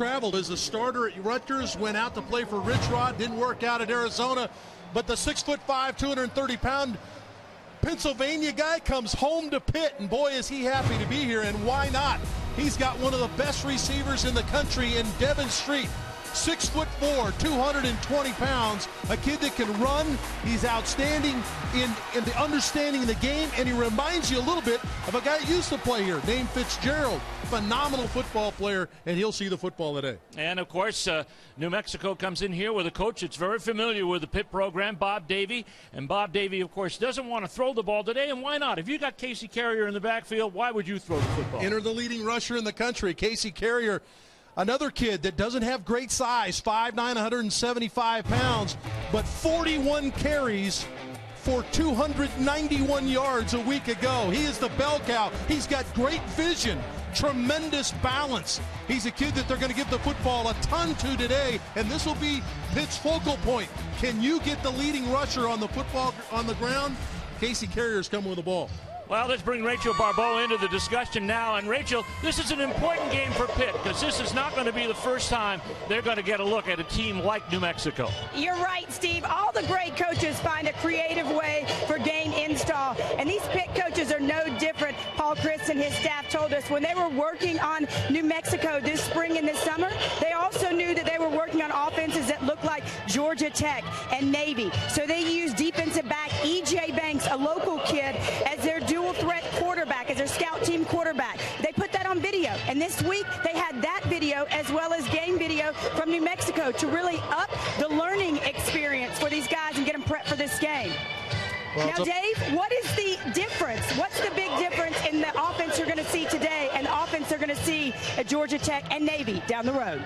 Traveled as a starter at Rutgers, went out to play for Rich Rod, didn't work out at Arizona, but the 6'5", 230-pound Pennsylvania guy comes home to Pitt, and boy is he happy to be here, and why not? He's got one of the best receivers in the country in Devin Street. 6'4", 220 pounds, a kid that can run. He's outstanding in the understanding of the game, and he reminds you a little bit of a guy that used to play here named Fitzgerald. Phenomenal football player, and he'll see the football today. And of course, New Mexico comes in here with a coach that's very familiar with the Pitt program, Bob Davie. And Bob Davie, of course, doesn't want to throw the ball today, and why not? If you got Casey Carrier in the backfield, why would you throw the football? Enter the leading rusher in the country, Casey Carrier. Another kid that doesn't have great size, 5'9", 175 pounds, but 41 carries for 291 yards a week ago. He is the bell cow. He's got great vision, tremendous balance. He's a kid that they're going to give the football a ton to today, and this will be Pitt's focal point. Can you get the leading rusher on the football on the ground? Casey Carrier's coming with the ball. Well, let's bring Rachel Barbeau into the discussion now. And Rachel, this is an important game for Pitt because this is not going to be the first time they're going to get a look at a team like New Mexico. You're right, Steve. All the great coaches find a creative way for game install. And these Pitt coaches are no different. Paul Chris and his staff told us when they were working on New Mexico this spring and this summer, they also knew that they were working on offenses that looked like Georgia Tech and Navy. So they used defensive back E.J. Banks, a local kid, as their dual threat quarterback, as their scout team quarterback. They put that on video, and this week they had that video as well as game video from New Mexico to really up the learning experience for these guys and get them prepped for this game. Well, now, Dave, what is the difference? What's the big difference in the offense you're going to see today and the offense they're going to see at Georgia Tech and Navy down the road?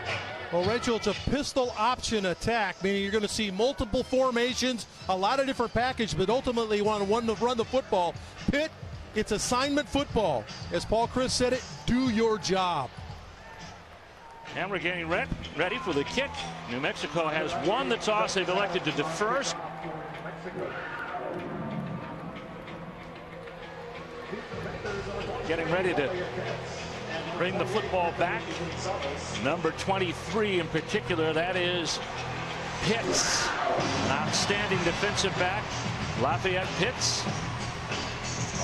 Well, Rachel, it's a pistol option attack, meaning you're going to see multiple formations, a lot of different packages, but ultimately you want to run the football. Pitt, it's assignment football. As Paul Chris said it, do your job. And we're getting ready for the kick. New Mexico has one that's off. They've elected to defer. Getting ready to bring the football back. Number 23 in particular, that is Pitts. An outstanding defensive back, Lafayette Pitts.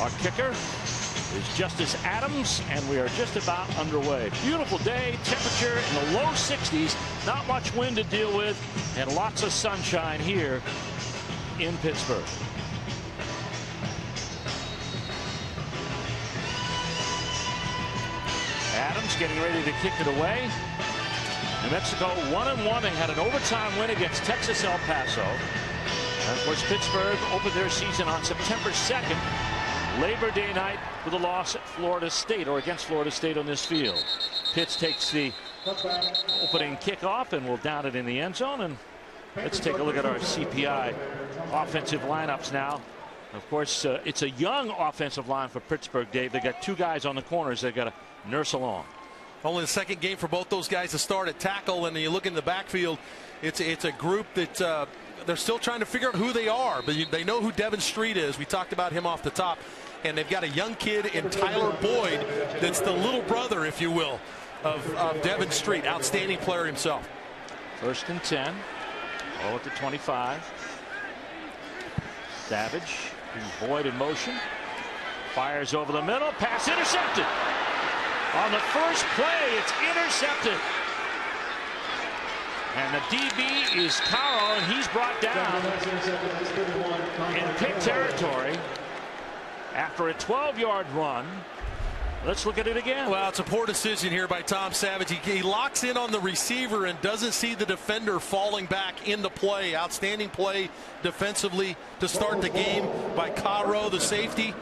Our kicker is Justice Adams, and we are just about underway. Beautiful day, temperature in the low 60s, not much wind to deal with, and lots of sunshine here in Pittsburgh. Adams getting ready to kick it away. New Mexico 1-1. They had an overtime win against Texas El Paso. And of course, Pittsburgh opened their season on September 2nd, Labor Day night, with a loss at Florida State, or against Florida State on this field. Pitts takes the opening kickoff and will down it in the end zone. And let's take a look at our CPI offensive lineups now. Of course, it's a young offensive line for Pittsburgh, Dave. They got two guys on the corners they've got to nurse along. Only the second game for both those guys to start at tackle, and you look in the backfield, it's a group that they're still trying to figure out who they are, but they know who Devin Street is. We talked about him off the top, and they've got a young kid in Tyler Boyd that's the little brother, if you will, of Devin Street. Outstanding player himself. 1st and 10. All at the 25. Savage, Boyd in motion. Fires over the middle. Pass intercepted. On the first play, it's intercepted. And the DB is Caro, and he's brought down in Pitt territory after a 12-yard run. Let's look at it again. Well, it's a poor decision here by Tom Savage. He locks in on the receiver and doesn't see the defender falling back into play. Outstanding play defensively to start the game by Caro, the safety.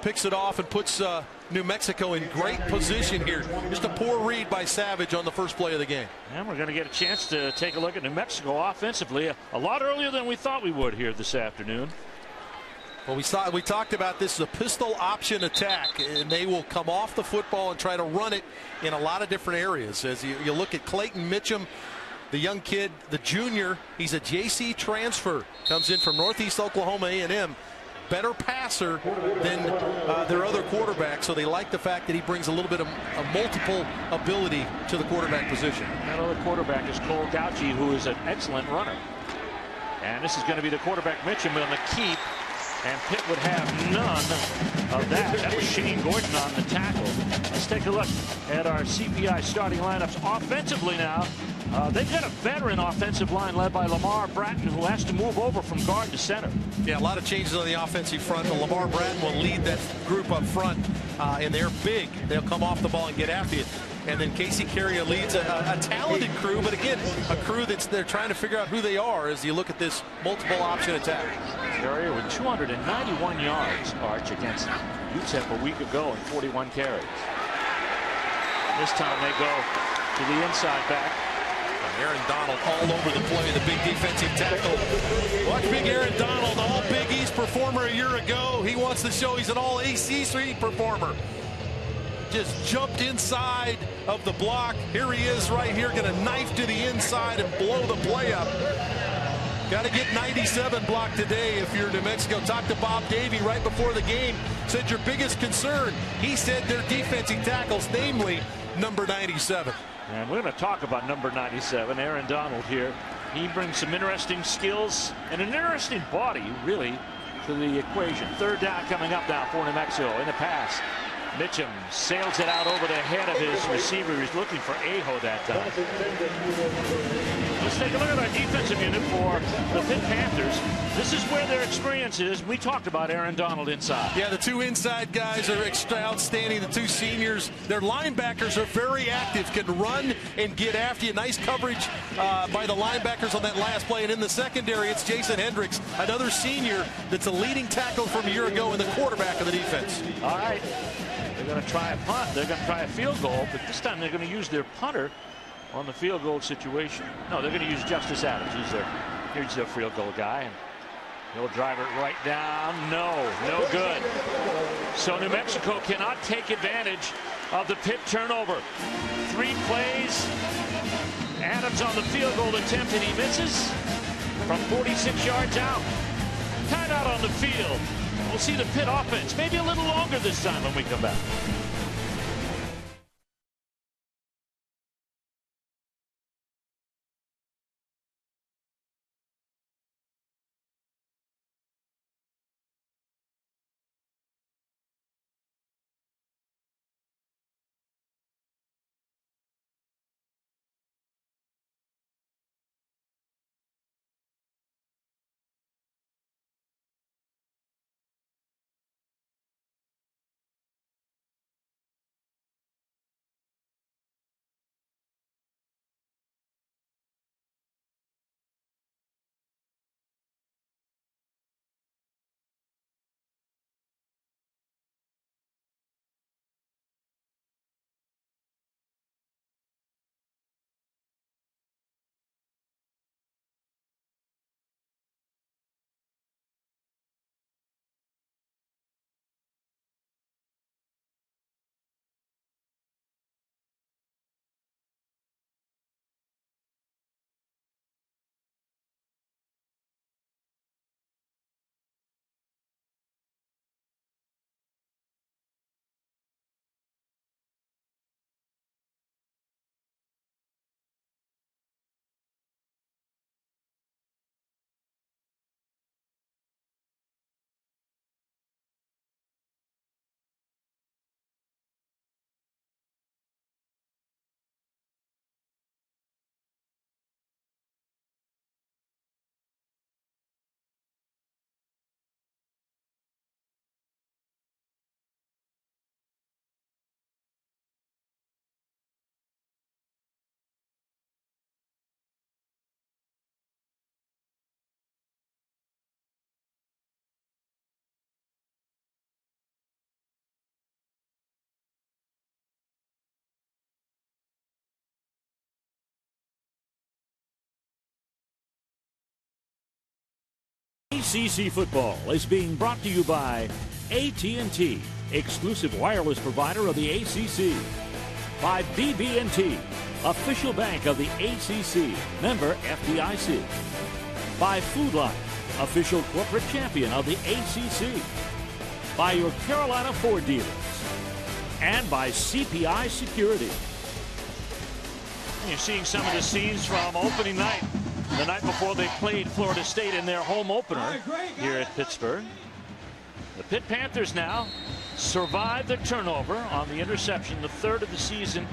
Picks it off and puts New Mexico in great position here. Just a poor read by Savage on the first play of the game. And we're going to get a chance to take a look at New Mexico offensively a lot earlier than we thought we would here this afternoon. Well, we talked about this as a pistol option attack, and they will come off the football and try to run it in a lot of different areas. As you look at Clayton Mitchum, the young kid, the junior, he's a JC transfer, comes in from Northeast Oklahoma A&M. better passer than their other quarterbacks, so they like the fact that he brings a little bit of multiple ability to the quarterback position. That other quarterback is Cole Gauchi, who is an excellent runner. And this is going to be the quarterback Mitchum on the keep, and Pitt would have none of that. That was Shane Gordon on the tackle. Let's take a look at our CPI starting lineups offensively now. They've got a veteran offensive line led by Lamar Bratton, who has to move over from guard to center. Yeah, a lot of changes on the offensive front. But Lamar Bratton will lead that group up front, and they're big. They'll come off the ball and get after you. And then Casey Carrier leads a talented crew, but again, a crew they're trying to figure out who they are as you look at this multiple option attack. Carrier with 291 yards, Arch, against UTEP a week ago in 41 carries. This time they go to the inside back. Aaron Donald all over the play, the big defensive tackle. Watch big Aaron Donald, all Big East performer a year ago. He wants to show he's an all ACC performer. Just jumped inside of the block. Here he is right here, going to knife to the inside and blow the play up. Got to get 97 blocked today if you're New Mexico. Talked to Bob Davie right before the game. Said your biggest concern, he said, their defensive tackles, namely number 97. And we're going to talk about number 97, Aaron Donald here. He brings some interesting skills and an interesting body, really, to the equation. Third down coming up now for New Mexico in the pass. Mitchum sails it out over the head of his receiver. He's looking for Aho that time. Let's take a look at our defensive unit for the Pitt Panthers. This is where their experience is. We talked about Aaron Donald inside. Yeah, the two inside guys are outstanding. The two seniors, their linebackers are very active, can run and get after you. Nice coverage by the linebackers on that last play. And in the secondary, it's Jason Hendricks, another senior that's a leading tackle from a year ago and the quarterback of the defense. All right. They're going to try a punt. They're going to try a field goal, but this time they're going to use their punter on the field goal situation. No, they're going to use Justice Adams. He's their field goal guy, and he'll drive it right down. No good. So New Mexico cannot take advantage of the Pitt turnover. 3 plays. Adams on the field goal attempt, and he misses from 46 yards out. Timeout on the field. We'll see the Pitt offense maybe a little longer this time when we come back. ACC football is being brought to you by AT&T, exclusive wireless provider of the ACC. By BB&T, official bank of the ACC, member FDIC. By Food Lion, official corporate champion of the ACC. By your Carolina Ford dealers. And by CPI Security. You're seeing some of the scenes from opening night, the night before they played Florida State in their home opener here at Pittsburgh. The Pitt Panthers now survive the turnover on the interception, the third of the season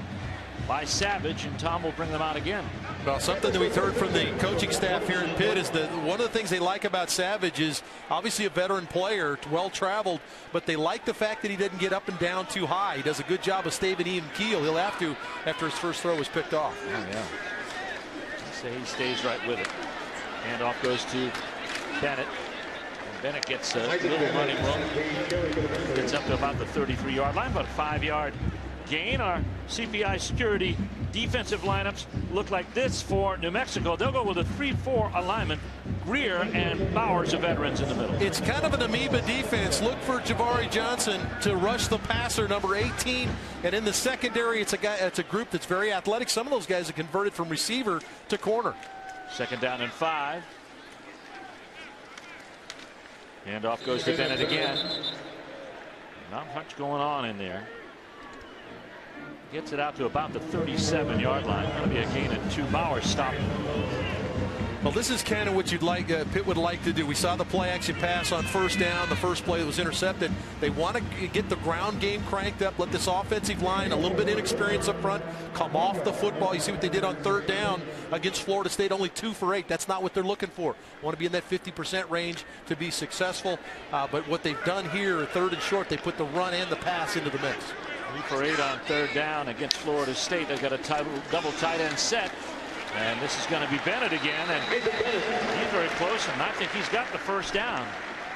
by Savage, and Tom will bring them out again. Well, something that we've heard from the coaching staff here in Pitt is that one of the things they like about Savage is obviously a veteran player, well-traveled, but they like the fact that he doesn't get up and down too high. He does a good job of staying even keel. He'll have to after his first throw was picked off. Oh, yeah. So he stays right with it. Handoff goes to Bennett. And Bennett gets a little running room. Gets up to about the 33-yard line, about a 5-yard gain. Our CPI Security defensive lineups look like this for New Mexico. They'll go with a 3-4 alignment. Greer and Bowers are veterans in the middle. It's kind of an amoeba defense. Look for Javari Johnson to rush the passer, number 18. And in the secondary, it's a group that's very athletic. Some of those guys have converted from receiver to corner. Second down and 5. Handoff goes to Bennett again. Not much going on in there. Gets it out to about the 37-yard line. That'll be a gain of 2. Bowers stopped. Well, this is kind of what you'd like, Pitt would like to do. We saw the play action pass on first down, the first play that was intercepted. They want to get the ground game cranked up, let this offensive line, a little bit inexperienced up front, come off the football. You see what they did on third down against Florida State, only 2 for 8. That's not what they're looking for. Want to be in that 50% range to be successful. But what they've done here, third and short, they put the run and the pass into the mix. 3 for 8 on third down against Florida State. They've got a double tight end set. And this is going to be Bennett again. And he's very close, and I think he's got the first down.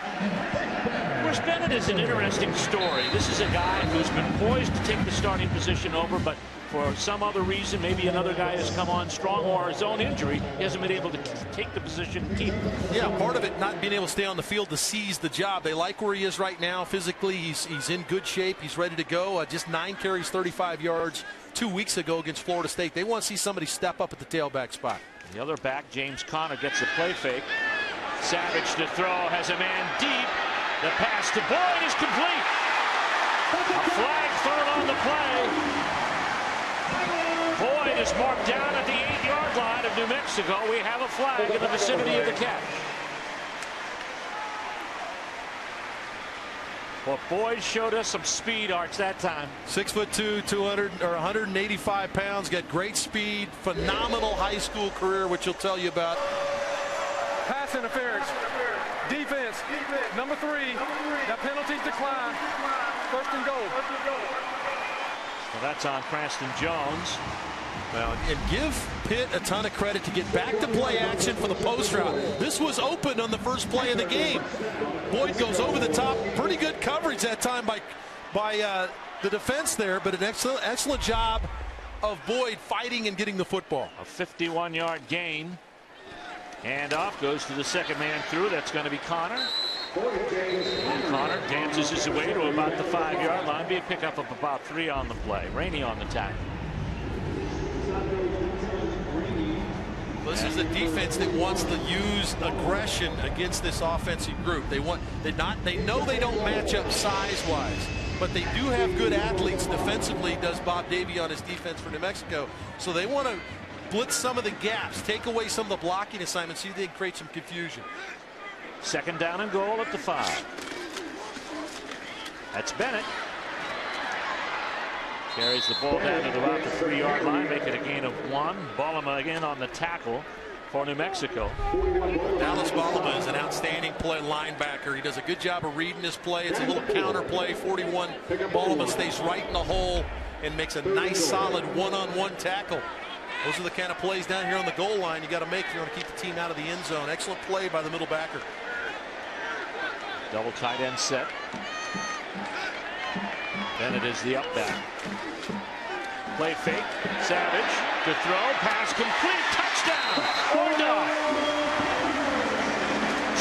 Of course, Bennett is an interesting story. This is a guy who's been poised to take the starting position over, but for some other reason, maybe another guy has come on strong or his own injury, he hasn't been able to take the position and keep it. Yeah, part of it not being able to stay on the field to seize the job. They like where he is right now physically. He's in good shape. He's ready to go. Just 9 carries, 35 yards 2 weeks ago against Florida State. They want to see somebody step up at the tailback spot. The other back, James Conner, gets a play fake. Savage to throw, has a man deep. The pass to Boyd is complete. A flag thrown on the play. Boyd is marked down at the 8-yard line of New Mexico. We have a flag in the vicinity of the catch. Well, Boyd showed us some speed, Arch, that time. 6'2", 185 pounds, got great speed, phenomenal high school career, which he'll tell you about. Pass interference. Defense. Number 3. That penalty's declined. First and goal. Well, that's on Cranston Jones. Well, and give Pitt a ton of credit to get back to play action for the post route. This was open on the first play of the game. Boyd goes over the top. Pretty good coverage that time by the defense there, but an excellent job of Boyd fighting and getting the football. A 51-yard gain. And off goes to the second man through. That's going to be Conner. And Conner dances his way to about the 5-yard line. Be a pickup of about 3 on the play. Rainey on the tackle. This is a defense that wants to use aggression against this offensive group. They know they don't match up size-wise, but they do have good athletes defensively, does Bob Davie on his defense for New Mexico. So they want to blitz some of the gaps, take away some of the blocking assignments, see if they can create some confusion. Second down and goal at the 5. That's Bennett. Carries the ball down to about the 3-yard line, make it a gain of 1. Ballema again on the tackle for New Mexico. Dallas Ballema is an outstanding play linebacker. He does a good job of reading his play. It's a little counter play. 41. Ballema stays right in the hole and makes a nice solid one-on-one tackle. Those are the kind of plays down here on the goal line you got to make if you want to keep the team out of the end zone. Excellent play by the middle backer. Double tight end set. Bennett is the up back. Play fake. Savage to throw. Pass complete. Touchdown. Orndorff.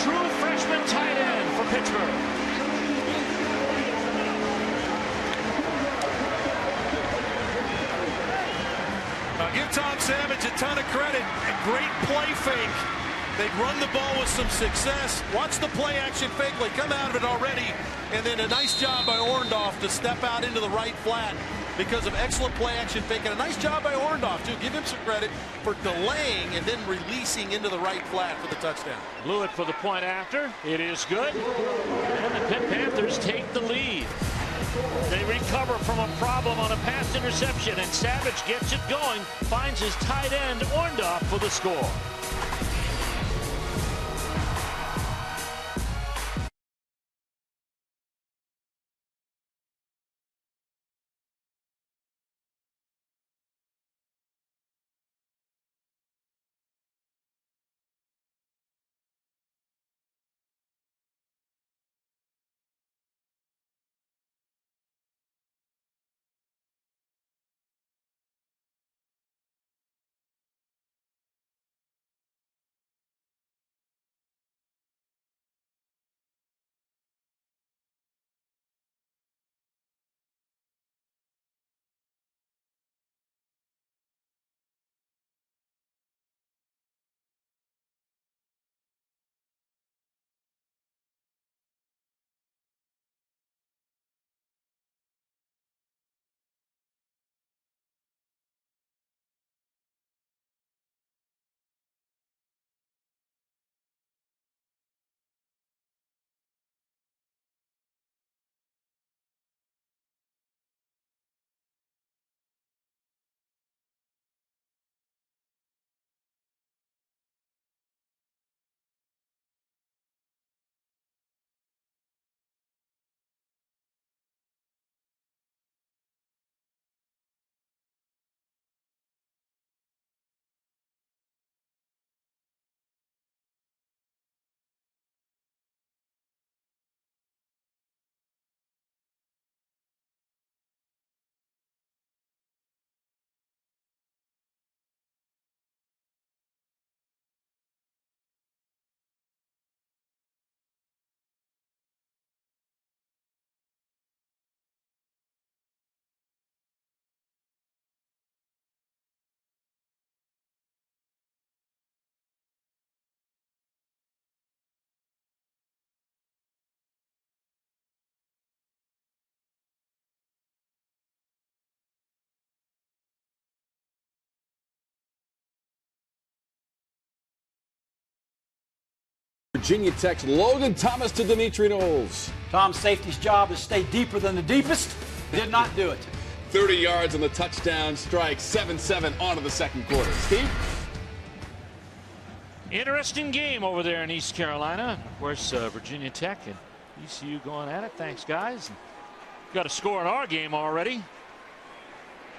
True freshman tight end for Pittsburgh. Give Tom Savage a ton of credit. A great play fake. They run the ball with some success. Watch the play action fake. They come out of it already. And then a nice job by Orndorff to step out into the right flat because of excellent play action fake. And a nice job by Orndorff, too. Give him some credit for delaying and then releasing into the right flat for the touchdown. Blewett for the point after. It is good. And the Pitt Panthers take the lead. They recover from a problem on a pass interception, and Savage gets it going, finds his tight end Orndorff for the score. Virginia Tech's Logan Thomas to Dimitri Knowles. Tom's safety's job is stay deeper than the deepest. Did not do it. 30 yards on the touchdown strike, 7-7 on to the second quarter. Steve? Interesting game over there in East Carolina. Of course, Virginia Tech and ECU going at it. Thanks, guys. Got a score in our game already.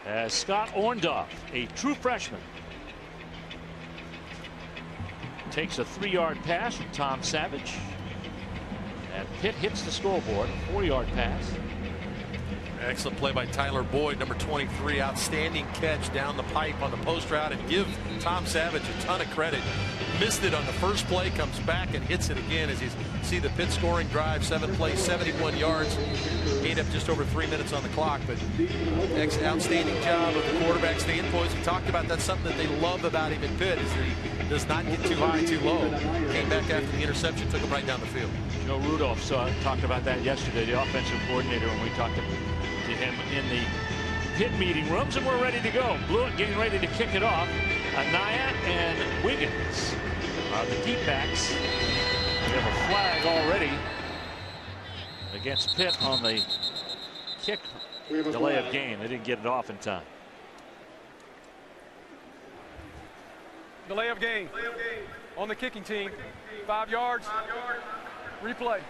As Scott Orndorff, a true freshman, takes a 3-yard pass from Tom Savage. And Pitt hits the scoreboard, a 4-yard pass. Excellent play by Tyler Boyd, number 23. Outstanding catch down the pipe on the post route, and give Tom Savage a ton of credit. Missed it on the first play, comes back and hits it again as you see the Pitt scoring drive. 7 plays, 71 yards. Ate up just over 3 minutes on the clock, but outstanding job of the quarterback staying poised. We talked about that's something that they love about him at Pitt, is that he does not get too high, too low. Came back after the interception, took him right down the field. Joe Rudolph talked about that yesterday, the offensive coordinator, when we talked to him in the Pitt meeting rooms, and we're ready to go. Blewett getting ready to kick it off. Anaya and Wiggins are the deep backs. We have a flag already against Pitt on the kick delay of game. They didn't get it off in time. Delay of game on the kicking team. 5 yards. Replay.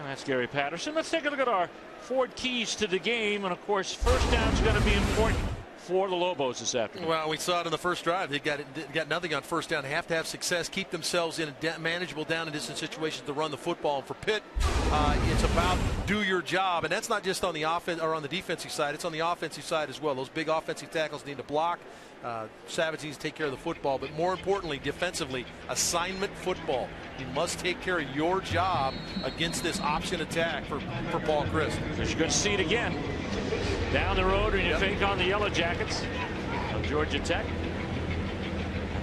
That's Gary Patterson. Let's take a look at our Ford keys to the game. And, of course, first down is going to be important for the Lobos this afternoon. Well, we saw it in the first drive. They got nothing on first down. They have to have success, keep themselves in manageable down and distance situations to run the football. And for Pitt, it's about do your job, and that's not just on the offense or on the defensive side. It's on the offensive side as well. Those big offensive tackles need to block. Savage needs to take care of the football, but more importantly, defensively, assignment football. You must take care of your job against this option attack for Paul Chryst. Because you're going to see it again down the road when you fake on the Yellow Jackets of Georgia Tech.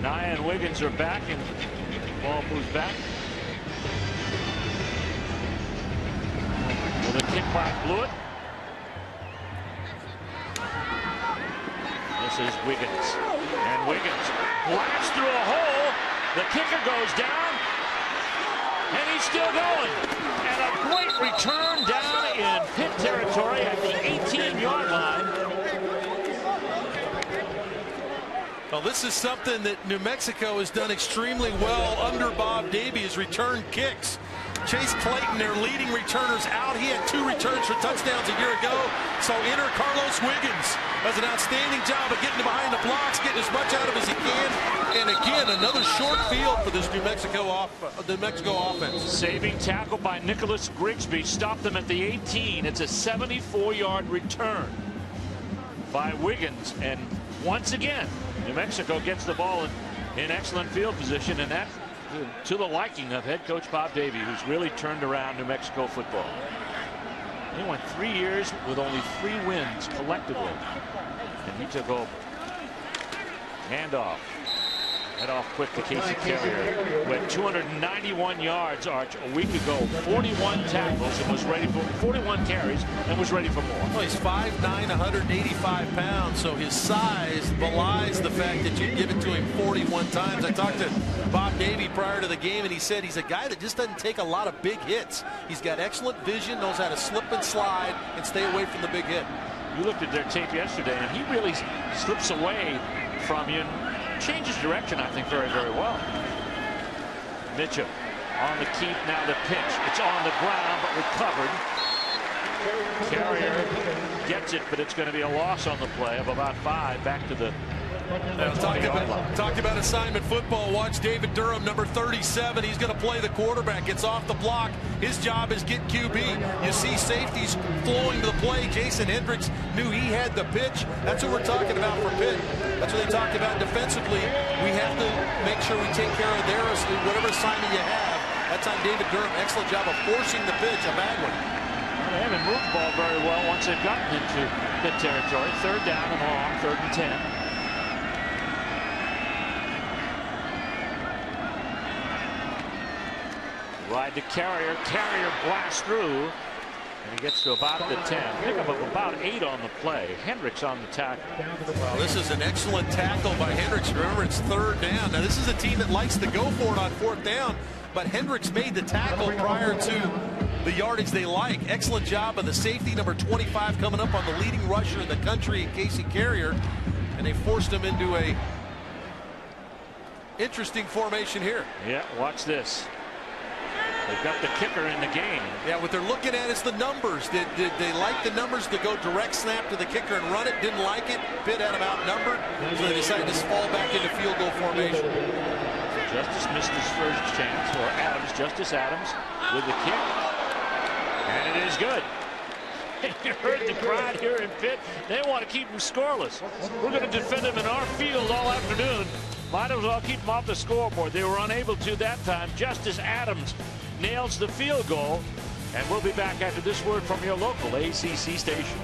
Nia and Wiggins are back, and the ball moves back. With a kick by Blewett. This is Wiggins. And Wiggins blasts through a hole. The kicker goes down. And he's still going. And a great return down in Pitt territory at the 18-yard line. Well, this is something that New Mexico has done extremely well under Bob Davie, his return kicks. Chase Clayton, their leading returners, out. He had 2 returns for touchdowns a year ago. So enter Carlos Wiggins. Does an outstanding job of getting behind the blocks, getting as much out of as he can. And again, another short field for this New Mexico offense. Saving tackle by Nicholas Grigsby. Stopped them at the 18. It's a 74-yard return by Wiggins. And once again, New Mexico gets the ball in excellent field position, and that to the liking of head coach Bob Davie, who's really turned around New Mexico football. He went 3 years with only 3 wins collectively, and he took over. Handoff. Head off quick to Casey Carrier, who had 291 yards, Arch, a week ago, 41 tackles, and was ready for 41 carries, and was ready for more. Well, he's 5'9", 185 pounds, so his size belies the fact that you give it to him 41 times. I talked to Bob Davie prior to the game, and he said he's a guy that just doesn't take a lot of big hits. He's got excellent vision, knows how to slip and slide, and stay away from the big hit. You looked at their tape yesterday, and he really slips away from you. Changes direction, I think, very, very well. Mitchell on the keep, now the pitch. It's on the ground, but recovered. Carrier gets it, but it's going to be a loss on the play of about 5 back to the Talked about assignment football. Watch David Durham, number 37. He's going to play the quarterback. Gets off the block. His job is get QB. You see safeties flowing to the play. Jason Hendricks knew he had the pitch. That's what we're talking about for Pitt. That's what they talked about defensively. We have to make sure we take care of theirs, whatever assignment you have. That's on David Durham. Excellent job of forcing the pitch, a bad one. They haven't moved the ball very well once they've gotten into Pitt territory. 3rd down and long, 3rd and 10. Ride to Carrier. Carrier blasts through, and he gets to about the 10. Pickup of about 8 on the play. Hendricks on the tackle. Well, this is an excellent tackle by Hendricks. Remember, it's 3rd down. Now, this is a team that likes to go for it on 4th down, but Hendricks made the tackle prior to the yardage they like. Excellent job of the safety, number 25, coming up on the leading rusher in the country, Casey Carrier, and they forced him into a interesting formation here. Yeah, watch this. They've got the kicker in the game. Yeah, what they're looking at is the numbers. Did they like the numbers to go direct snap to the kicker and run it? Didn't like it. Pitt had him outnumbered, so they decided to fall back into field goal formation. Justice missed his first chance, or Justice Adams with the kick. And it is good. You heard the crowd here in Pitt. They want to keep him scoreless. We're going to defend him in our field all afternoon. Might as well keep him off the scoreboard. They were unable to that time. Justice Adams nails the field goal. And we'll be back after this word from your local ACC station.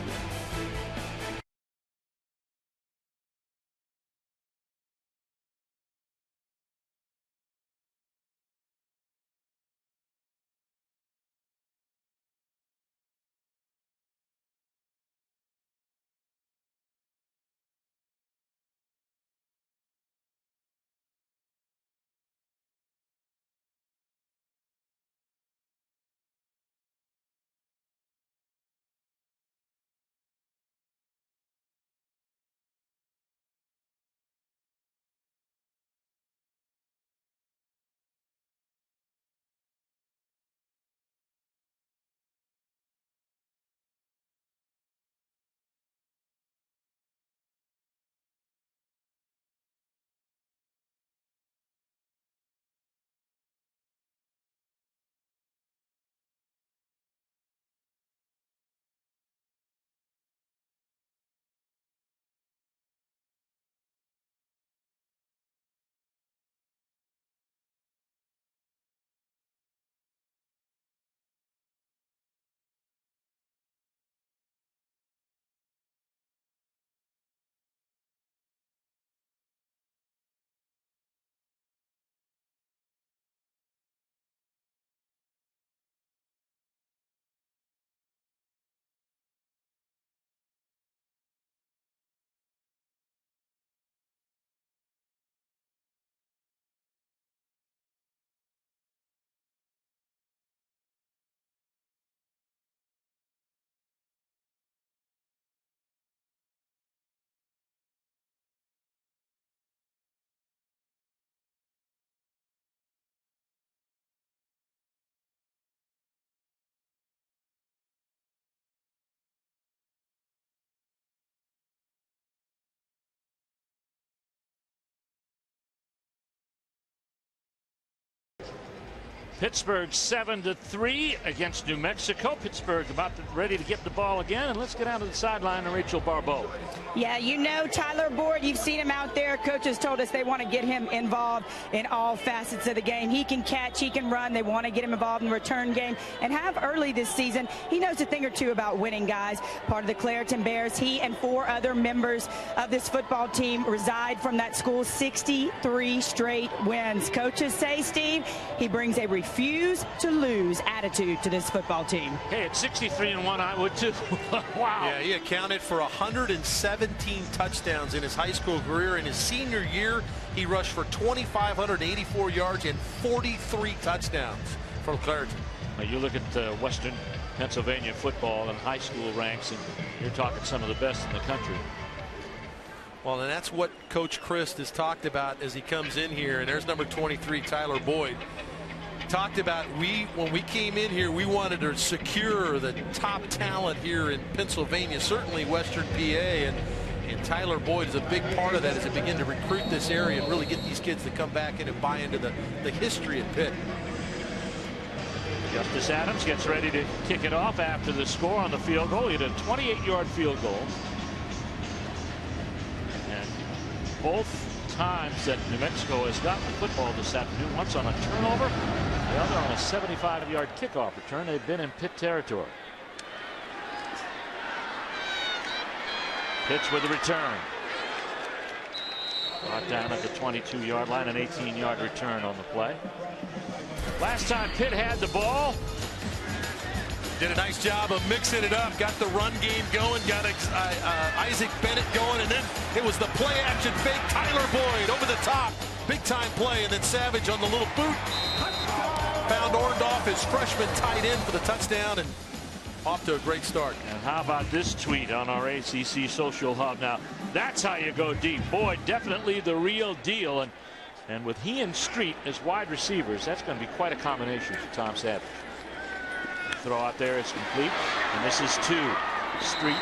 Pittsburgh 7-3 against New Mexico. Pittsburgh ready to get the ball again. And let's get down to the sideline to Rachel Barbeau. Yeah, you know Tyler Boyd, you've seen him out there. Coaches told us they want to get him involved in all facets of the game. He can catch, he can run. They want to get him involved in the return game and have early this season. He knows a thing or two about winning, guys. Part of the Clareton Bears. He and 4 other members of this football team reside from that school. 63 straight wins. Coaches say, Steve, he brings a refuse to lose attitude to this football team. Hey, at 63-1, I would too. Wow. Yeah, he accounted for 117 touchdowns in his high school career. In his senior year, he rushed for 2,584 yards and 43 touchdowns from Clareton. Now you look at Western Pennsylvania football and high school ranks, and you're talking some of the best in the country. Well, and that's what Coach Christ has talked about as he comes in here. And there's number 23, Tyler Boyd. Talked about when we came in here, we wanted to secure the top talent here in Pennsylvania, certainly Western PA, and Tyler Boyd is a big part of that as they begin to recruit this area and really get these kids to come back in and buy into the history of Pitt. Justice Adams gets ready to kick it off after the score on the field goal. He had a 28-yard field goal. And both times that New Mexico has gotten the football this afternoon, once on a turnover, the other on a 75-yard kickoff return. They've been in Pitt territory. Pitts with the return. Brought down at the 22-yard line, an 18-yard return on the play. Last time Pitt had the ball. Did a nice job of mixing it up, got the run game going, got Isaac Bennett going, and then it was the play action fake. Tyler Boyd over the top, big time play, and then Savage on the little boot. Found Orndorff, his freshman tight end, for the touchdown, and off to a great start. And how about this tweet on our ACC social hub? Now, that's how you go deep. Boyd, definitely the real deal, and with he and Street as wide receivers, that's going to be quite a combination for Tom Savage. Throw out there is complete, and this is to Street.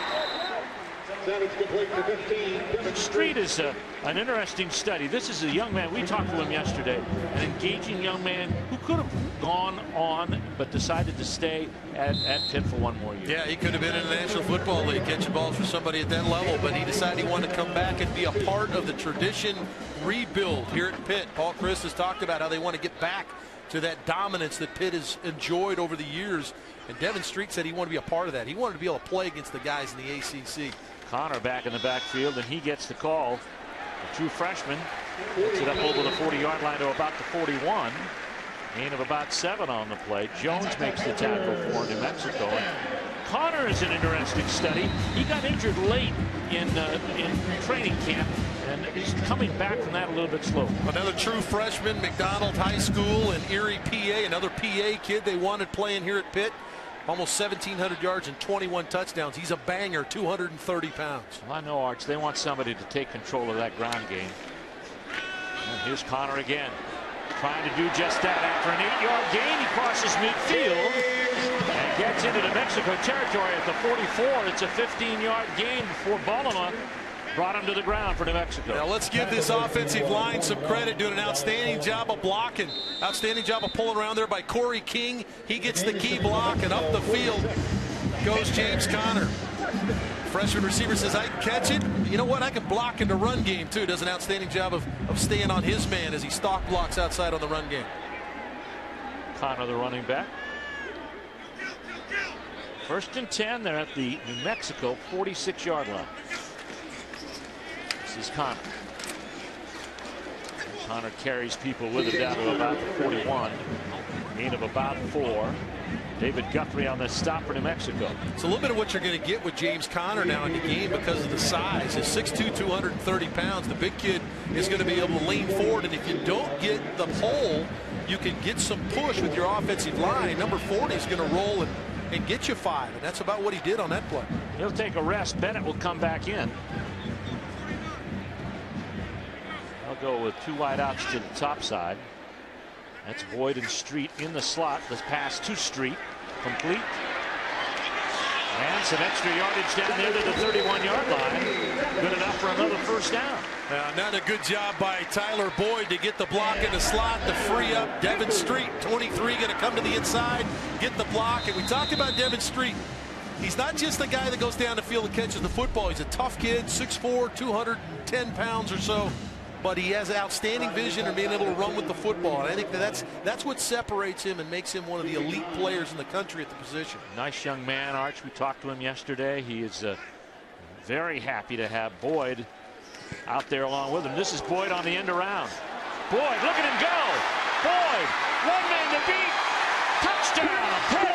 Street is an interesting study. This is a young man. We talked to him yesterday, an engaging young man who could have gone on but decided to stay at Pitt for one more year. Yeah, he could have been in the National Football League catching balls for somebody at that level, but he decided he wanted to come back and be a part of the tradition rebuild here at Pitt. Paul Christ has talked about how they want to get back to that dominance that Pitt has enjoyed over the years. And Devin Street said he wanted to be a part of that. He wanted to be able to play against the guys in the ACC. Connor back in the backfield, and he gets the call. The true freshman gets it up over the 40-yard line to about the 41. Gain of about 7 on the play. Jones makes the tackle for New Mexico. And Connor is an interesting study. He got injured late in training camp, and he's coming back from that a little bit slow. Another true freshman, McDonald High School in Erie, PA. Another PA kid they wanted playing here at Pitt. Almost 1,700 yards and 21 touchdowns. He's a banger, 230 pounds. Well, I know, Arch, they want somebody to take control of that ground game. And here's Connor again, trying to do just that. After an 8-yard gain, he crosses midfield and gets into New Mexico territory at the 44. It's a 15-yard gain before Ballema brought him to the ground for New Mexico. Now let's give this offensive line some credit, doing an outstanding job of blocking. Outstanding job of pulling around there by Corey King. He gets the key block, and up the field goes James Connor. Freshman receiver says, I can catch it. You know what? I can block in the run game, too. Does an outstanding job of staying on his man as he stalk blocks outside on the run game. Connor, the running back. 1st and 10. They're at the New Mexico 46-yard line. This is Connor. Connor carries people with him down to about the 41. Gain of about 4. David Guthrie on the stop for New Mexico. It's a little bit of what you're going to get with James Connor now in the game because of the size. He's 6'2", 230 pounds. The big kid is going to be able to lean forward, and if you don't get the pole, you can get some push with your offensive line. Number 40 is going to roll and get you 5, and that's about what he did on that play. He'll take a rest. Bennett will come back in. I'll go with 2 wideouts to the top side. That's Boyd and Street in the slot. The pass to Street, complete. And some extra yardage down there to the 31-yard line. Good enough for another first down. Not a good job by Tyler Boyd to get the block in the slot to free up Devin Street. 23 going to come to the inside, get the block. And we talked about Devin Street. He's not just the guy that goes down the field and catches the football. He's a tough kid, 6'4", 210 pounds or so. But he has outstanding vision and being able to run with the football. And I think that's what separates him and makes him one of the elite players in the country at the position. Nice young man, Arch. We talked to him yesterday. He is very happy to have Boyd out there along with him. This is Boyd on the end around. Boyd, look at him go. Boyd, one man to beat. Touchdown, Pitt.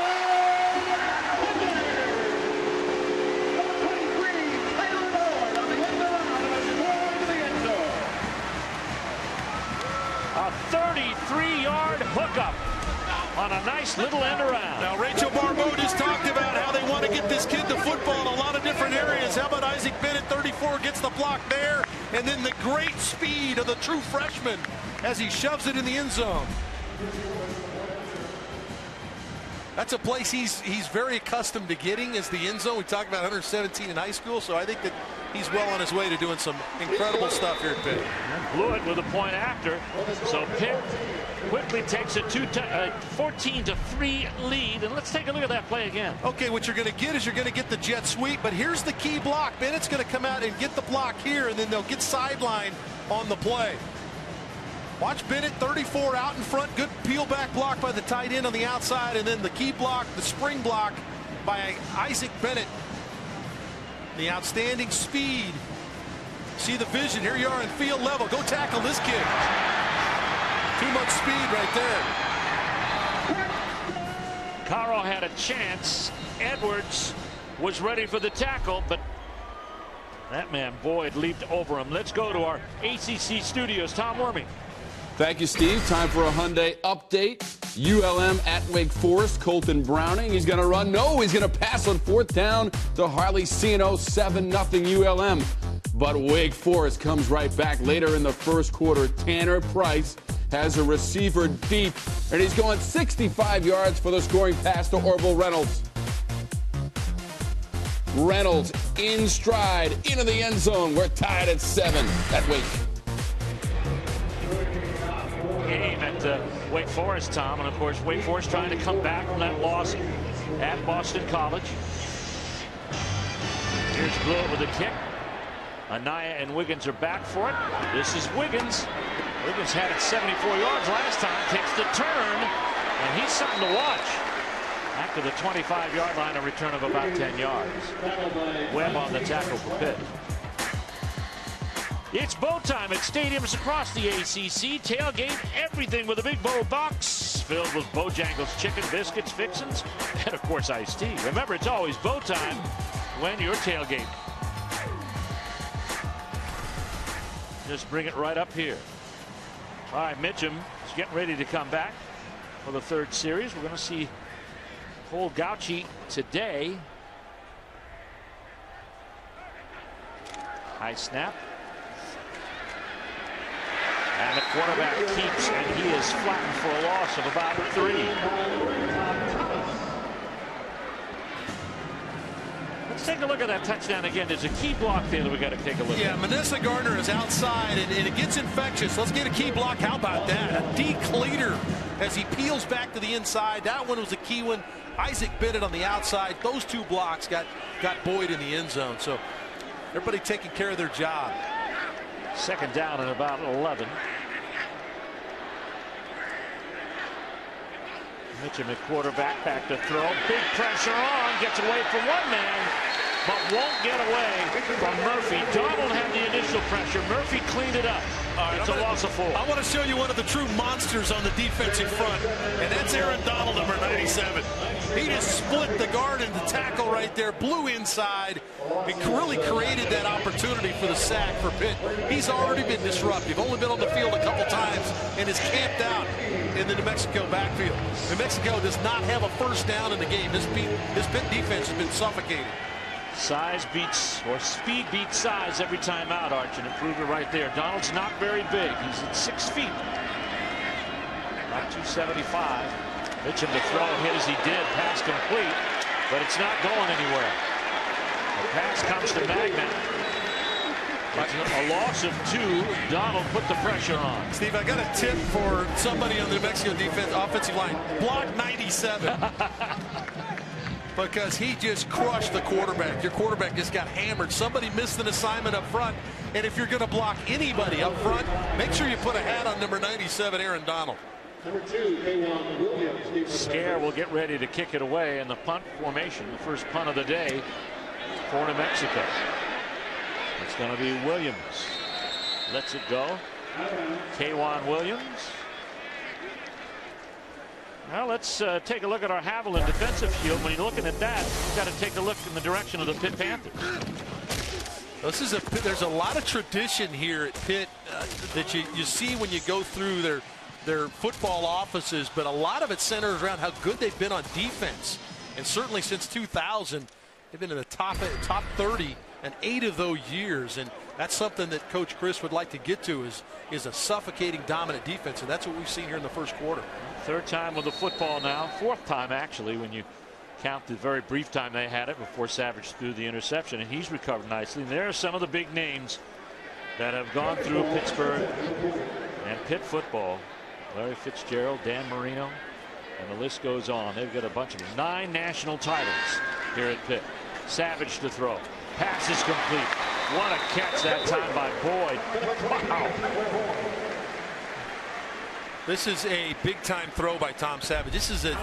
A 33-yard hookup on a nice little end around. Now, Rachel Barbeau just talked about how they want to get this kid the football in a lot of different areas. How about Isaac Bennett, 34, gets the block there, and then the great speed of the true freshman as he shoves it in the end zone. That's a place he's very accustomed to getting, is the end zone. We talked about 117 in high school, so I think that he's well on his way to doing some incredible stuff here at Pitt. And blew it with a point after, so Pitt quickly takes a 14-3 lead. And let's take a look at that play again. Okay, what you're going to get is you're going to get the jet sweep, but here's the key block. Bennett's going to come out and get the block here, and then they'll get sideline on the play. Watch Bennett, 34 out in front. Good peel back block by the tight end on the outside, and then the key block, the spring block by Isaac Bennett. The outstanding speed. See the vision. Here you are in field level. Go tackle this kid. Too much speed right there. Caro had a chance. Edwards was ready for the tackle, but that man Boyd leaped over him. Let's go to our ACC studios. Tom Wormy. Thank you, Steve. Time for a Hyundai update. ULM at Wake Forest. Colton Browning. He's going to run. No, he's going to pass on 4th down to Harley Cino. 7-0 ULM. But Wake Forest comes right back later in the first quarter. Tanner Price has a receiver deep, and he's going 65 yards for the scoring pass to Orville Reynolds. Reynolds in stride into the end zone. We're tied at 7 at Wake. Game at Wake Forest, Tom, and of course Wake Forest trying to come back from that loss at Boston College. Here's Blewett with a kick. Anaya and Wiggins are back for it. This is Wiggins. Wiggins had it 74 yards last time. Takes the turn, and he's something to watch. After the 25-yard line, a return of about 10 yards. Webb on the tackle for Pitt. It's bow time at stadiums across the ACC. Tailgate everything with a big bow box filled with Bojangles chicken, biscuits, fixins, and of course iced tea. Remember, it's always bow time when you're tailgating. Just bring it right up here. All right, Mitchum is getting ready to come back for the 3rd series. We're going to see Cole Gauchi today. High snap. And the quarterback keeps, and he is flattened for a loss of about 3. Let's take a look at that touchdown again. There's a key block there that we got to take a look at. Yeah, Manessa Gardner is outside, and it gets infectious. Let's get a key block. How about that? A decleater as he peels back to the inside. That one was a key one. Isaac Bennett on the outside. Those 2 blocks got Boyd in the end zone. So everybody taking care of their job. 2nd down and about 11. Mitchum at quarterback, back to throw. Big pressure on, gets away from one man, but won't get away from Murphy. Donald had the initial pressure. Murphy cleaned it up. All right, it's a loss of 4. I want to show you one of the true monsters on the defensive front, and that's Aaron Donald, number 97. He just split the guard and the tackle right there, blew inside, and really created that opportunity for the sack for Pitt. He's already been disruptive, only been on the field a couple times, and is camped out in the New Mexico backfield. New Mexico does not have a 1st down in the game. This Pitt defense has been suffocating. Size beats, or speed beats size every time out, Arch, and improved it right there. Donald's not very big. He's at 6 feet. About 275. Mitchum to throw, hit as he did, pass complete, but it's not going anywhere. The pass comes to Magna. It's a loss of 2. Donald put the pressure on. Steve, I got a tip for somebody on the New Mexico defense offensive line. Block 97. Because he just crushed the quarterback. Your quarterback just got hammered. Somebody missed an assignment up front. And if you're going to block anybody up front, make sure you put a hat on number 97, Aaron Donald. Number 2, Williams. Scare will get ready to kick it away in the punt formation. The first punt of the day for New Mexico. It's going to be Williams. Lets it go. K'Wan Williams. Well, let's take a look at our Haviland defensive shield. When you're looking at that, you've got to take a look in the direction of the Pitt Panthers. There's a lot of tradition here at Pitt that you see when you go through their football offices, but a lot of it centers around how good they've been on defense. And certainly since 2000, they've been in the top 30 in 8 of those years. And that's something that Coach Chris would like to get to is a suffocating, dominant defense. And that's what we've seen here in the first quarter. Third time with the football now. Fourth time, actually, when you count the very brief time they had it before Savage threw the interception. And he's recovered nicely. And there are some of the big names that have gone through Pittsburgh and Pitt football. Larry Fitzgerald, Dan Marino, and the list goes on. They've got a bunch of them. 9 national titles here at Pitt. Savage to throw. Pass is complete. What a catch that time by Boyd. Wow. This is a big-time throw by Tom Savage. This is the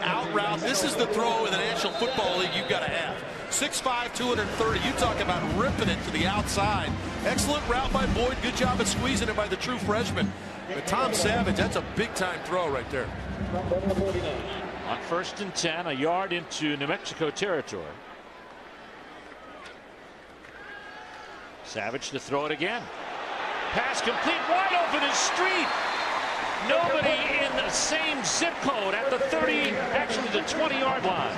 out route. This is the throw in the National Football League you've got to have. 6'5", 230. You talk about ripping it to the outside. Excellent route by Boyd. Good job at squeezing it by the true freshman. But Tom Savage, that's a big-time throw right there. On 1st and 10, a yard into New Mexico territory. Savage to throw it again. Pass complete, wide open is Street. Nobody in the same zip code at the 30, actually the 20-yard line.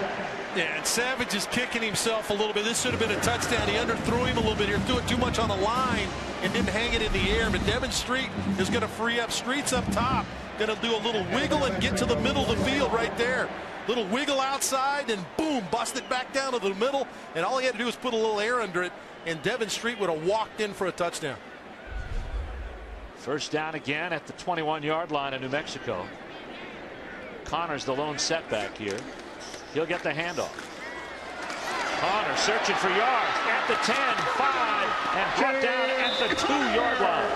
Yeah, and Savage is kicking himself a little bit. This should have been a touchdown. He underthrew him a little bit here, threw it too much on the line and didn't hang it in the air. But Devin Street is going to free up. Street's up top, going to do a little wiggle and get to the middle of the field right there. Little wiggle outside and boom, bust it back down to the middle. And all he had to do was put a little air under it, and Devin Street would have walked in for a touchdown. First down again at the 21-yard line of New Mexico. Connor's the lone setback here. He'll get the handoff. Connor searching for yards at the 10, 5, and brought down at the 2-yard line.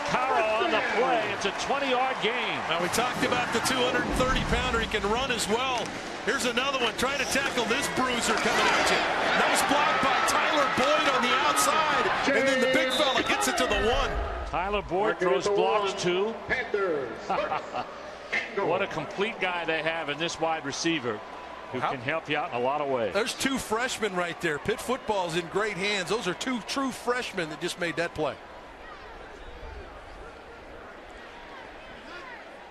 Caro on the play. It's a 20-yard gain. Now we talked about the 230-pounder. He can run as well. Here's another one trying to tackle this bruiser coming at you. Nice block by Tyler Boyd on the outside, and then the big fella gets it to the 1. Tyler Boyd throws blocks too. What a complete guy they have in this wide receiver who can help you out in a lot of ways. There's 2 freshmen right there. Pitt football is in great hands. Those are 2 true freshmen that just made that play.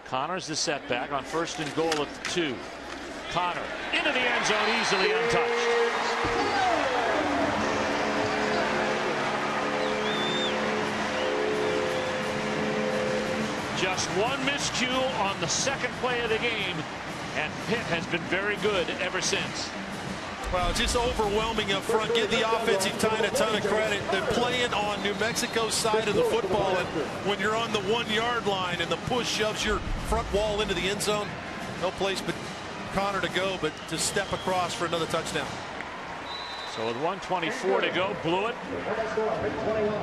Connor's the setback on 1st and goal at the 2. Connor into the end zone, easily untouched. Just one miscue on the second play of the game, and Pitt has been very good ever since. Well, just overwhelming up front. Give the offensive line a ton of credit. They're playing on New Mexico's side of the football, and when you're on the 1-yard line and the push shoves your front wall into the end zone, no place but Connor to go, but to step across for another touchdown. So with 1:24 to go, blew it.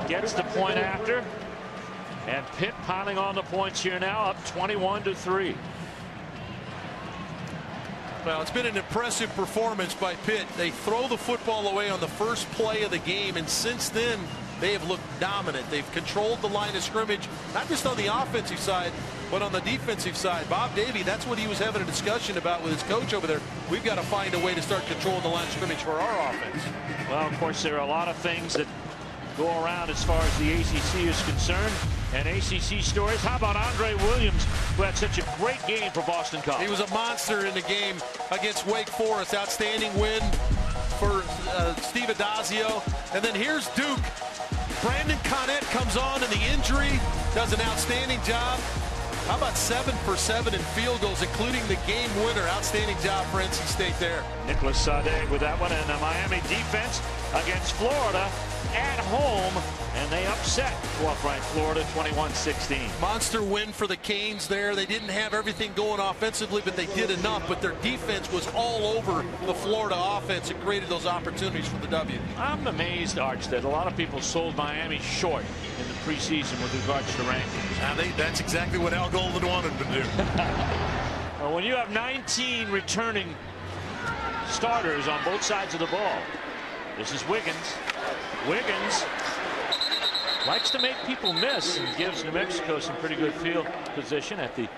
Gets the point after. And Pitt piling on the points here now, up 21-3. Well, it's been an impressive performance by Pitt. They throw the football away on the first play of the game, and since then they have looked dominant. They've controlled the line of scrimmage, not just on the offensive side, but on the defensive side. Bob Davie, that's what he was having a discussion about with his coach over there. We've got to find a way to start controlling the line of scrimmage for our offense. Well, of course, there are a lot of things that go around as far as the ACC is concerned. And ACC stories. How about Andre Williams, who had such a great game for Boston College? He was a monster in the game against Wake Forest. Outstanding win for Steve Adazio. And then here's Duke. Brandon Connett comes on in the injury, does an outstanding job. How about 7 for 7 in field goals, including the game winner? Outstanding job for NC State there. Nicholas Sade with that one, and the Miami defense against Florida at home, and they upset 12th-ranked Florida 21-16. Monster win for the Canes there. They didn't have everything going offensively, but they did enough. But their defense was all over the Florida offense and created those opportunities for the W. I'm amazed, Arch, that a lot of people sold Miami short in the preseason with regards to rankings. That's exactly what Al Golden wanted to do. Well, when you have 19 returning starters on both sides of the ball, this is Wiggins. Wiggins likes to make people miss and gives New Mexico some pretty good field position at the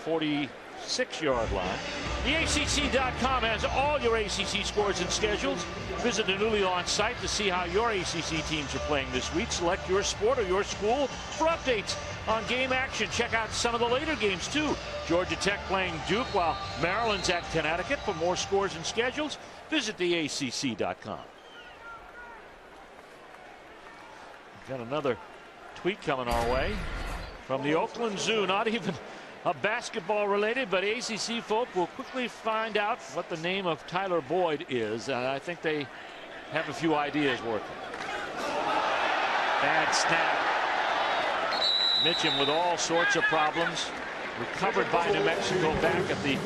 46-yard line. TheACC.com has all your ACC scores and schedules. Visit the newly launched site to see how your ACC teams are playing this week. Select your sport or your school for updates on game action. Check out some of the later games, too. Georgia Tech playing Duke while Maryland's at Connecticut. For more scores and schedules, visit TheACC.com. Got another tweet coming our way from the Oakland Zoo. Not even a basketball related, but ACC folk will quickly find out what the name of Tyler Boyd is. I think they have a few ideas working. Bad snap. Mitchum with all sorts of problems. Recovered by New Mexico back at the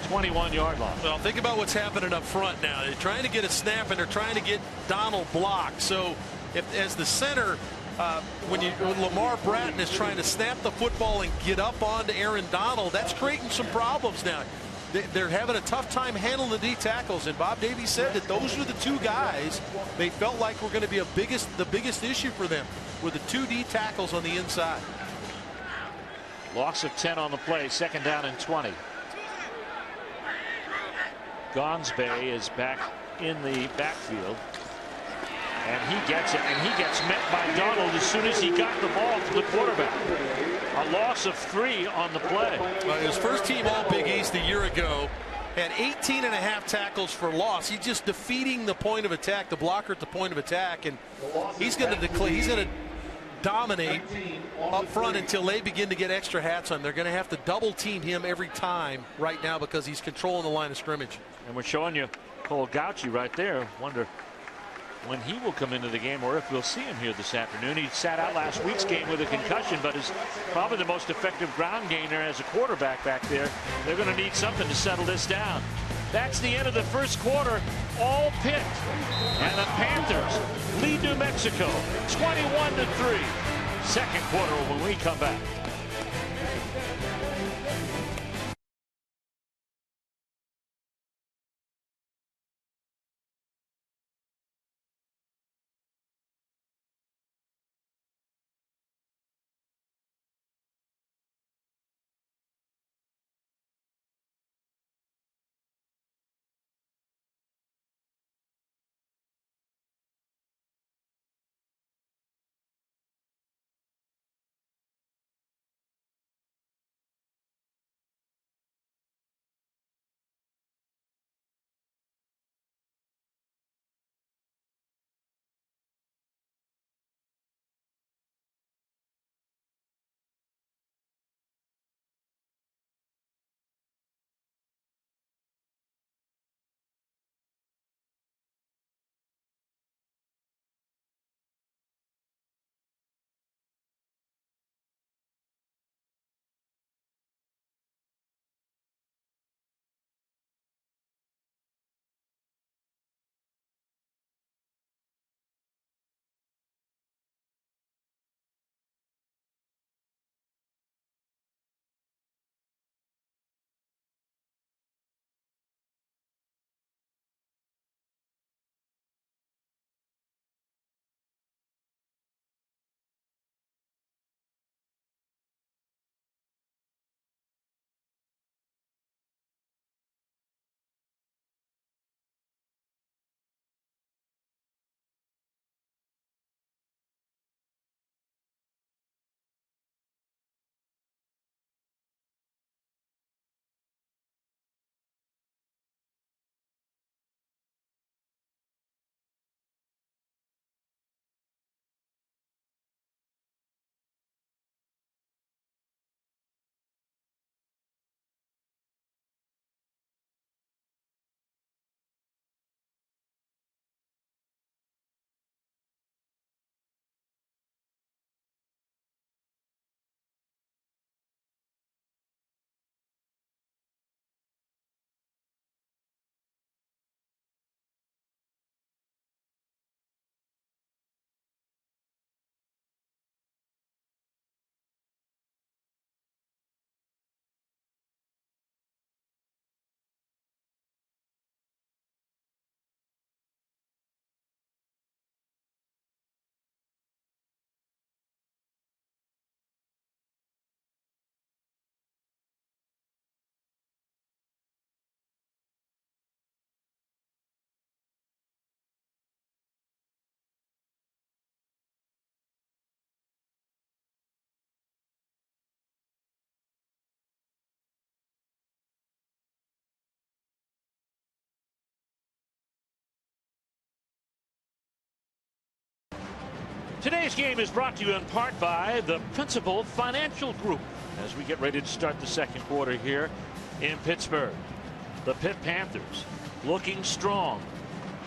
21-yard line. Well, think about what's happening up front now. They're trying to get a snap and they're trying to get Donald blocked. So as the center, when Lamar Bratton is trying to snap the football and get up onto Aaron Donald, that's creating some problems now. They're having a tough time handling the D tackles, and Bob Davies said that those are the two guys they felt like were going to be the biggest issue for them, were the two D tackles on the inside. Loss of 10 on the play, 2nd down and 20. Gonsbey is back in the backfield. And he gets it, and he gets met by Donald as soon as he got the ball to the quarterback. A loss of 3 on the play. His first team all Big East a year ago had 18 and a half tackles for loss. He's just defeating the point of attack, the blocker at the point of attack, and he's going to dominate up front until they begin to get extra hats on. They're going to have to double team him every time right now because he's controlling the line of scrimmage. And we're showing you Cole Gauchi right there. Wonder when he will come into the game or if we'll see him here this afternoon. He sat out last week's game with a concussion, but is probably the most effective ground gainer as a quarterback back there. They're going to need something to settle this down. That's the end of the first quarter. All Pitt. And the Panthers lead New Mexico 21-3. Second quarter when we come back. Today's game is brought to you in part by the Principal Financial Group as we get ready to start the second quarter here in Pittsburgh. The Pitt Panthers looking strong,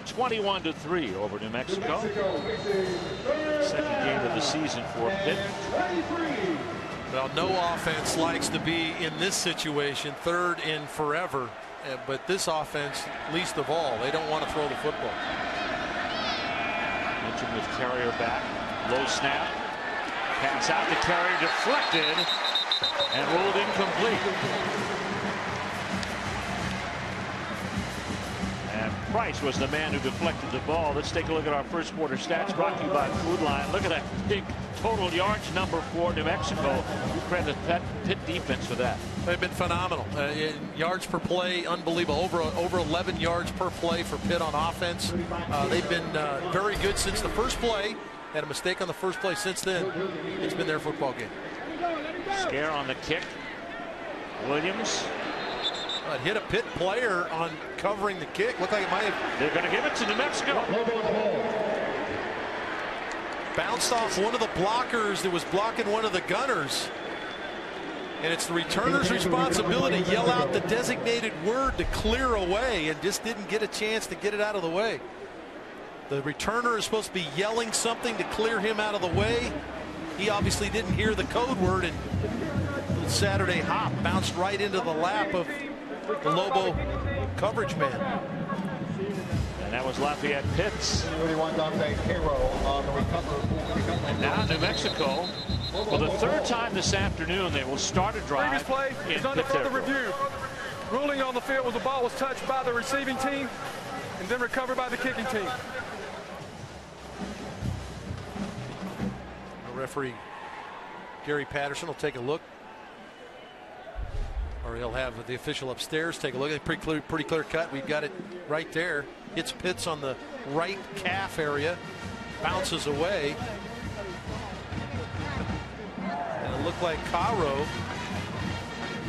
21-3 over New Mexico. Second game of the season for Pitt. Well, no offense likes to be in this situation, third in forever, but this offense, least of all, they don't want to throw the football. Mentioned with Carrier back, low snap, pass out to Carrier, deflected and ruled incomplete. And Price was the man who deflected the ball. Let's take a look at our first quarter stats brought to you by Food Line. Look at that big total yards number for New Mexico. We credit Pitt defense for that. They've been phenomenal. Yards per play, unbelievable. Over 11 yards per play for Pitt on offense. They've been very good since the first play. Had a mistake on the first play. Since then, it's been their football game. Scare on the kick. Williams. Hit a Pitt player on covering the kick. Looked like it might have. They're going to give it to New Mexico. Bounced off one of the blockers that was blocking one of the gunners. And it's the returner's responsibility to yell out the designated word to clear away, and just didn't get a chance to get it out of the way. The returner is supposed to be yelling something to clear him out of the way. He obviously didn't hear the code word, and Saturday hop bounced right into the lap of the Lobo coverage man. And that was Lafayette Pitts. Now New Mexico, for the third time this afternoon, they will start a drive. Previous play is under further review. Ruling on the field was the ball was touched by the receiving team and then recovered by the kicking team. The referee Gary Patterson will take a look, or he'll have the official upstairs take a look. Pretty clear cut. We've got it right there. Hits Pitts on the right calf area, bounces away, and it looked like Caro,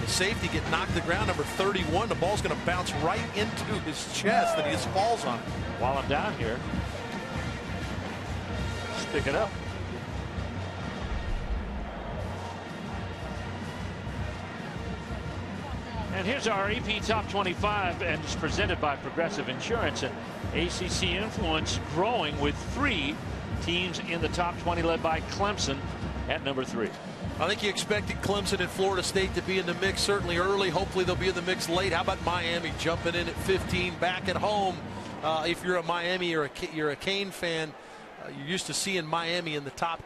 the safety, get knocked to the ground. Number 31. The ball's going to bounce right into his chest, and he just falls on it. While I'm down here, just pick it up. And here's our AP Top 25, and it's presented by Progressive Insurance. And ACC influence growing with 3 teams in the top 20, led by Clemson at number 3. I think you expected Clemson and Florida State to be in the mix certainly early. Hopefully they'll be in the mix late. How about Miami jumping in at 15 back at home? If you're a Miami or you're a Cane fan, you're used to seeing Miami in the top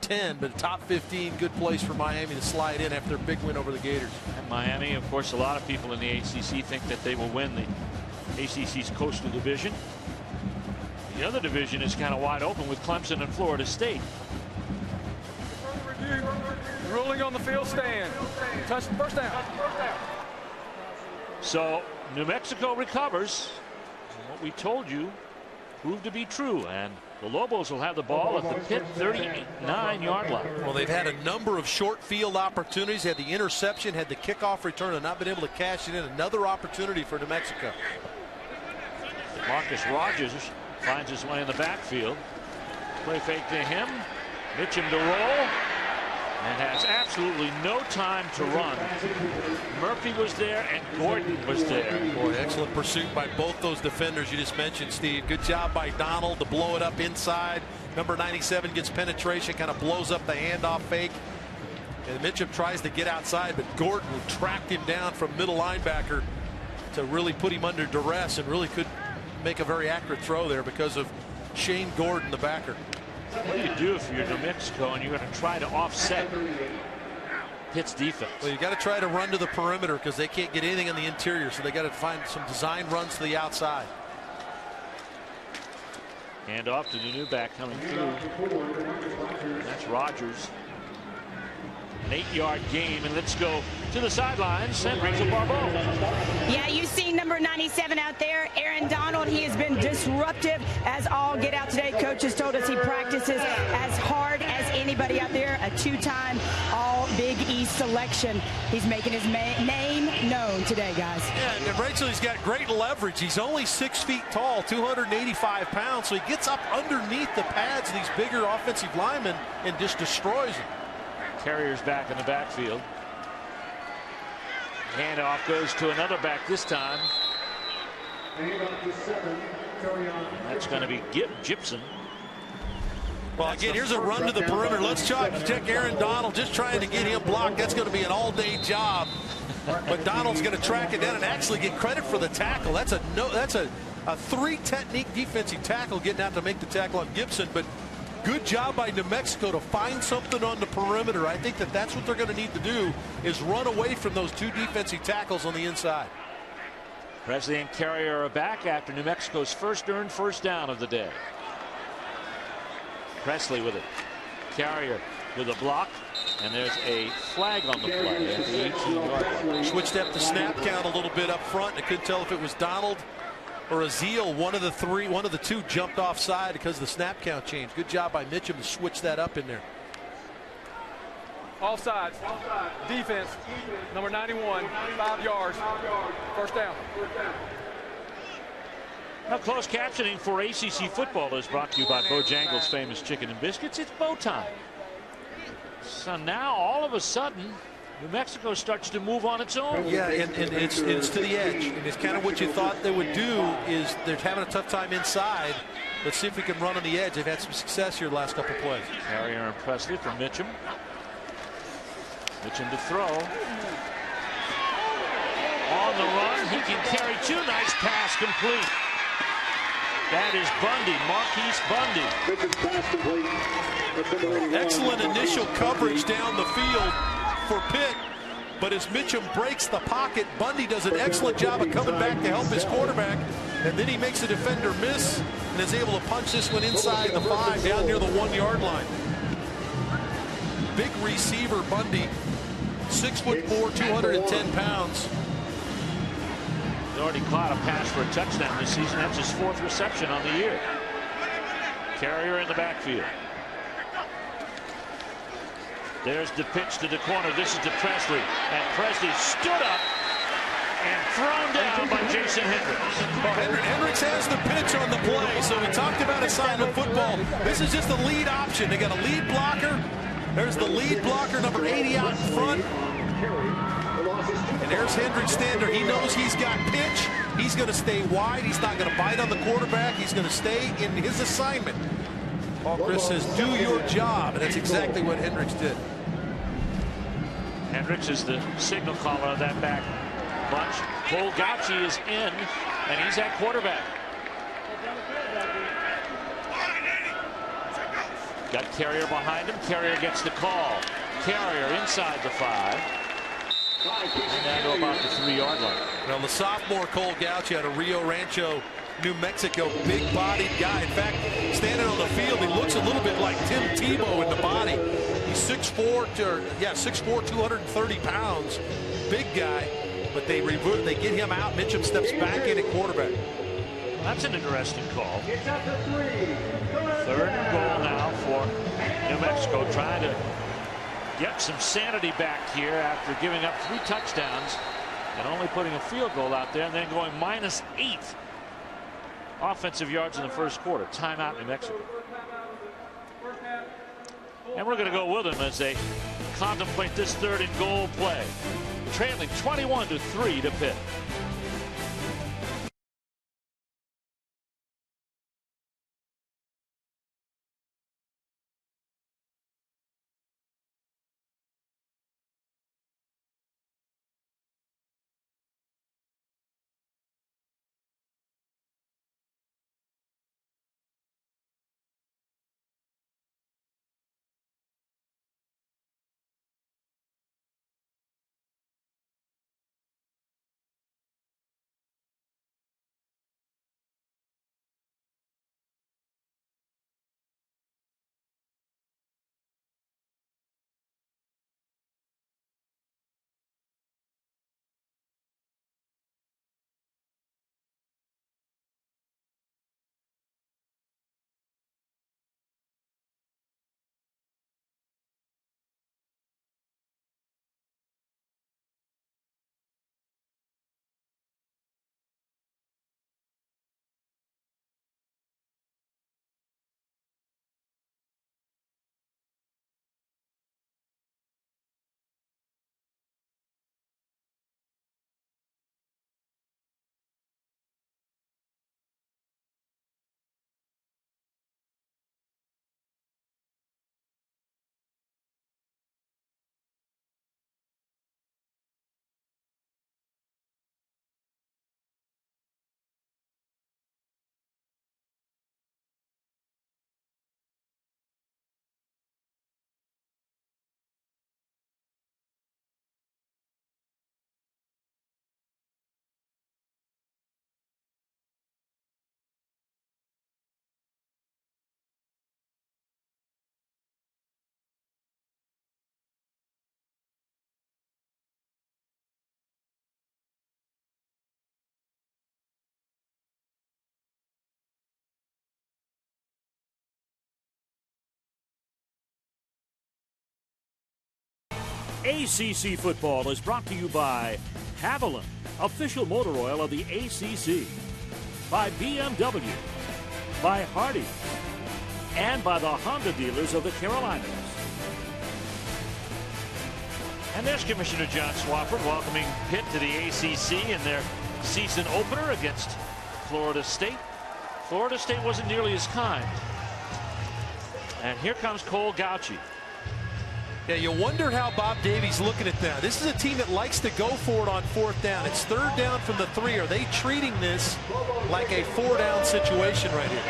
10, but top 15, good place for Miami to slide in after a big win over the Gators. And Miami, of course, a lot of people in the ACC think that they will win the ACC's Coastal Division. The other division is kind of wide open with Clemson and Florida State. Review. Ruling on the field, stand. Touch the first down. So New Mexico recovers. What we told you proved to be true, and the Lobos will have the ball at the Pitt 39-yard line. Well, they've had a number of short field opportunities. They had the interception, had the kickoff return, and not been able to cash it in. Another opportunity for New Mexico. Marcus Rogers finds his way in the backfield. Play fake to him. Mitchum to roll. And has absolutely no time to run. Murphy was there and Gordon was there. Boy, excellent pursuit by both those defenders you just mentioned, Steve. Good job by Donald to blow it up inside. Number 97 gets penetration, kind of blows up the handoff fake. And Mitchum tries to get outside, but Gordon tracked him down from middle linebacker to really put him under duress, and really could make a very accurate throw there because of Shane Gordon, the backer. What do you do if you're New Mexico and you're going to try to offset Pitt's defense? Well, you got to try to run to the perimeter because they can't get anything on the interior, so they got to find some design runs to the outside. Hand off to the new back coming through. That's Rogers. An 8-yard game, and let's go to the sidelines and Rachel Barbeau. Yeah, you see number 97 out there, Aaron Donald. He has been disruptive as all get out today. Coaches told us he practices as hard as any anybody out there, a two-time All-Big East selection. He's making his name known today, guys. Yeah, and Rachel, he's got great leverage. He's only 6 feet tall, 285 pounds, so he gets up underneath the pads of these bigger offensive linemen and just destroys them. Carrier's back in the backfield. Handoff goes to another back this time. That's going to be Gibson. Well, again, here's a run to the perimeter. Let's check Aaron Donald, just trying to get him blocked. That's going to be an all-day job. But Donald's going to track it down and actually get credit for the tackle. That's a three-technique defensive tackle, getting out to make the tackle on Gibson. But good job by New Mexico to find something on the perimeter. I think that's what they're going to need to do, is run away from those two defensive tackles on the inside. Presley and Carrier are back after New Mexico's first earned first down of the day. Presley with it. Carrier with a block. And there's a flag on the play at the 18-yard line. Switched up the snap count a little bit up front. I couldn't tell if it was Donald or Azeal. One of the two jumped offside because the snap count changed. Good job by Mitchum to switch that up in there. Offsides. Defense. Number 91. 5 yards. First down. Now, closed captioning for ACC football is brought to you by Bojangles' famous chicken and biscuits. It's bow time. So now, all of a sudden, New Mexico starts to move on its own. Yeah, and it's to the edge. And it's kind of what you thought they would do. Is they're having a tough time inside. Let's see if we can run on the edge. They've had some success here the last couple of plays. Carrier and Presley for Mitchum. Mitchum to throw. On the run, he can carry two. Nice pass complete. That is Bundy, Marquise Bundy. Excellent initial coverage down the field for Pitt, but as Mitchum breaks the pocket, Bundy does an excellent job of coming back to help his quarterback, and then he makes the defender miss and is able to punch this one inside the 5 down near the 1-yard line. Big receiver Bundy, 6'4", 210 pounds. He's already caught a pass for a touchdown this season. That's his 4th reception on the year. Carrier in the backfield. There's the pitch to the corner. This is to Presley. And Presley stood up and thrown down by Jason Hendricks. Well, Hendricks has the pitch on the play, so we talked about assignment football. This is just a lead option. They got a lead blocker. There's the lead blocker, number 80 out in front. And there's Hendricks standing there. He knows he's got pitch. He's going to stay wide. He's not going to bite on the quarterback. He's going to stay in his assignment. Paul Chris says, do your job, and that's exactly what Hendricks did. Hendricks is the signal caller of that back bunch. Cole Gauci is in, and he's at quarterback. Got Carrier behind him. Carrier gets the call. Carrier inside the 5. And down to about the 3-yard line. Now, the sophomore Cole Gauci out of Rio Rancho, New Mexico, big-bodied guy. In fact, standing on the field, he looks a little bit like Tim Tebow in the body. He's 6'4", 230 pounds, big guy. But they get him out. Mitchum steps back in at quarterback. Well, that's an interesting call. 3rd and goal now for New Mexico, trying to get some sanity back here after giving up 3 touchdowns and only putting a field goal out there and then going -8 offensive yards in the first quarter. Timeout, New Mexico. And we're going to go with them as they contemplate this 3rd and goal play. Trailing 21-3 to Pitt. ACC football is brought to you by Haviland, official motor oil of the ACC, by BMW, by Hardy, and by the Honda dealers of the Carolinas. And there's Commissioner John Swofford welcoming Pitt to the ACC in their season opener against Florida State. Florida State wasn't nearly as kind. And here comes Cole Gauchi. Yeah, you wonder how Bob Davies looking at that. This is a team that likes to go for it on fourth down. It's third down from the 3. Are they treating this like a 4-down situation right here?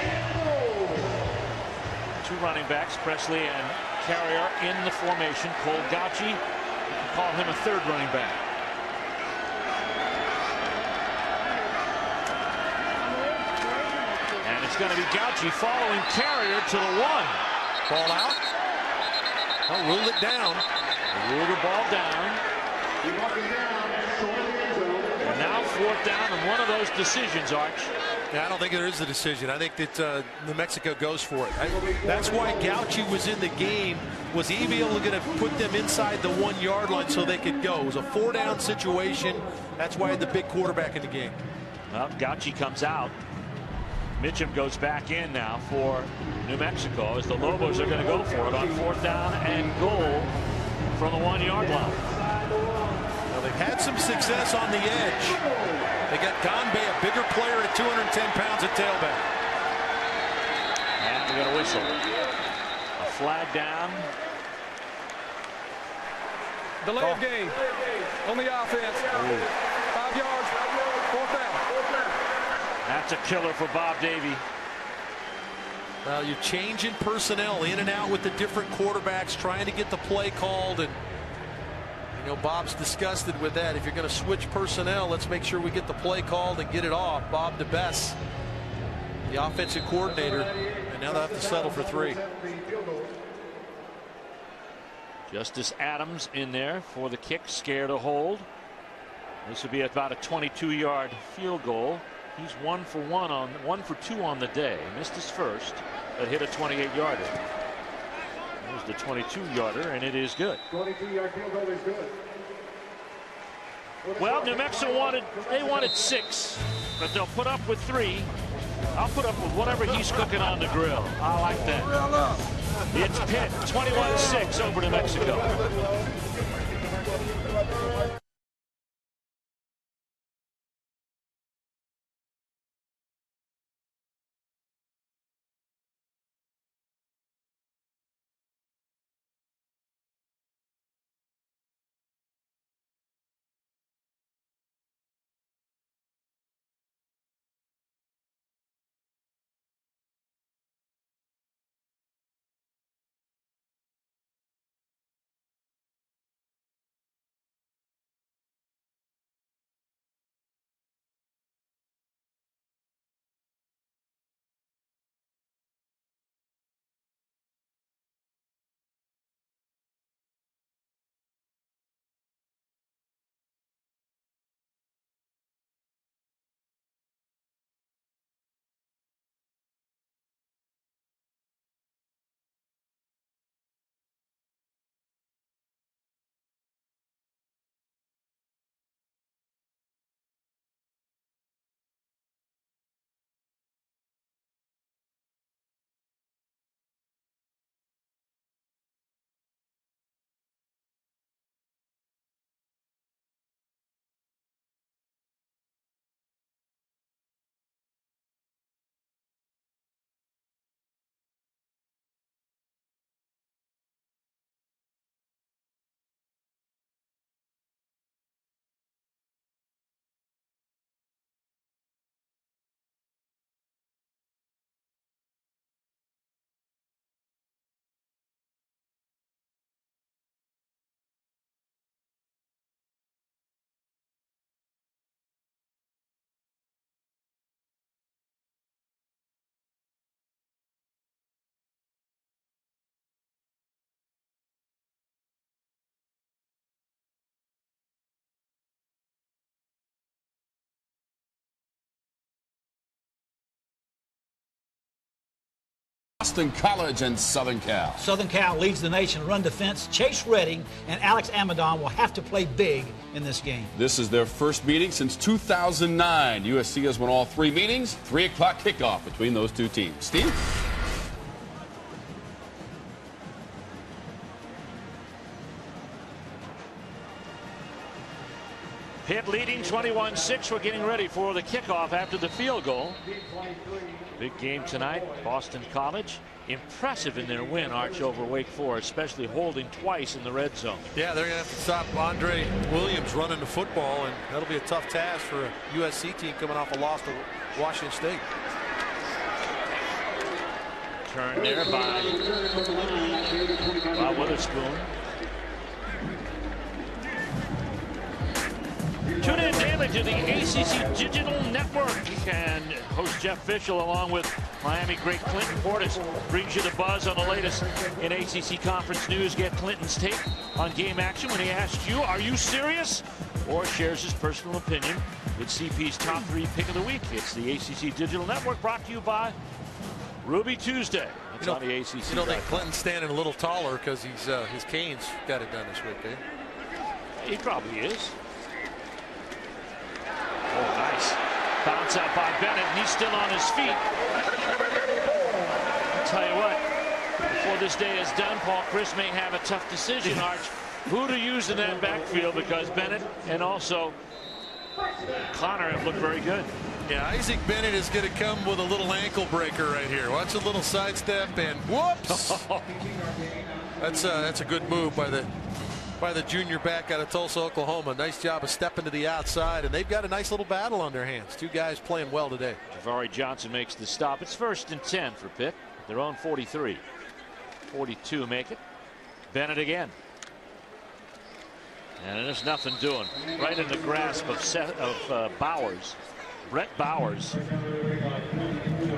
2 running backs, Presley and Carrier in the formation. Cole Gauchi, you can call him a 3rd running back. And it's going to be Gauchi following Carrier to the 1. Ball out. I'll rule it down. Rule the ball down. And now 4th down and one of those decisions, Arch. Yeah, I don't think there is a decision. I think that New Mexico goes for it. That's why Gauchi was in the game. Was he able to put them inside the 1-yard line so they could go? It was a 4-down situation. That's why the big quarterback in the game. Well, Gauchi comes out. Mitchum goes back in now for New Mexico as the Lobos are going to go for it on 4th down and goal from the 1-yard line. Well, they've had some success on the edge. They got Ganbe, a bigger player at 210 pounds at tailback. And we got a whistle. A flag down. Delay of game on the offense. 5 yards. 4th down. That's a killer for Bob Davie. Well, you're changing personnel in and out with the different quarterbacks, trying to get the play called, and you know Bob's disgusted with that. If you're going to switch personnel, let's make sure we get the play called and get it off. Bob DeBess, the offensive coordinator, and now they'll have to settle for 3. Justice Adams in there for the kick, scared to hold. This would be about a 22-yard field goal. He's 1 for 2 on the day. Missed his first, but hit a 28-yarder. There's the 22-yarder, and it is good. 22-yard field goal is good. Well, New Mexico wanted 6, but they'll put up with 3. I'll put up with whatever he's cooking on the grill. I like that. It's Pitt 21-6 over New Mexico. Boston College and Southern Cal. Southern Cal leads the nation in run defense. Chase Redding and Alex Amadon will have to play big in this game. This is their first meeting since 2009. USC has won all 3 meetings. 3 o'clock kickoff between those 2 teams. Steve? Pitt leading 21-6. We're getting ready for the kickoff after the field goal. Big game tonight. Boston College impressive in their win, Arch, over Wake Forest, especially holding twice in the red zone. Yeah, they're going to have to stop Andre Williams running the football, and that'll be a tough task for a USC team coming off a loss to Washington State. Turn there by Witherspoon. Tune in daily to the ACC Digital Network, and host Jeff Fischel along with Miami great Clinton Portis brings you the buzz on the latest in ACC conference news. Get Clinton's take on game action when he asks you, are you serious? Or shares his personal opinion with CP's top 3 pick of the week. It's the ACC Digital Network, brought to you by Ruby Tuesday. It's on the ACC. You don't think Clinton's standing a little taller because he's his canes got it done this week, eh? He probably is. Oh, nice. Bounce out by Bennett, and he's still on his feet. I'll tell you what, before this day is done, Paul Chris may have a tough decision, Arch, who to use in that backfield, because Bennett and also Connor have looked very good. Yeah, Isaac Bennett is going to come with a little ankle breaker right here. Watch a little sidestep, and whoops! That's a good move by the junior back out of Tulsa, Oklahoma. Nice job of stepping to the outside, and they've got a nice little battle on their hands. 2 guys playing well today. Javari Johnson makes the stop. It's 1st and 10 for Pitt. Their own 43. 42 make it. Bennett again. And there's nothing doing. Right in the grasp of Bowers. Brett Bowers.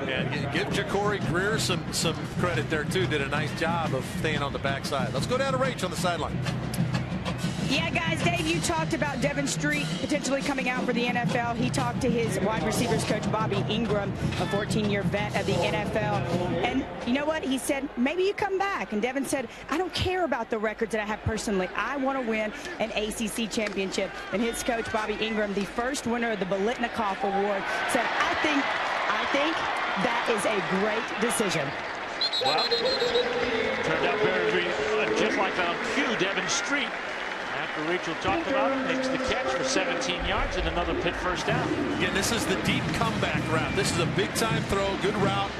And give Ja'Cory Greer some credit there too. Did a nice job of staying on the backside. Let's go down to Rach on the sideline. Yeah, guys, Dave, you talked about Devin Street potentially coming out for the NFL. He talked to his wide receivers coach, Bobby Ingram, a 14-year vet of the NFL. And you know what? He said, maybe you come back. And Devin said, I don't care about the records that I have personally. I want to win an ACC championship. And his coach, Bobby Ingram, the first winner of the Bolitnikoff Award, said, I think that is a great decision. Well, turned out very just like on cue, Devin Street, after Rachel talked about it, makes the catch for 17 yards and another Pitt first down. Again, this is the deep comeback route. This is a big-time throw. Good route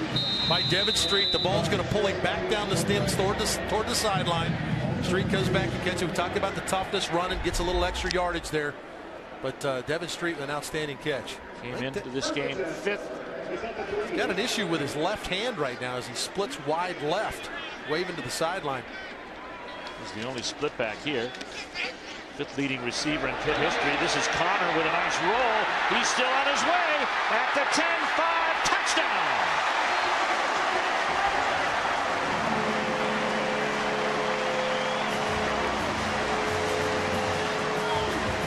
by Devin Street. The ball's going to pull him back down the stems toward the sideline. Street comes back and catches. We talked about the toughness, running, gets a little extra yardage there. But Devin Street with an outstanding catch. Came into this game 5th. He's got an issue with his left hand right now as he splits wide left, waving to the sideline. He's the only split back here. 5th leading receiver in Pitt history. This is Connor with a nice roll. He's still on his way at the 10-5 touchdown.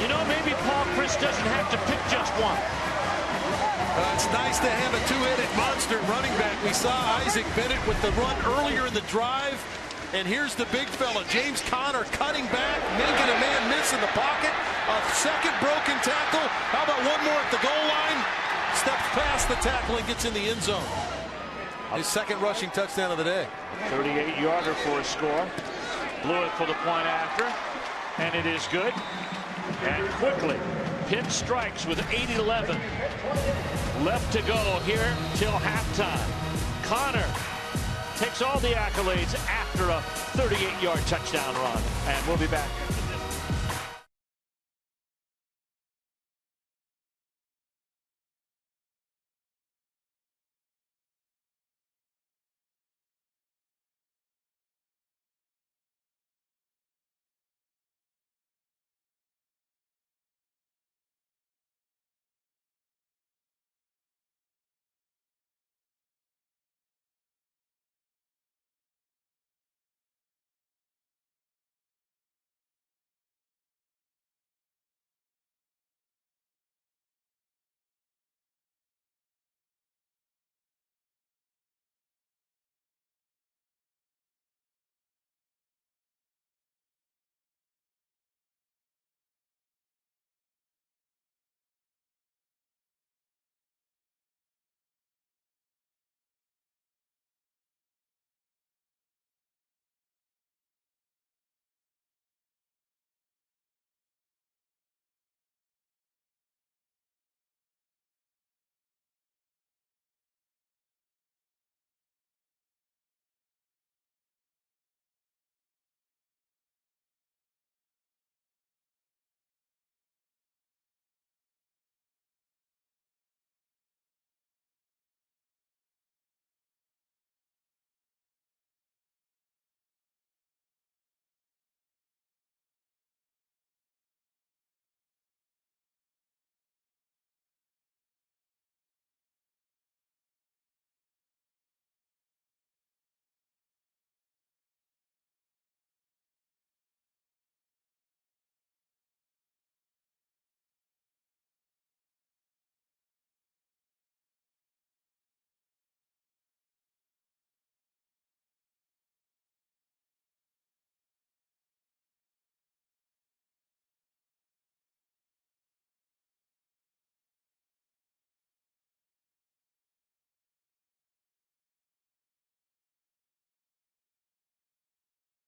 You know, maybe Paul Chris doesn't have to pick just one. It's nice to have a 2-headed monster running back. We saw Isaac Bennett with the run earlier in the drive. And here's the big fella, James Conner, cutting back, making a man miss in the pocket. A second broken tackle. How about one more at the goal line? Steps past the tackle and gets in the end zone. His second rushing touchdown of the day. A 38-yarder for a score. Blew it for the point after. And it is good. And quickly, Pitt strikes with 8:11 left to go here till halftime. Connor takes all the accolades after a 38-yard touchdown run. And we'll be back.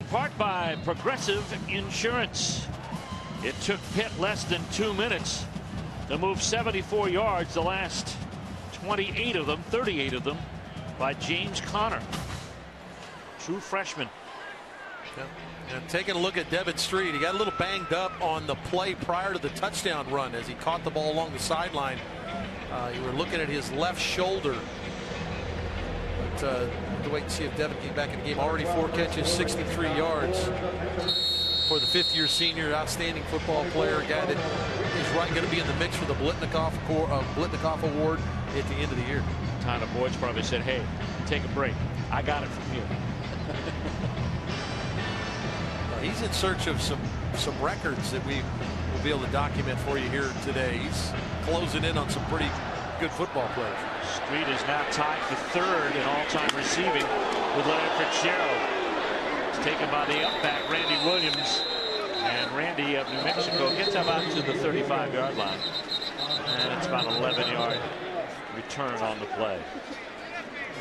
part by Progressive Insurance. It took Pitt less than 2 minutes to move 74 yards, the last 28 of them, 38 of them by James Conner, true freshman. And taking a look at Devin Street, he got a little banged up on the play prior to the touchdown run as he caught the ball along the sideline. You were looking at his left shoulder. But we'll wait and see if Devin came back in the game. Already 4 catches, 63 yards for the 5th-year senior, outstanding football player, guy that is right going to be in the mix for the Blitnikoff Award at the end of the year. Tyler Boyd's probably said, hey, take a break. I got it from you. He's in search of some records that we will be able to document for you here today. He's closing in on some pretty good football players. Street is now tied for 3rd in all-time receiving with Leonard Fitzgerald. It's taken by the up-back Randy Williams, and Randy of New Mexico gets about to the 35-yard line, and it's about an 11-yard return on the play.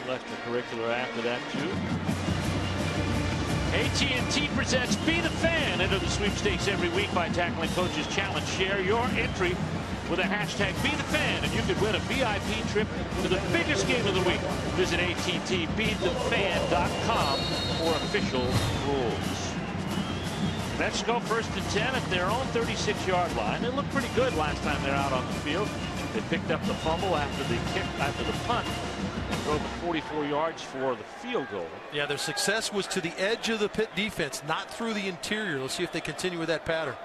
Extracurricular after that too. AT&T presents Be the Fan. Enter the sweepstakes every week by tackling Coach's Challenge. Share your entry with a hashtag Be the Fan, and you could win a VIP trip to the biggest game of the week. Visit AT&TBeTheFan.com for official rules. New Mexico 1st and 10 at their own 36-yard line. They looked pretty good last time they're out on the field. They picked up the fumble after the punt. Drove it 44 yards for the field goal. Yeah, their success was to the edge of the Pitt defense, not through the interior. Let's see if they continue with that pattern.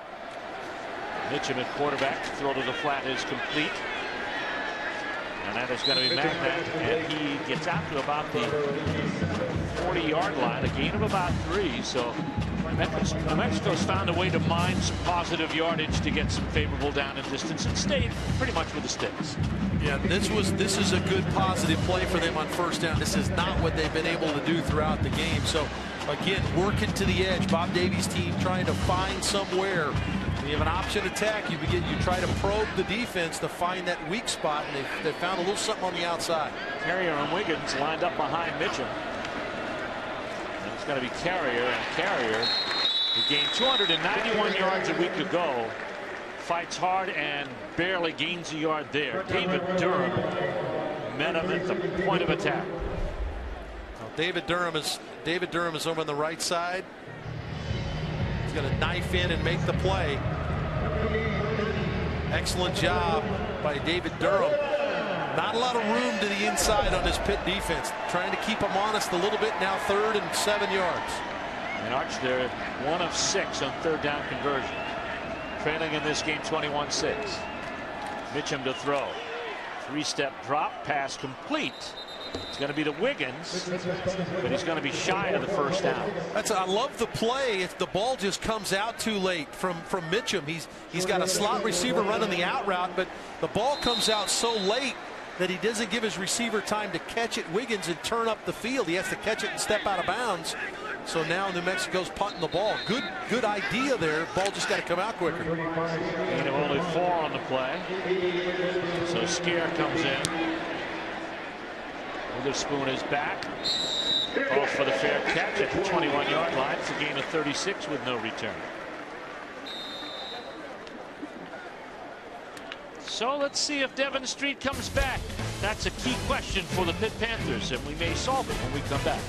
Mitchum at quarterback. Throw to the flat is complete. And that is going to be Magnet. And he gets out to about the 40-yard line, a gain of about 3. So New Mexico's found a way to mine some positive yardage to get some favorable down and distance and stayed pretty much with the sticks. Yeah, this is a good positive play for them on 1st down. This is not what they've been able to do throughout the game. So again, working to the edge. Bob Davies' team trying to find somewhere. When you have an option attack, you try to probe the defense to find that weak spot, and they found a little something on the outside. Carrier and Wiggins lined up behind Mitchum. And it's going to be Carrier, and Carrier, who gained 291 yards a week ago, fights hard and barely gains a yard there. David Durham met him at the point of attack. Well, David Durham is over on the right side. He's going to knife in and make the play. Excellent job by David Durham. Not a lot of room to the inside on this Pitt defense. Trying to keep them honest a little bit. Now 3rd and 7 yards. And Arch there, 1 of 6 on 3rd down conversion. Trailing in this game 21-6. Mitchum to throw. 3-step drop, pass complete. It's going to be to Wiggins, but he's going to be shy of the 1st down. I love the play if the ball just comes out too late from Mitchum. He's got a slot receiver running the out route, but the ball comes out so late that he doesn't give his receiver time to catch it. Wiggins and turn up the field. He has to catch it and step out of bounds. So now New Mexico's punting the ball. Good idea there. Ball just got to come out quicker. And only 4 on the play. So Scare comes in. Witherspoon is back. Off for the fair catch at the 21-yard line. It's a gain of 36 with no return. So let's see if Devin Street comes back. That's a key question for the Pitt Panthers, and we may solve it when we come back.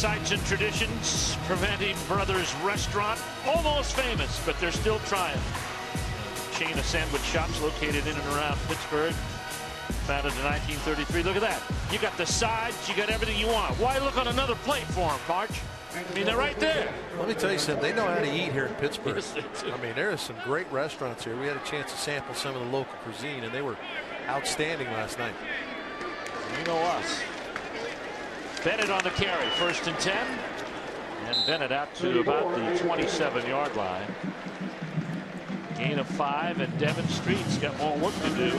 sights and traditions. Preventing Brothers Restaurant, almost famous, but they're still trying. Chain of sandwich shops located in and around Pittsburgh. Founded in 1933. Look at that. You got the sides, you got everything you want. Why look on another plate for them, March? I mean, they're right there. Let me tell you something. They know how to eat here in Pittsburgh. Yes, they do. I mean, there are some great restaurants here. We had a chance to sample some of the local cuisine, and they were outstanding last night. You know us. Bennett on the carry. 1st and 10. And Bennett out to about the 27-yard line. Gain of 5, and Devin Street's got more work to do.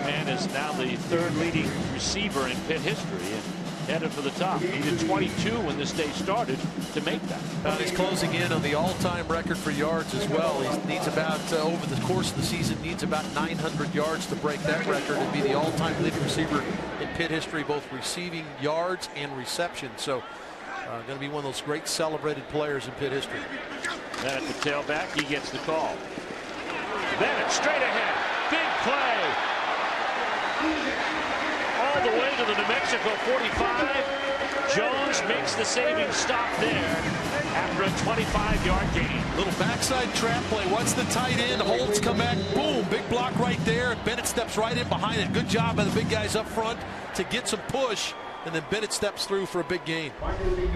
Man is now the 3rd leading receiver in Pitt history and headed for the top. He did 22 when this day started to make that. He's closing in on the all-time record for yards as well. He needs about, over the course of the season, needs about 900 yards to break that record and be the all-time leading receiver in Pitt history, both receiving yards and reception. So going to be one of those great celebrated players in Pitt history. Then at the tailback, he gets the call. Bennett straight ahead. Big play. All the way to the New Mexico 45. Jones makes the saving stop there after a 25-yard gain. Little backside trap play. What's the tight end? Holtz come back. Boom. Big block right there. Bennett steps right in behind it. Good job by the big guys up front to get some push. And then Bennett steps through for a big gain.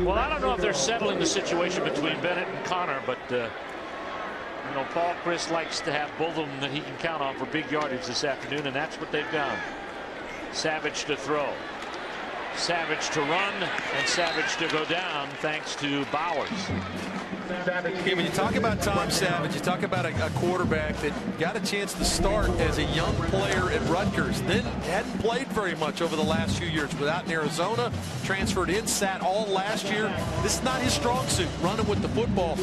Well, I don't know if they're settling the situation between Bennett and Connor, but you know, Paul Chris likes to have both of them that he can count on for big yardage this afternoon, and that's what they've done. Savage to throw. Savage to run, and Savage to go down thanks to Bowers. Okay, when you talk about Tom Savage, you talk about a quarterback that got a chance to start as a young player at Rutgers, then hadn't played very much over the last few years. Without in Arizona, transferred in, sat all last year. This is not his strong suit, running with the football.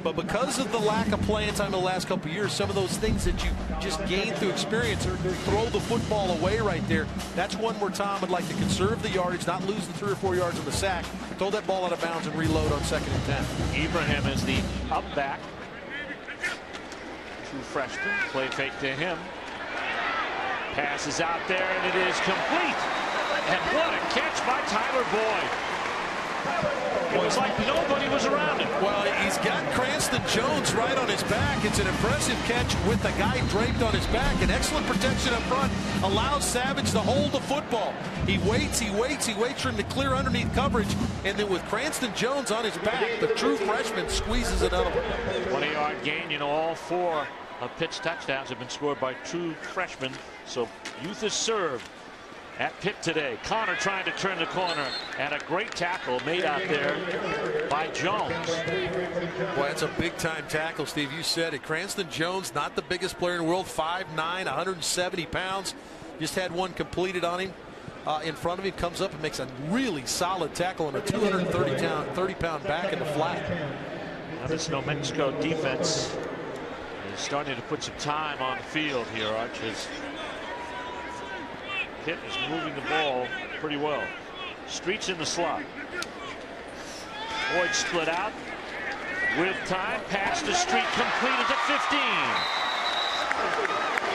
But because of the lack of playing time in the last couple of years, some of those things that you just gain through experience, throw the football away right there. That's one where Tom would like to conserve the yardage, not lose the 3 or 4 yards on the sack, throw that ball out of bounds and reload on 2nd and 10. Ibrahim is the up back. True freshman. Play fake to him. Pass is out there, and it is complete. And what a catch by Tyler Boyd. It was like nobody was around him. Well, he's got Cranston Jones right on his back. It's an impressive catch with the guy draped on his back. And excellent protection up front allows Savage to hold the football. He waits for him to clear underneath coverage. And then with Cranston Jones on his back, the true freshman squeezes it out. 20-yard gain. You know, all 4 of Pitt's touchdowns have been scored by true freshmen. So youth is served at Pitt today. Connor trying to turn the corner, and a great tackle made out there by Jones. Boy, that's a big-time tackle, Steve. You said it. Cranston Jones, not the biggest player in the world, 5'9", 170 pounds. Just had one completed on him. In front of him, comes up and makes a really solid tackle on a 230-pound back in the flat. Now this New Mexico defense is starting to put some time on the field here, Arches. Pitt is moving the ball pretty well. Streets in the slot. Boyd split out with time. Pass to Street completed to 15.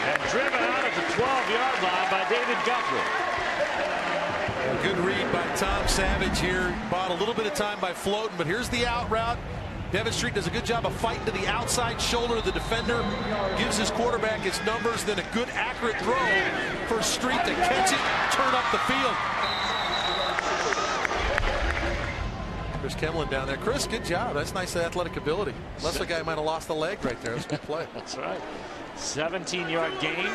And driven out at the 12-yard line by David Guthrie. A good read by Tom Savage here. Bought a little bit of time by floating, but here's the out route. Devin Street does a good job of fighting to the outside shoulder of the defender. Gives his quarterback his numbers, then a good accurate throw for Street to catch it, turn up the field. Chris Kemlin down there. Chris, good job. That's nice athletic ability. Unless the guy might have lost a leg right there. That's a good play. That's right. 17-yard gain.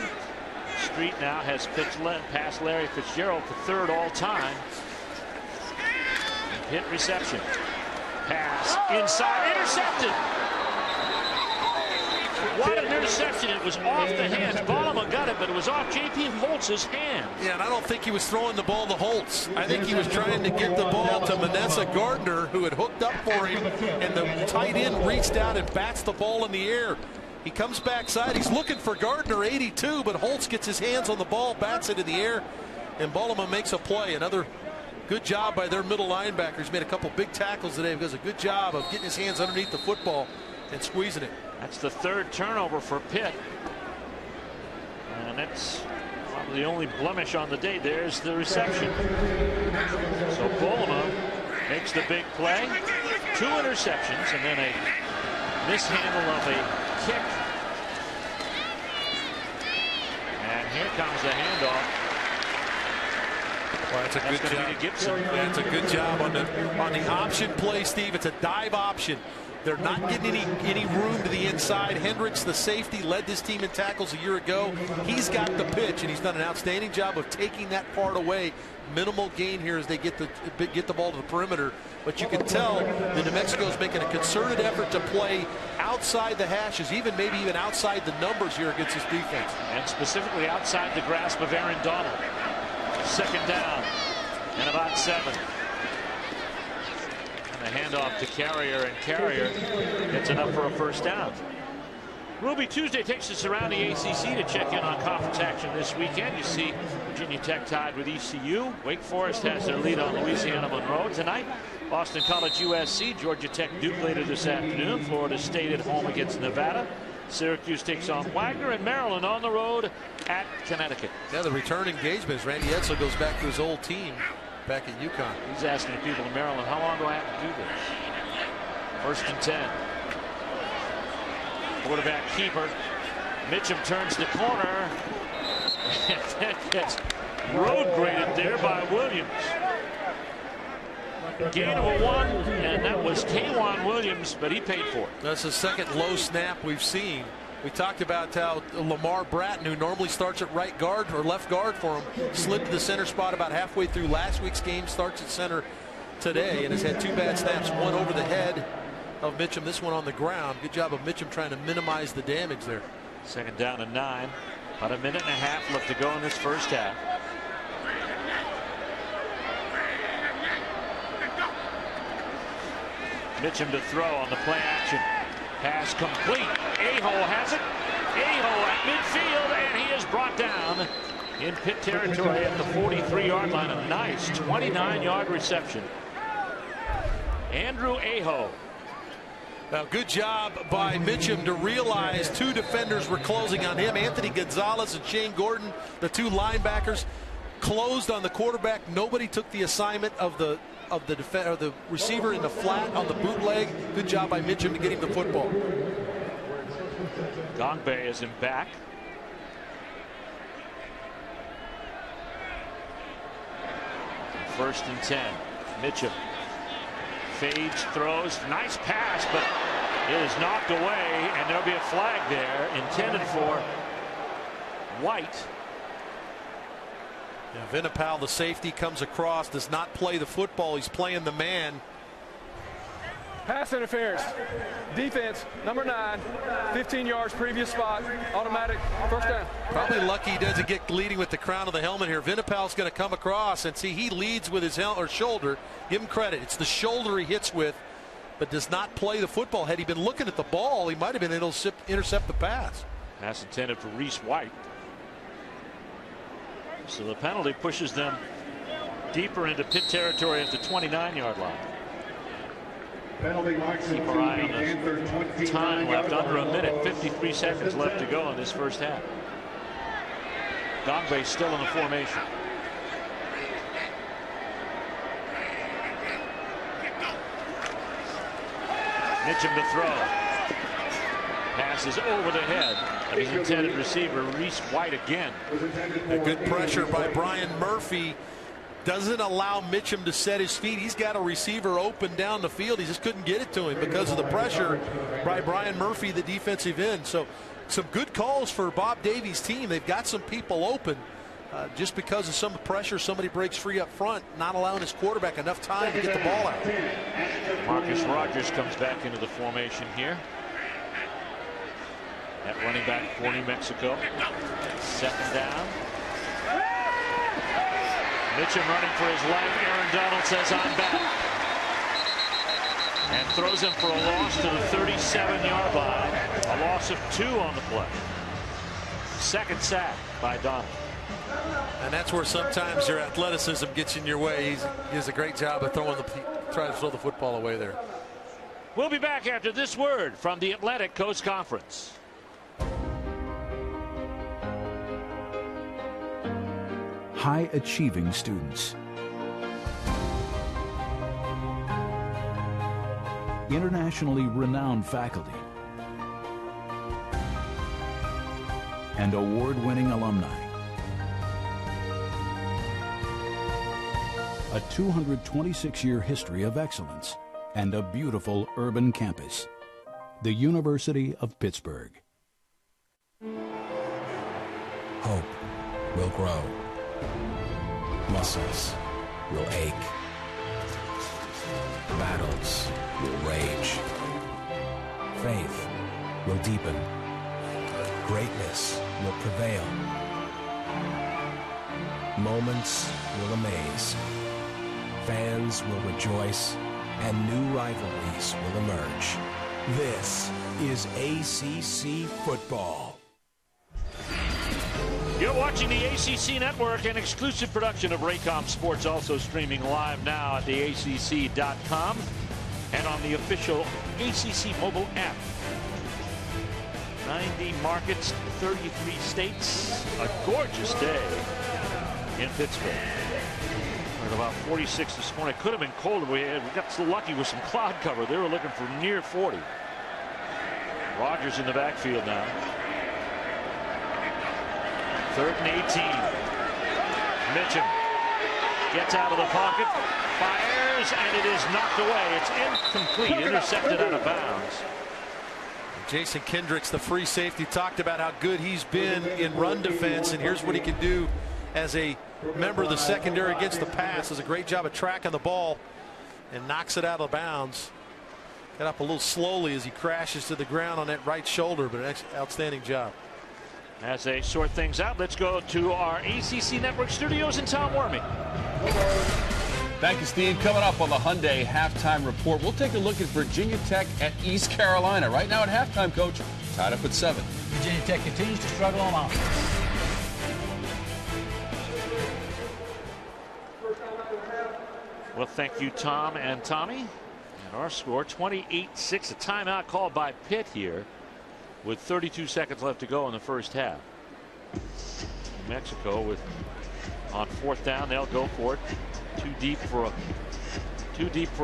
Street now has past Larry Fitzgerald for 3rd all time. Pitt reception. Pass inside, intercepted. What an interception. It was off the hands. Ballama got it, but it was off J.P. Holtz's hand. Yeah, and I don't think he was throwing the ball to Holtz. I think he was trying to get the ball to Manessa Gardner, who had hooked up for him, and the tight end reached out and bats the ball in the air. He comes backside. He's looking for Gardner, 82, but Holtz gets his hands on the ball, bats it in the air, and Ballama makes a play. Another good job by their middle linebackers. Made a couple big tackles today. Does a good job of getting his hands underneath the football and squeezing it. That's the 3rd turnover for Pitt. And that's probably the only blemish on the day. There's the reception. So Ballama makes the big play. 2 interceptions and then a mishandle of a kick. And here comes the handoff. Well, that's a good job. Gibson. That's a good job on the option play, Steve. It's a dive option. They're not getting any room to the inside. Hendricks, the safety, led this team in tackles a year ago. He's got the pitch, and he's done an outstanding job of taking that part away. Minimal gain here as they get the ball to the perimeter. But you can tell that New Mexico is making a concerted effort to play outside the hashes, maybe even outside the numbers here against this defense. And specifically outside the grasp of Aaron Donald. 2nd down and about 7. And a handoff to Carrier, and Carrier gets enough for a 1st down. Ruby Tuesday takes us around the ACC to check in on conference action this weekend. You see Virginia Tech tied with ECU. Wake Forest has their lead on Louisiana Monroe tonight. Boston College USC, Georgia Tech Duke later this afternoon. Florida State at home against Nevada. Syracuse takes on Wagner, and Maryland on the road at Connecticut. Yeah, the return engagement as Randy Edsall goes back to his old team back at UConn. He's asking the people in Maryland, how long do I have to do this? 1st and 10. Quarterback keeper. Mitchum turns the corner. And that gets road graded there by Williams. Gain of a 1, and that was K'Wan Williams, but he paid for it. That's the 2nd low snap we've seen. We talked about how Lamar Bratton, who normally starts at right guard or left guard for him, slid to the center spot about halfway through last week's game, starts at center today, and has had 2 bad snaps, one over the head of Mitchum, this one on the ground. Good job of Mitchum trying to minimize the damage there. 2nd down and 9. About a minute and a half left to go in this 1st half. Mitchum to throw on the play action. Pass complete. Aho has it. Aho at midfield, and he is brought down in Pitt territory at the 43-yard line. A nice 29-yard reception. Andrew Aho. Now, good job by Mitchum to realize 2 defenders were closing on him. Anthony Gonzalez and Shane Gordon, the 2 linebackers, closed on the quarterback. Nobody took the assignment of the receiver in the flat on the bootleg. Good job by Mitchum to get him the football. Gongbe is in back. First and 10. Mitchum fades, throws, nice pass, but it is knocked away, and there'll be a flag there intended for White. Yeah, Vinnipal, the safety, comes across, does not play the football. He's playing the man. Pass interference. Defense, number 9, 15 yards, previous spot, automatic, 1st down. Probably lucky he doesn't get leading with the crown of the helmet here. Vinnipal's going to come across, and see, he leads with his shoulder. Give him credit. It's the shoulder he hits with, but does not play the football. Had he been looking at the ball, he might have been able to intercept the pass. Pass intended for Reese White. So the penalty pushes them deeper into Pitt territory at the 29-yard line. Penalty marks Keep our eye on the time left. Under a minute, 53 seconds left to go in this 1st half. Gongbe still in the formation. Mitchum to throw. Passes over the head of his intended receiver, Reese White again. A good pressure by Brian Murphy. Doesn't allow Mitchum to set his feet. He's got a receiver open down the field. He just couldn't get it to him because of the pressure by Brian Murphy, the defensive end. So some good calls for Bob Davies' team. They've got some people open. Just because of some pressure, somebody breaks free up front, not allowing his quarterback enough time to get the ball out. Marcus Rogers comes back into the formation here. At running back for New Mexico. 2nd down. Mitchum running for his life. Aaron Donald says, I'm back. And throws him for a loss to the 37-yard line. A loss of 2 on the play. 2nd sack by Donald. And that's where sometimes your athleticism gets in your way. He does a great job of trying to throw the football away there. We'll be back after this word from the Atlantic Coast Conference. High-achieving students, internationally renowned faculty, and award-winning alumni. A 226-year history of excellence and a beautiful urban campus. The University of Pittsburgh. Hope will grow. Muscles will ache. Battles will rage. Faith will deepen. Greatness will prevail. Moments will amaze. Fans will rejoice, and new rivalries will emerge. This is ACC football. You're watching the ACC Network, an exclusive production of Raycom Sports, also streaming live now at theacc.com and on the official ACC mobile app. 90 markets, 33 states. A gorgeous day in Pittsburgh. At about 46 this morning. Could have been colder. We got so lucky with some cloud cover. They were looking for near 40. Rodgers in the backfield now. 3rd and 18. Mitchum gets out of the pocket, fires, and it is knocked away. It's incomplete, intercepted out of bounds. Jason Kendricks, the free safety, talked about how good he's been in run defense, and here's what he can do as a member of the secondary against the pass. Does a great job of tracking the ball and knocks it out of bounds. Got up a little slowly as he crashes to the ground on that right shoulder, but an outstanding job. As they sort things out, let's go to our ACC Network studios and Tom Wormy. Thank you, Steve. Coming up on the Hyundai halftime report, we'll take a look at Virginia Tech at East Carolina. Right now at halftime, Coach, tied up at 7. Virginia Tech continues to struggle on offense. Well, thank you, Tom and Tommy. And our score, 28-6, a timeout called by Pitt here with 32 seconds left to go in the first half. New Mexico with on 4th down, they'll go for it. Too deep for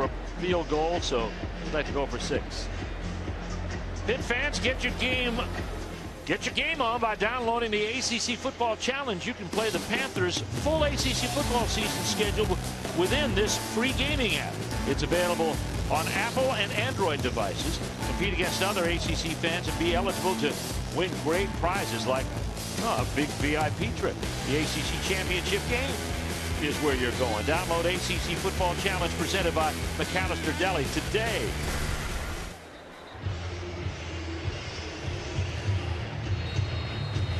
a field goal, so they'd like to go for 6. Pitt fans, get your game on by downloading the ACC Football Challenge. You can play the Panthers' full ACC football season schedule within this free gaming app. It's available on Apple and Android devices. Compete against other ACC fans and be eligible to win great prizes like a big VIP trip. The ACC Championship game is where you're going. Download ACC Football Challenge presented by McAllister Deli today.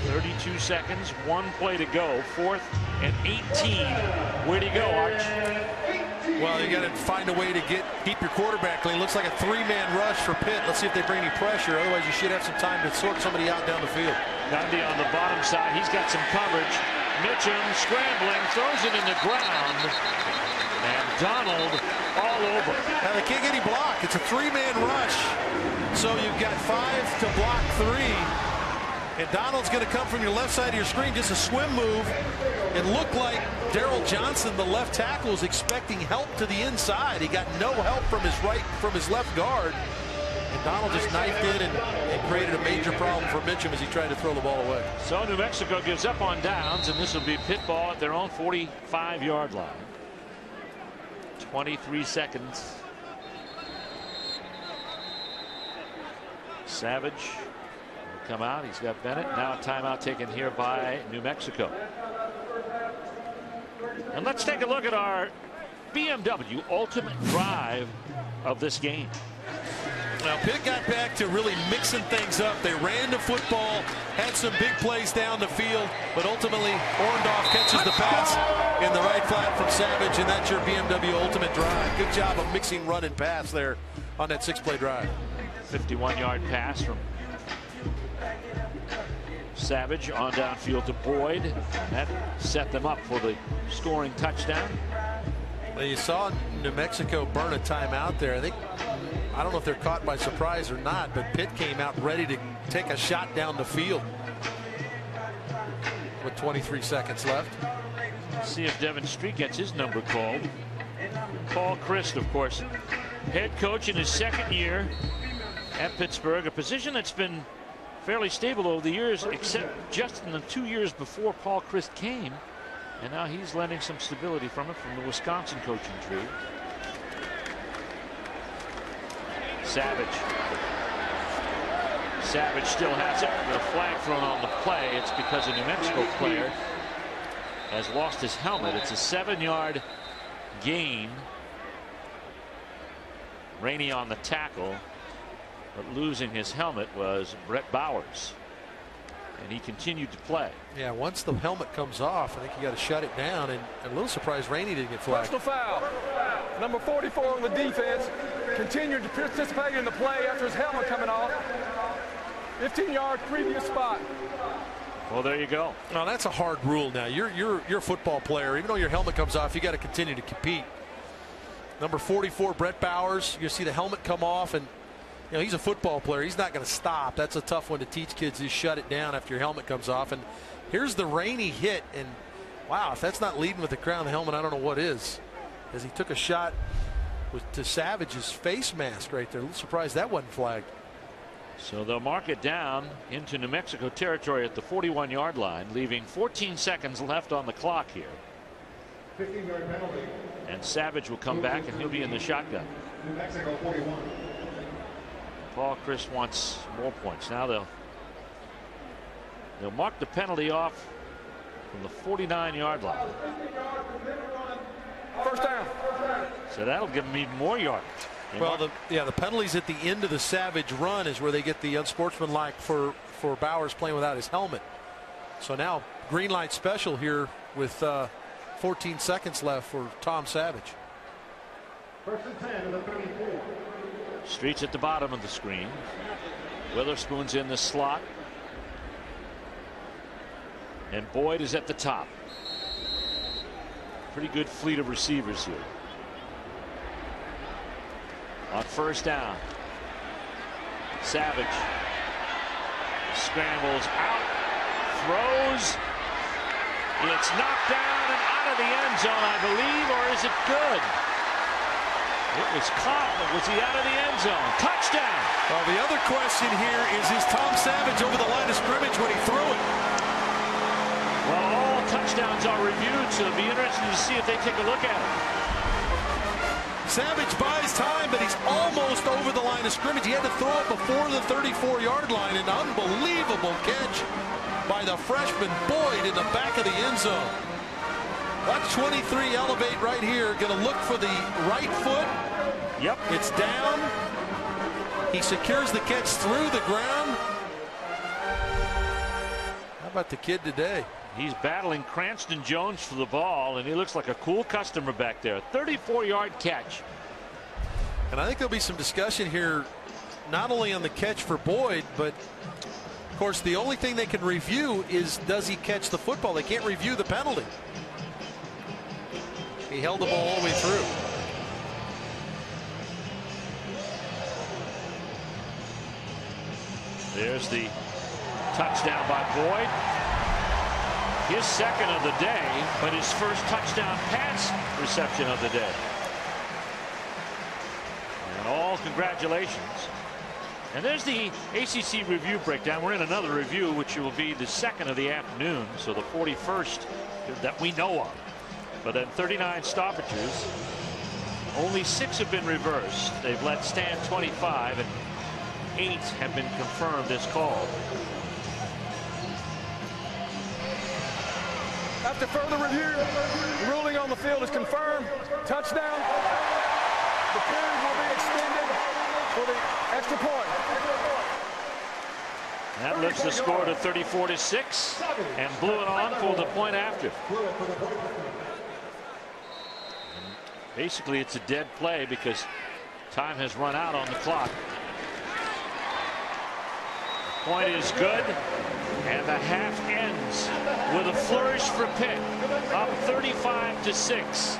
.32 seconds, 1 play to go. 4th and 18. Where do you go, Arch? Well, you got to find a way to keep your quarterback clean. Looks like a 3-man rush for Pitt. Let's see if they bring any pressure. Otherwise, you should have some time to sort somebody out down the field. Gandhi on the bottom side. He's got some coverage. Mitchum scrambling, throws it in the ground. And Donald all over. Now, they can't get any block. It's a 3-man rush. So you've got 5 to block 3. And Donald's going to come from your left side of your screen, just a swim move. It looked like Darrell Johnson, the left tackle, was expecting help to the inside. He got no help from his left guard. And Donald just knifed in and created a major problem for Mitchum as he tried to throw the ball away. So New Mexico gives up on downs, and this will be Pitt ball at their own 45-yard line. 23 seconds. Savage will come out. He's got Bennett. Now a timeout taken here by New Mexico. And let's take a look at our BMW ultimate drive of this game. Now, Pitt got back to really mixing things up. They ran the football, had some big plays down the field, but ultimately Orndorff catches the pass in the right flat from Savage, and that's your BMW ultimate drive. Good job of mixing run and pass there on that 6-play drive. 51-yard pass from Savage on downfield to Boyd. That set them up for the scoring touchdown. Well, you saw New Mexico burn a timeout there. I don't know if they're caught by surprise or not, but Pitt came out ready to take a shot down the field with 23 seconds left. See if Devin Street gets his number called. Paul Christ, of course, head coach in his second year at Pittsburgh, a position that's been fairly stable over the years, except just in the 2 years before Paul Chryst came. And now he's lending some stability from it, from the Wisconsin coaching tree. Savage still has it. The flag thrown on the play. It's because a New Mexico player has lost his helmet. It's a 7-yard gain. Rainey on the tackle, but losing his helmet was Brett Bowers, and he continued to play. Yeah, once the helmet comes off, I think you got to shut it down, and I'm a little surprised Rainey didn't get flagged. Personal foul. Number 44 on the defense continued to participate in the play after his helmet coming off. 15-yard previous spot. Well, there you go. Now that's a hard rule. Now you're a football player. Even though your helmet comes off, you got to continue to compete. Number 44, Brett Bowers. You see the helmet come off, and you know he's a football player. He's not going to stop. That's a tough one to teach kids. Is shut it down after your helmet comes off. And here's the Rainey hit, and wow, if that's not leading with the crown of the helmet, I don't know what is. As he took a shot to Savage's face mask right there. A little surprised that wasn't flagged. So they'll mark it down into New Mexico territory at the 41-yard line, leaving 14 seconds left on the clock here. 15-yard penalty. And Savage will come back, and he'll be in the shotgun. New Mexico 41. Paul Chryst wants more points. Now they'll mark the penalty off from the 49-yard line. First down. So that'll give them even more yardage. Well, the penalties at the end of the Savage run is where they get the unsportsmanlike for Bowers playing without his helmet. So now green light special here with 14 seconds left for Tom Savage. First and 10 to the 34. Streets at the bottom of the screen. Witherspoon's in the slot. And Boyd is at the top. Pretty good fleet of receivers here. On first down, Savage scrambles out, throws. It's knocked down and out of the end zone, I believe, or is it good? It was caught, but was he out of the end zone? Touchdown! Well, the other question here is Tom Savage over the line of scrimmage when he threw it? Well, all touchdowns are reviewed, so it'll be interesting to see if they take a look at it. Savage buys time, but he's almost over the line of scrimmage. He had to throw it before the 34-yard line. An unbelievable catch by the freshman Boyd in the back of the end zone. Watch 23 elevate right here. Going to look for the right foot. Yep. It's down. He secures the catch through the ground. How about the kid today? He's battling Cranston Jones for the ball, and he looks like a cool customer back there. 34-yard catch. And I think there'll be some discussion here, not only on the catch for Boyd, but of course the only thing they can review is does he catch the football. They can't review the penalty. He held the ball all the way through. There's the touchdown by Boyd. His second of the day, but his first touchdown pass reception of the day. And all congratulations. And there's the ACC review breakdown. We're in another review, which will be the second of the afternoon, so the 41st that we know of. But then 39 stoppages. Only 6 have been reversed. They've let stand 25, and 8 have been confirmed as called. After further review, the ruling on the field is confirmed. Touchdown. The period will be extended for the extra point. That lifts the score to 34-6 and blew it on for the point after. And basically, it's a dead play because time has run out on the clock. The point is good. And the half ends with a flourish for Pitt, up 35-6.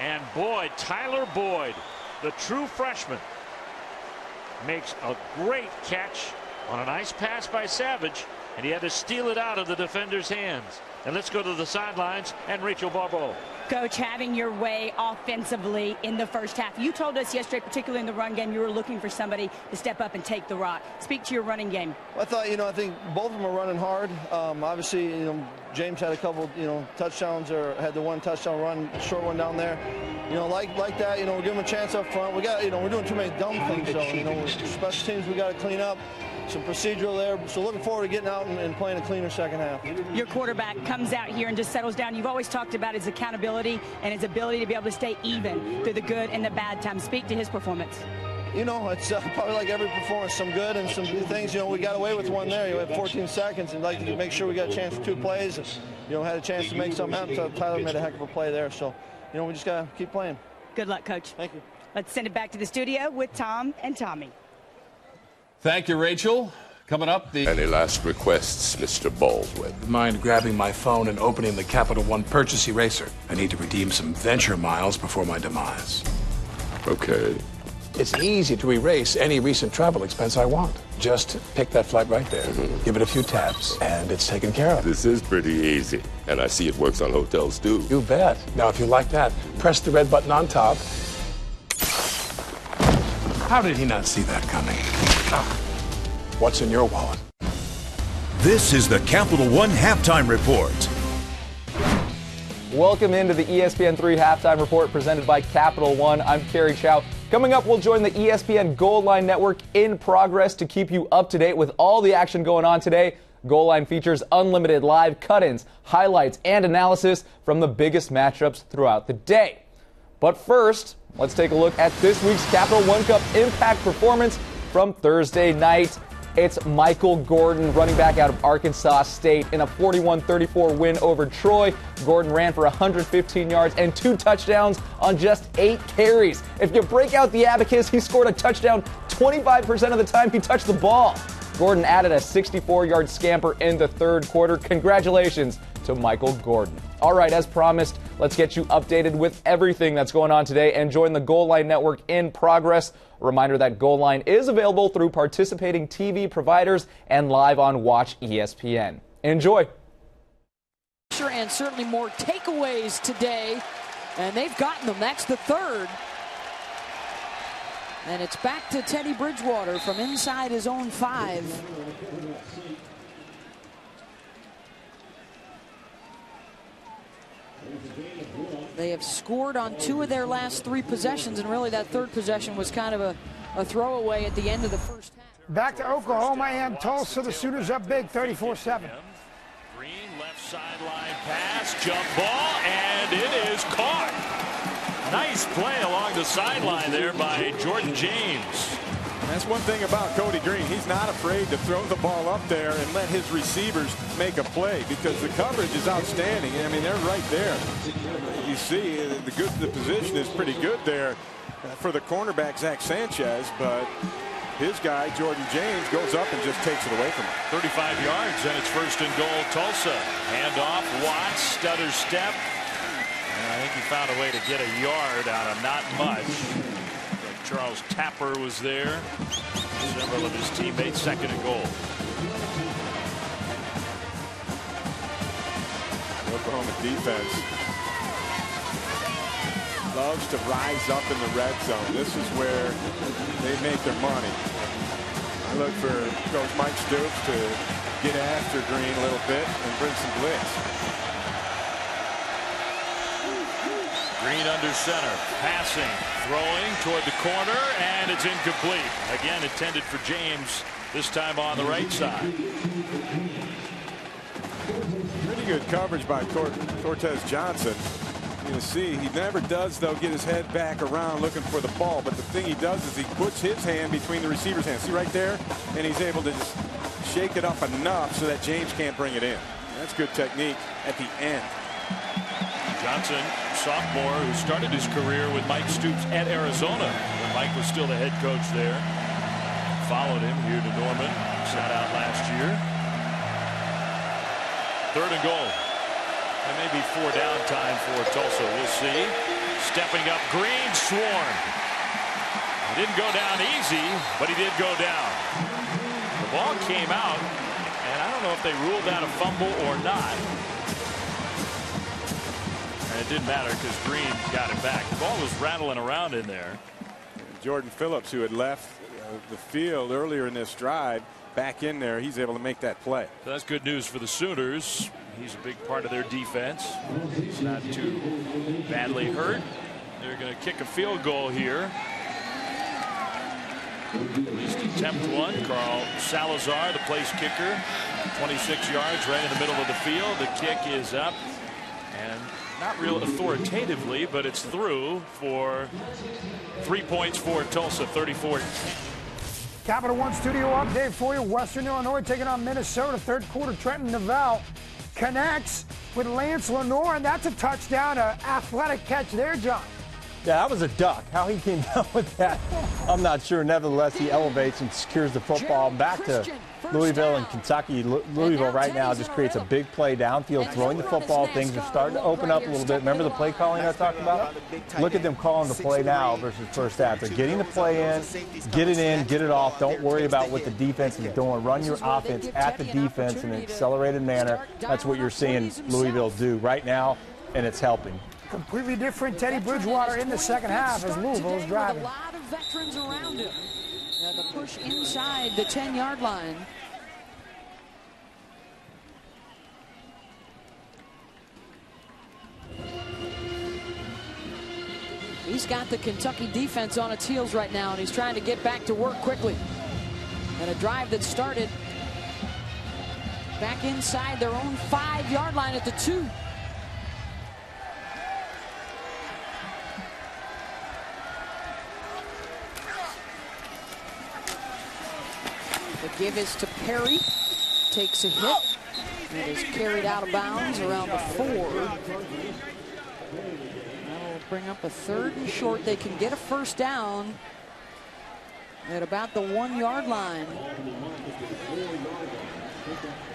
And Boyd, Tyler Boyd, the true freshman, makes a great catch on a nice pass by Savage and he had to steal it out of the defender's hands. And let's go to the sidelines and Rachel Barbeau. Coach, having your way offensively in the first half. You told us yesterday, particularly in the run game, you were looking for somebody to step up and take the rock. Speak to your running game. Well, I thought, I think both of them are running hard. Obviously, James had a couple, touchdowns, or had the one touchdown run, short one down there. Like that, we're giving them a chance up front. We got, we're doing too many dumb things, so, special teams we got to clean up. Some procedural there. So looking forward to getting out and playing a cleaner second half. Your quarterback comes out here and just settles down. You've always talked about his accountability and his ability to be able to stay even through the good and the bad times. Speak to his performance. It's probably like every performance, some good and some things. We got away with one there. You had 14 seconds, and like to make sure we got a chance for 2 plays. And, had a chance to make something happen. So Tyler made a heck of a play there. So, we just got to keep playing. Good luck, Coach. Thank you. Let's send it back to the studio with Tom and Tommy. Thank you, Rachel. Coming up, Any last requests, Mr. Baldwin? Mind grabbing my phone and opening the Capital One Purchase Eraser? I need to redeem some venture miles before my demise. Okay. It's easy to erase any recent travel expense I want. Just pick that flight right there, give it a few taps, and it's taken care of. This is pretty easy, and I see it works on hotels too. You bet. Now, if you like that, press the red button on top. How did he not see that coming? What's in your wallet? This is the Capital One Halftime Report. Welcome into the ESPN3 Halftime Report presented by Capital One. I'm Kerry Chow. Coming up, we'll join the ESPN Goal Line Network in progress to keep you up to date with all the action going on today. Goal Line features unlimited live cut-ins, highlights, and analysis from the biggest matchups throughout the day. But first, let's take a look at this week's Capital One Cup Impact performance from Thursday night. It's Michael Gordon, running back out of Arkansas State, in a 41-34 win over Troy. Gordon ran for 115 yards and 2 touchdowns on just 8 carries. If you break out the abacus, he scored a touchdown 25% of the time he touched the ball. Gordon added a 64-yard scamper in the third quarter. Congratulations to Michael Gordon. All right, as promised, let's get you updated with everything that's going on today and join the Goal Line Network in progress. A reminder that Goal Line is available through participating TV providers and live on Watch ESPN. Enjoy. And certainly more takeaways today, and they've gotten them. That's the third. And it's back to Teddy Bridgewater from inside his own 5. They have scored on 2 of their last 3 possessions, and really that third possession was kind of a throwaway at the end of the first half. Back to Oklahoma and Tulsa. The Sooners up big, 34-7. Green left sideline pass, jump ball, and it is caught. Nice play along the sideline there by Jordan James. That's one thing about Cody Green. He's not afraid to throw the ball up there and let his receivers make a play because the coverage is outstanding. I mean, they're right there. You see, the position is pretty good there for the cornerback, Zach Sanchez, but his guy, Jordan James, goes up and just takes it away from him. 35 yards, and it's first and goal, Tulsa. Handoff, Watts, stutter step. And I think he found a way to get a yard out of not much. Charles Tapper was there. Several of his teammates. Second and goal. Oklahoma defense loves to rise up in the red zone. This is where they make their money. I look for Coach Mike Stoops to get after Green a little bit and bring some blitz. Green under center, passing, throwing toward the corner, and it's incomplete. Again, intended for James, this time on the right side. Pretty good coverage by Cortez Johnson. You see, he never does, though, get his head back around looking for the ball. But the thing he does is he puts his hand between the receiver's hands. See right there? And he's able to just shake it up enough so that James can't bring it in. That's good technique at the end. Johnson, sophomore, who started his career with Mike Stoops at Arizona when Mike was still the head coach there. Followed him here to Norman. Sat out last year. Third and goal. And maybe 4 down time for Tulsa. We'll see. Stepping up, Green swarmed. He didn't go down easy, but he did go down. The ball came out, and I don't don't know if they ruled that a fumble or not. And it didn't matter because Green got it back. The ball was rattling around in there. Jordan Phillips, who had left the field earlier in this drive, back in there, he's able to make that play. So that's good news for the Sooners. He's a big part of their defense. He's not too badly hurt. They're going to kick a field goal here. At least attempt one. Carl Salazar, the place kicker, 26 yards right in the middle of the field. The kick is up, and not real authoritatively, but it's through for 3 points for Tulsa, 34. Capital One studio update for you. Western Illinois taking on Minnesota. Third quarter, Trenton Novell connects with Lance Lenore, and that's a touchdown, an athletic catch there, John. Yeah, that was a duck. How he came down with that, I'm not sure. Nevertheless, he elevates and secures the football back to Louisville and Kentucky. Louisville right now just creates a big play downfield, throwing the football. Things are starting to open up a little bit. Remember the play calling I talked about? Look at them calling the play now versus first half. They're getting the play in, get it in, get it off. Don't worry about what the defense is doing. Run your offense at the defense in an accelerated manner. That's what you're seeing Louisville do right now, and it's helping. Completely different Teddy Bridgewater in the second half as Louisville is driving. A lot of veterans around him. And the push inside the 10-yard line. He's got the Kentucky defense on its heels right now, and he's trying to get back to work quickly. And a drive that started back inside their own 5-yard line at the 2. The give is to Perry. Takes a hit. It is carried out of bounds around the 4. That'll bring up a 3rd and short. They can get a first down at about the 1-yard line.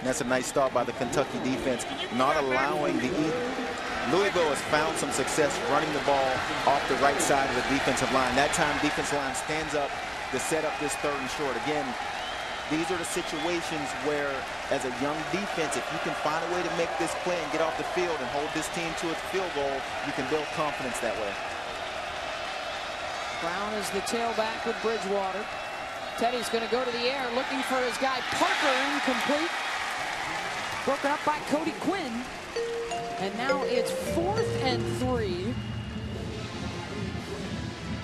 That's a nice start by the Kentucky defense, not allowing the Louisville has found some success running the ball off the right side of the defensive line. That time defensive line stands up to set up this 3rd and short. Again, these are the situations where, as a young defense, if you can find a way to make this play and get off the field and hold this team to its field goal, you can build confidence that way. Brown is the tailback with Bridgewater. Teddy's going to go to the air looking for his guy Parker, incomplete. Broken up by Cody Quinn. And now it's 4th and 3.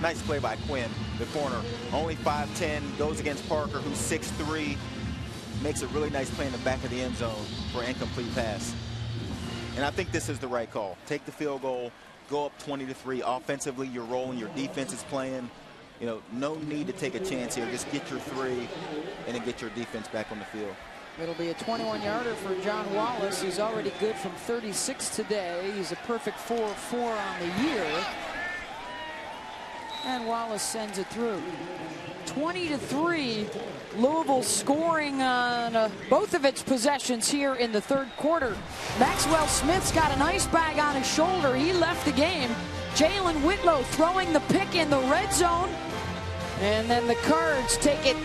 Nice play by Quinn, the corner. Only 5'10", goes against Parker, who's 6'3". Makes a really nice play in the back of the end zone for an incomplete pass. And I think this is the right call. Take the field goal, go up 20-3. Offensively, you're rolling, your defense is playing. You know, no need to take a chance here. Just get your 3 and then get your defense back on the field. It'll be a 21-yarder for John Wallace. He's already good from 36 today. He's a perfect 4-4 on the year. And Wallace sends it through. 20-3. Louisville scoring on both of its possessions here in the 3rd quarter. Maxwell Smith's got an ice bag on his shoulder. He left the game. Jalen Whitlow throwing the pick in the red zone. And then the Cards take it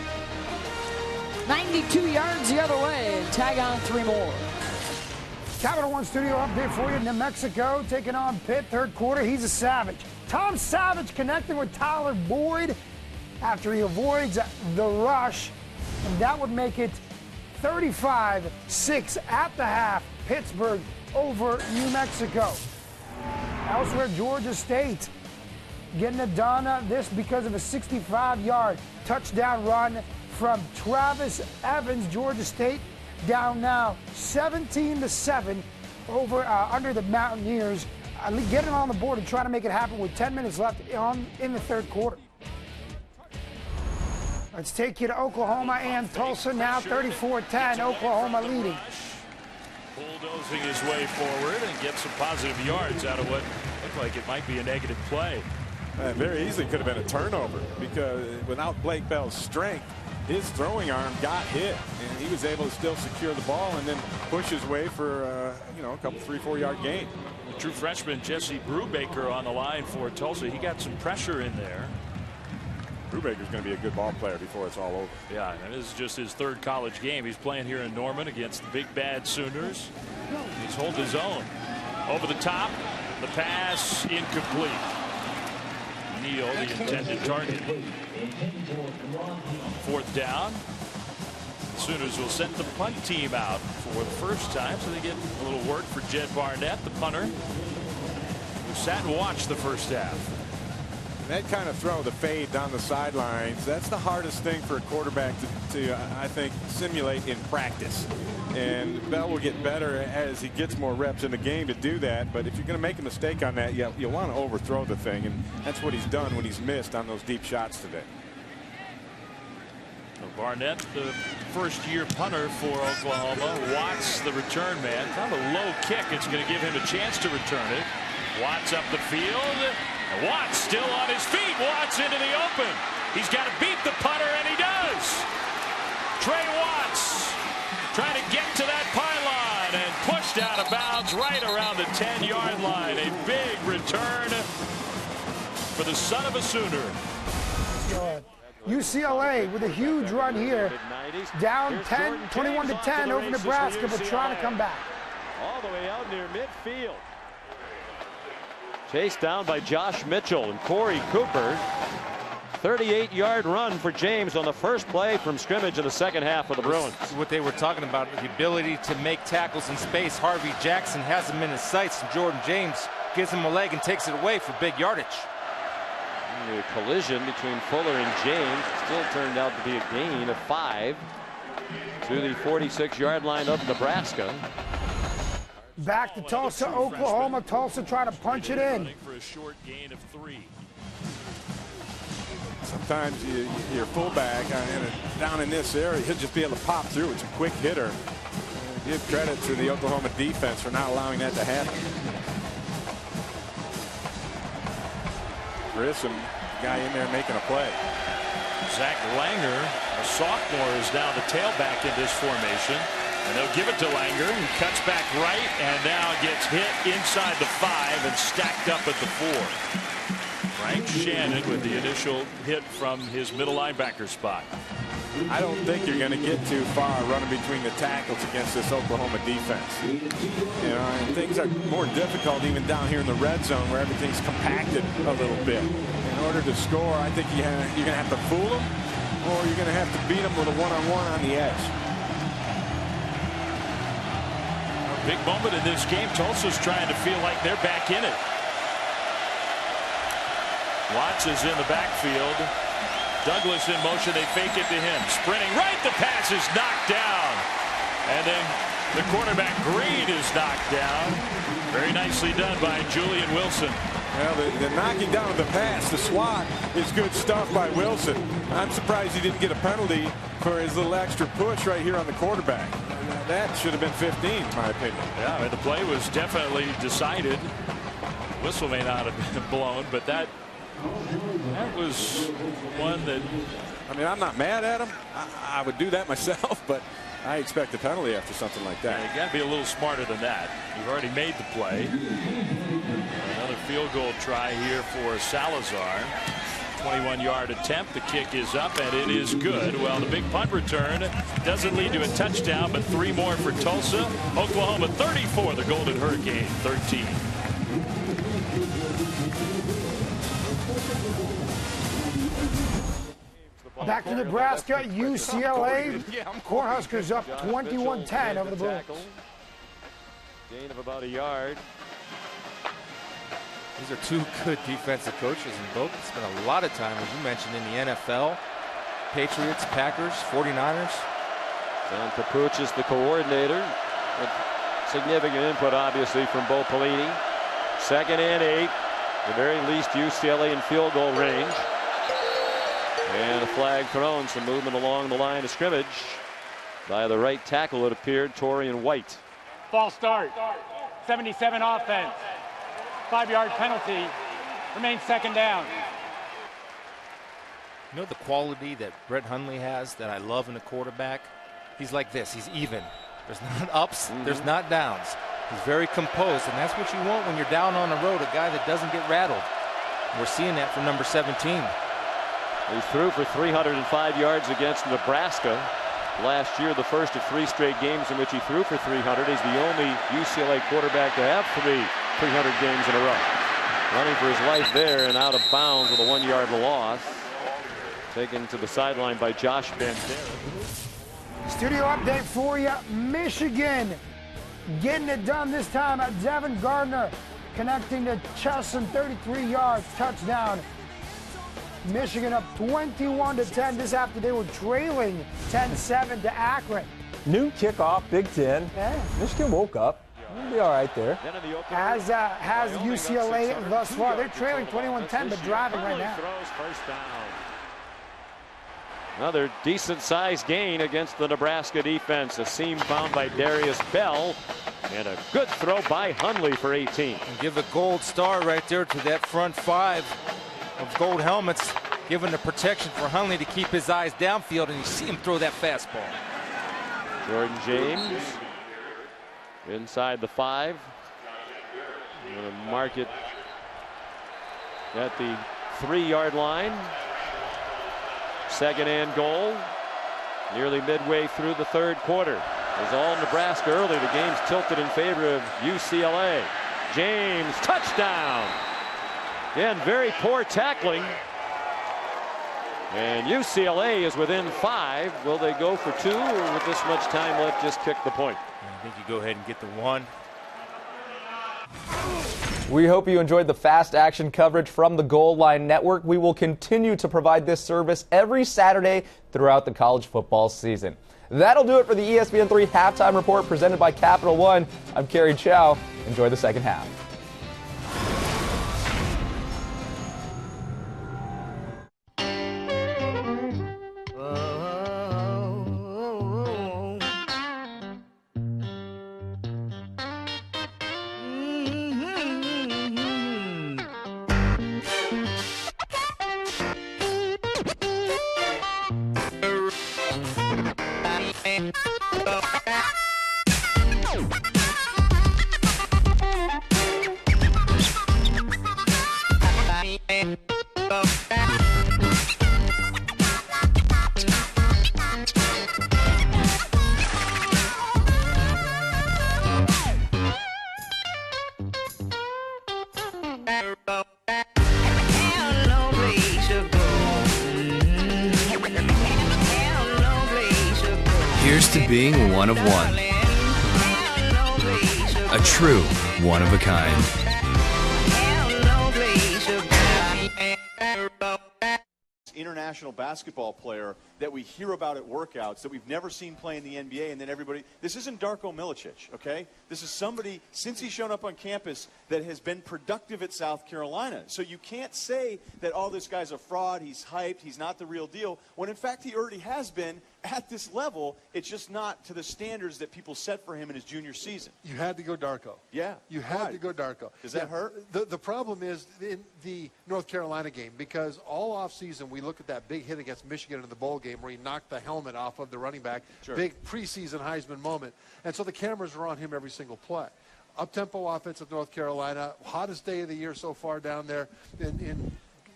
92 yards the other way and tag on 3 more. Capital One studio update for you. New Mexico taking on Pitt. 3rd quarter. He's a savage. Tom Savage connecting with Tyler Boyd after he avoids the rush. And that would make it 35-6 at the half. Pittsburgh over New Mexico. Elsewhere, Georgia State getting it done. This because of a 65-yard touchdown run from Travis Evans. Georgia State down now 17-7 over under the Mountaineers. Getting on the board and trying to make it happen with 10 minutes left in the 3rd quarter. Let's take you to Oklahoma and Tulsa now. 34-10, Oklahoma leading. Bulldozing his way forward and get some positive yards out of what looked like it might be a negative play. Very easily could have been a turnover because without Blake Bell's strength, his throwing arm got hit, and he was able to still secure the ball and then push his way for a couple 3-4 yard gain. The true freshman Jesse Brubaker on the line for Tulsa. He got some pressure in there. Brubaker's going to be a good ball player before it's all over. Yeah, and this is just his third college game. He's playing here in Norman against the big bad Sooners. He's holding his own. Over the top, the pass incomplete. Neal, the intended target. Fourth down. The Sooners will send the punt team out for the first time, so they get a little work for Jed Barnett, the punter, who sat and watched the first half. That kind of throw, the fade down the sidelines, that's the hardest thing for a quarterback to I think, simulate in practice. And Bell will get better as he gets more reps in the game to do that. But if you're going to make a mistake on that, you want to overthrow the thing. And that's what he's done when he's missed on those deep shots today. Barnett, the first-year punter for Oklahoma. Watts, the return man. Kind of a low kick. It's going to give him a chance to return it. Watts up the field. And Watts still on his feet. Watts into the open. He's got to beat the punter, and he does. Trey Watts trying to get to that pylon and pushed out of bounds right around the 10-yard line. A big return for the son of a Sooner. UCLA with a huge run here, down 21 to 10 over Nebraska, but trying to come back. All the way out near midfield. Chased down by Josh Mitchell and Corey Cooper. 38-yard run for James on the first play from scrimmage in the second half of the Bruins. This is what they were talking about, the ability to make tackles in space. Harvey Jackson has him in his sights, and Jordan James gives him a leg and takes it away for big yardage. The collision between Fuller and James still turned out to be a gain of 5 to the 46-yard line of Nebraska. Back to Tulsa, Oklahoma. Tulsa trying to punch it in. For a short gain of 3. Sometimes your fullback down in this area, he'll just be able to pop through. It's a quick hitter. Give credit to the Oklahoma defense for not allowing that to happen. Grissom, the guy in there making a play. Zach Langer, a sophomore, is now the tailback in this formation. And they'll give it to Langer, who cuts back right and now gets hit inside the 5 and stacked up at the 4. Frank Shannon with the initial hit from his middle linebacker spot. I don't think you're going to get too far running between the tackles against this Oklahoma defense. You know, and things are more difficult even down here in the red zone where everything's compacted a little bit. In order to score, I think you're going to have to fool them, or you're going to have to beat them with a one-on-one on the edge. A big moment in this game. Tulsa's trying to feel like they're back in it. Watts is in the backfield. Douglas in motion. They fake it to him. Sprinting right. The pass is knocked down. And then the quarterback Green is knocked down. Very nicely done by Julian Wilson. Well, the knocking down of the pass, the swat, is good stuff by Wilson. I'm surprised he didn't get a penalty for his little extra push right here on the quarterback. That should have been 15, in my opinion. Yeah, I mean, the play was definitely decided. Whistle may not have been blown, but that was one that... I mean, I'm not mad at him. I would do that myself, but I expect a penalty after something like that. Yeah, you got to be a little smarter than that. You've already made the play. Another field goal try here for Salazar. 21-yard attempt. The kick is up, and it is good. Well, the big punt return doesn't lead to a touchdown, but 3 more for Tulsa. Oklahoma 34, the Golden Hurricane 13. Back to Nebraska, UCLA. Cornhuskers up 21-10 over the Bruins. Gain of about a yard. These are 2 good defensive coaches, and both spent a lot of time, as you mentioned, in the NFL. Patriots, Packers, 49ers. John Capuch is the coordinator. With significant input, obviously, from Bo Pelini. 2nd and 8. At the very least, UCLA in field goal range. And a flag thrown. Some movement along the line of scrimmage by the right tackle, it appeared, Torian White. False start. 77 offense. 5-yard penalty. Remains 2nd down. You know the quality that Brett Hundley has that I love in a quarterback? He's like this. He's even. There's not ups. There's not downs. He's very composed, and that's what you want when you're down on the road, a guy that doesn't get rattled. We're seeing that from number 17. He threw for 305 yards against Nebraska last year, the first of 3 straight games in which he threw for 300. He's the only UCLA quarterback to have 300 games in a row. Running for his life there and out of bounds with a 1-yard loss. Taken to the sideline by Josh Bandera. Studio update for you. Michigan getting it done this time. Devin Gardner connecting to Chesson, 33 yards, touchdown. Michigan up 21-10. This after they were trailing 10-7 to Akron. Noon kickoff, Big Ten. Yeah. Michigan woke up. We'll be all right there. Has UCLA thus far. They're trailing 21-10, but driving right now. Another decent-sized gain against the Nebraska defense. A seam found by Darius Bell. And a good throw by Hundley for 18. And give a gold star right there to that front 5 of gold helmets, giving the protection for Hundley to keep his eyes downfield, and you see him throw that fastball. Jordan James inside the 5. Going to mark it at the 3-yard line. 2nd and goal. Nearly midway through the 3rd quarter. It was all Nebraska early. The game's tilted in favor of UCLA. James, touchdown. Again, very poor tackling. And UCLA is within 5. Will they go for 2, or with this much time left, just kick the point? I think you go ahead and get the 1. We hope you enjoyed the fast action coverage from the Goal Line Network. We will continue to provide this service every Saturday throughout the college football season. That'll do it for the ESPN3 Halftime Report presented by Capital One. I'm Kerry Chow. Enjoy the second half. Here's to being one of one. A true one of a kind. International basketball player that we hear about at workouts that we've never seen play in the NBA, and then everybody, this isn't Darko Milicic, okay? This is somebody, since he's shown up on campus, that has been productive at South Carolina. So you can't say that, oh, this guy's a fraud, he's hyped, he's not the real deal, when in fact he already has been at this level. It's just not to the standards that people set for him in his junior season. You had to go Darko. Yeah. You had to go Darko. Does that hurt? The problem is in the North Carolina game, because all offseason we look at that big hit against Michigan in the bowl game where he knocked the helmet off of the running back. Sure. Big preseason Heisman moment. And so the cameras were on him every single play. Up-tempo offense of North Carolina, hottest day of the year so far down there in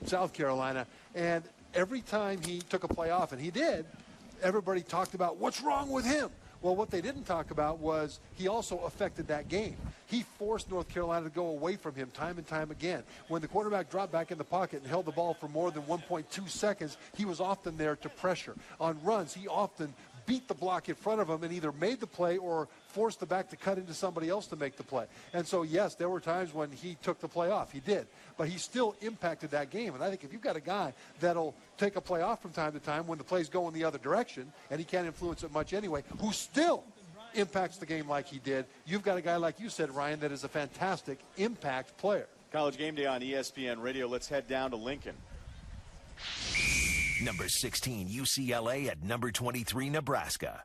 South Carolina. And every time he took a play off, and he did, everybody talked about what's wrong with him. Well, what they didn't talk about was he also affected that game. He forced North Carolina to go away from him time and time again. When the quarterback dropped back in the pocket and held the ball for more than 1.2 seconds, he was often there to pressure. On runs, he often beat the block in front of him and either made the play or forced the back to cut into somebody else to make the play. And so, yes, there were times when he took the play off. He did. But he still impacted that game. And I think if you've got a guy that'll take a play off from time to time when the play's going the other direction, and he can't influence it much anyway, who still impacts the game like he did, you've got a guy, like you said, Ryan, that is a fantastic impact player. College Game Day on ESPN Radio. Let's head down to Lincoln. Number 16, UCLA at number 23, Nebraska.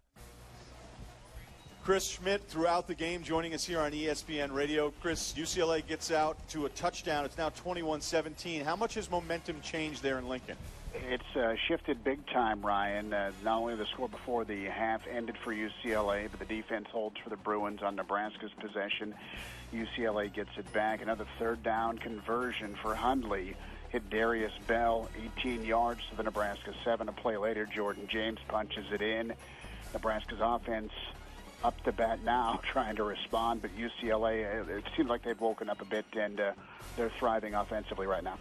Chris Schmidt throughout the game joining us here on ESPN Radio. Chris, UCLA gets out to a touchdown. It's now 21-17. How much has momentum changed there in Lincoln? It's shifted big time, Ryan. Not only the score before the half ended for UCLA, but the defense holds for the Bruins on Nebraska's possession. UCLA gets it back. Another third down conversion for Hundley. hit Darius Bell, 18 yards to the Nebraska 7. A play later, Jordan James punches it in. Nebraska's offense up to bat now, trying to respond, but UCLA, it seems like they've woken up a bit, and they're thriving offensively right now.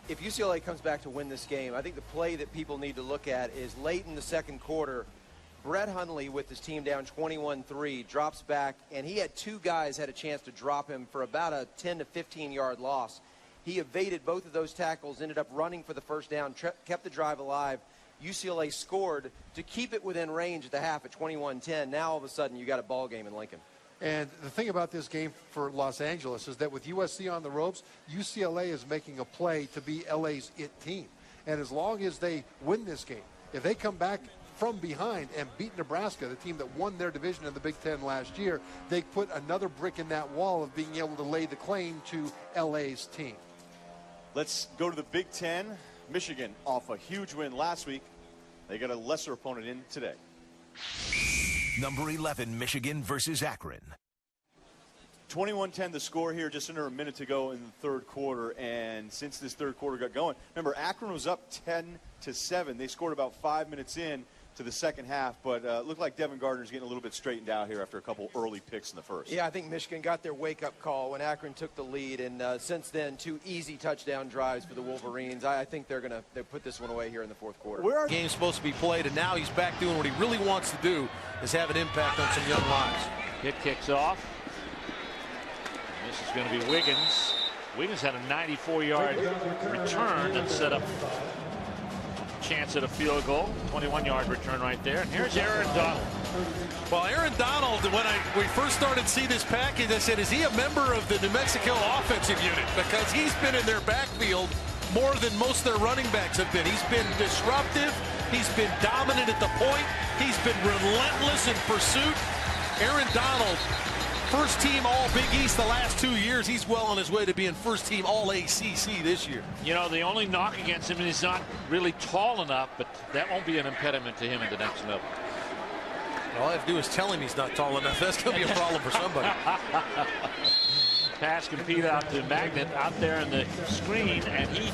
If UCLA comes back to win this game, I think the play that people need to look at is late in the second quarter, Brett Hundley, with his team down 21-3, drops back, and he had two guys had a chance to drop him for about a 10 to 15-yard loss. He evaded both of those tackles, ended up running for the first down, kept the drive alive. UCLA scored to keep it within range at the half at 21-10. Now, all of a sudden, you got a ball game in Lincoln. And the thing about this game for Los Angeles is that with USC on the ropes, UCLA is making a play to be LA's it team. And as long as they win this game, if they come back from behind and beat Nebraska, the team that won their division in the Big Ten last year, they put another brick in that wall of being able to lay the claim to LA's team. Let's go to the Big Ten. Michigan off a huge win last week. They got a lesser opponent in today. Number 11, Michigan versus Akron. 21-10 the score here, just under a minute to go in the third quarter. And since this third quarter got going, remember, Akron was up 10-7. They scored about 5 minutes in to the second half, but looked like Devin Gardner's getting a little bit straightened out here after a couple early picks in the first. Yeah, I think Michigan got their wake-up call when Akron took the lead, and since then, 2 easy touchdown drives for the Wolverines. I think they're going to put this one away here in the fourth quarter. The game's supposed to be played, and now he's back doing what he really wants to do, is have an impact on some young lives. Pitt kicks off. This is going to be Wiggins. Wiggins had a 94-yard return and set up chance at a field goal. 21-yard return right there. And here's Aaron Donald. Well, Aaron Donald, when we first started to see this package, I said, is he a member of the New Mexico offensive unit? Because he's been in their backfield more than most of their running backs have been. He's been disruptive. He's been dominant at the point. He's been relentless in pursuit. Aaron Donald, first team All Big East the last 2 years. He's well on his way to being first team All ACC this year. You know, the only knock against him is he's not really tall enough, but that won't be an impediment to him at the next level. All I have to do is tell him he's not tall enough. That's going to be a problem for somebody. Pass complete out to Magnet out there in the screen, and he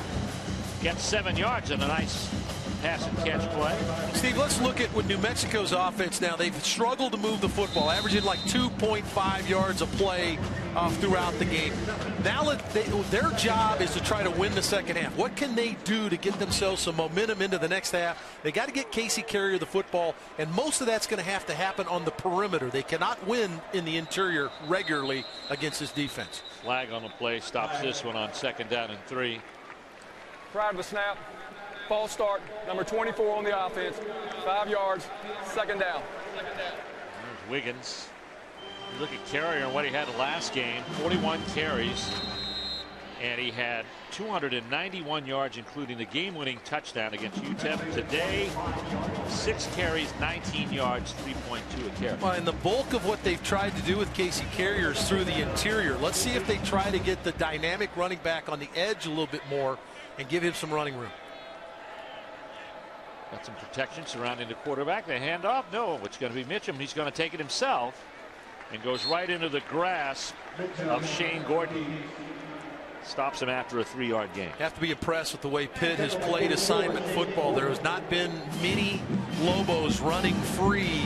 gets 7 yards and a nice pass and catch play. Steve, let's look at what New Mexico's offense now. They've struggled to move the football, averaging like 2.5 yards a play throughout the game. Now their job is to try to win the second half. What can they do to get themselves some momentum into the next half? They got to get Casey Carrier the football, and most of that's going to have to happen on the perimeter. They cannot win in the interior regularly against this defense. Flag on the play stops this one on 2nd down and 3. Prior to the snap, false start, number 24 on the offense, 5 yards, 2nd down. There's Wiggins. You look at Carrier and what he had last game, 41 carries, and he had 291 yards, including the game-winning touchdown against UTEP today. 6 carries, 19 yards, 3.2 a carry. Well, and the bulk of what they've tried to do with Casey Carrier is through the interior. Let's see if they try to get the dynamic running back on the edge a little bit more and give him some running room. Got some protection surrounding the quarterback. They hand off. No, it's going to be Mitchum. He's going to take it himself and goes right into the grasp of Shane Gordon. Stops him after a 3-yard gain. Have to be impressed with the way Pitt has played assignment football. There has not been many Lobos running free,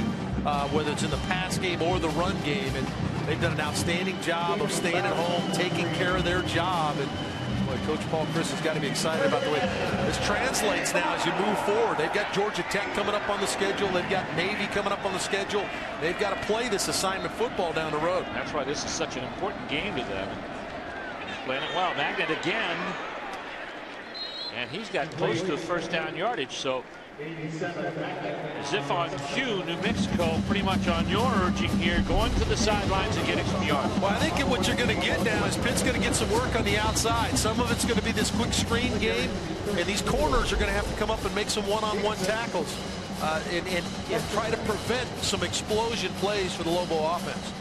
whether it's in the pass game or the run game. And they've done an outstanding job of staying at home, taking care of their job. And boy, Coach Paul Chris has got to be excited about the way this translates now as you move forward. They've got Georgia Tech coming up on the schedule. They've got Navy coming up on the schedule. They've got to play this assignment football down the road. That's why this is such an important game to them. Playing it well. Magnet again. And he's got close to the first down yardage. So as if on cue, New Mexico pretty much on your urging here, going to the sidelines and getting some yards. Well, I think what you're going to get now is Pitt's going to get some work on the outside. Some of it's going to be this quick screen game, and these corners are going to have to come up and make some one-on-one tackles and try to prevent some explosion plays for the Lobo offense.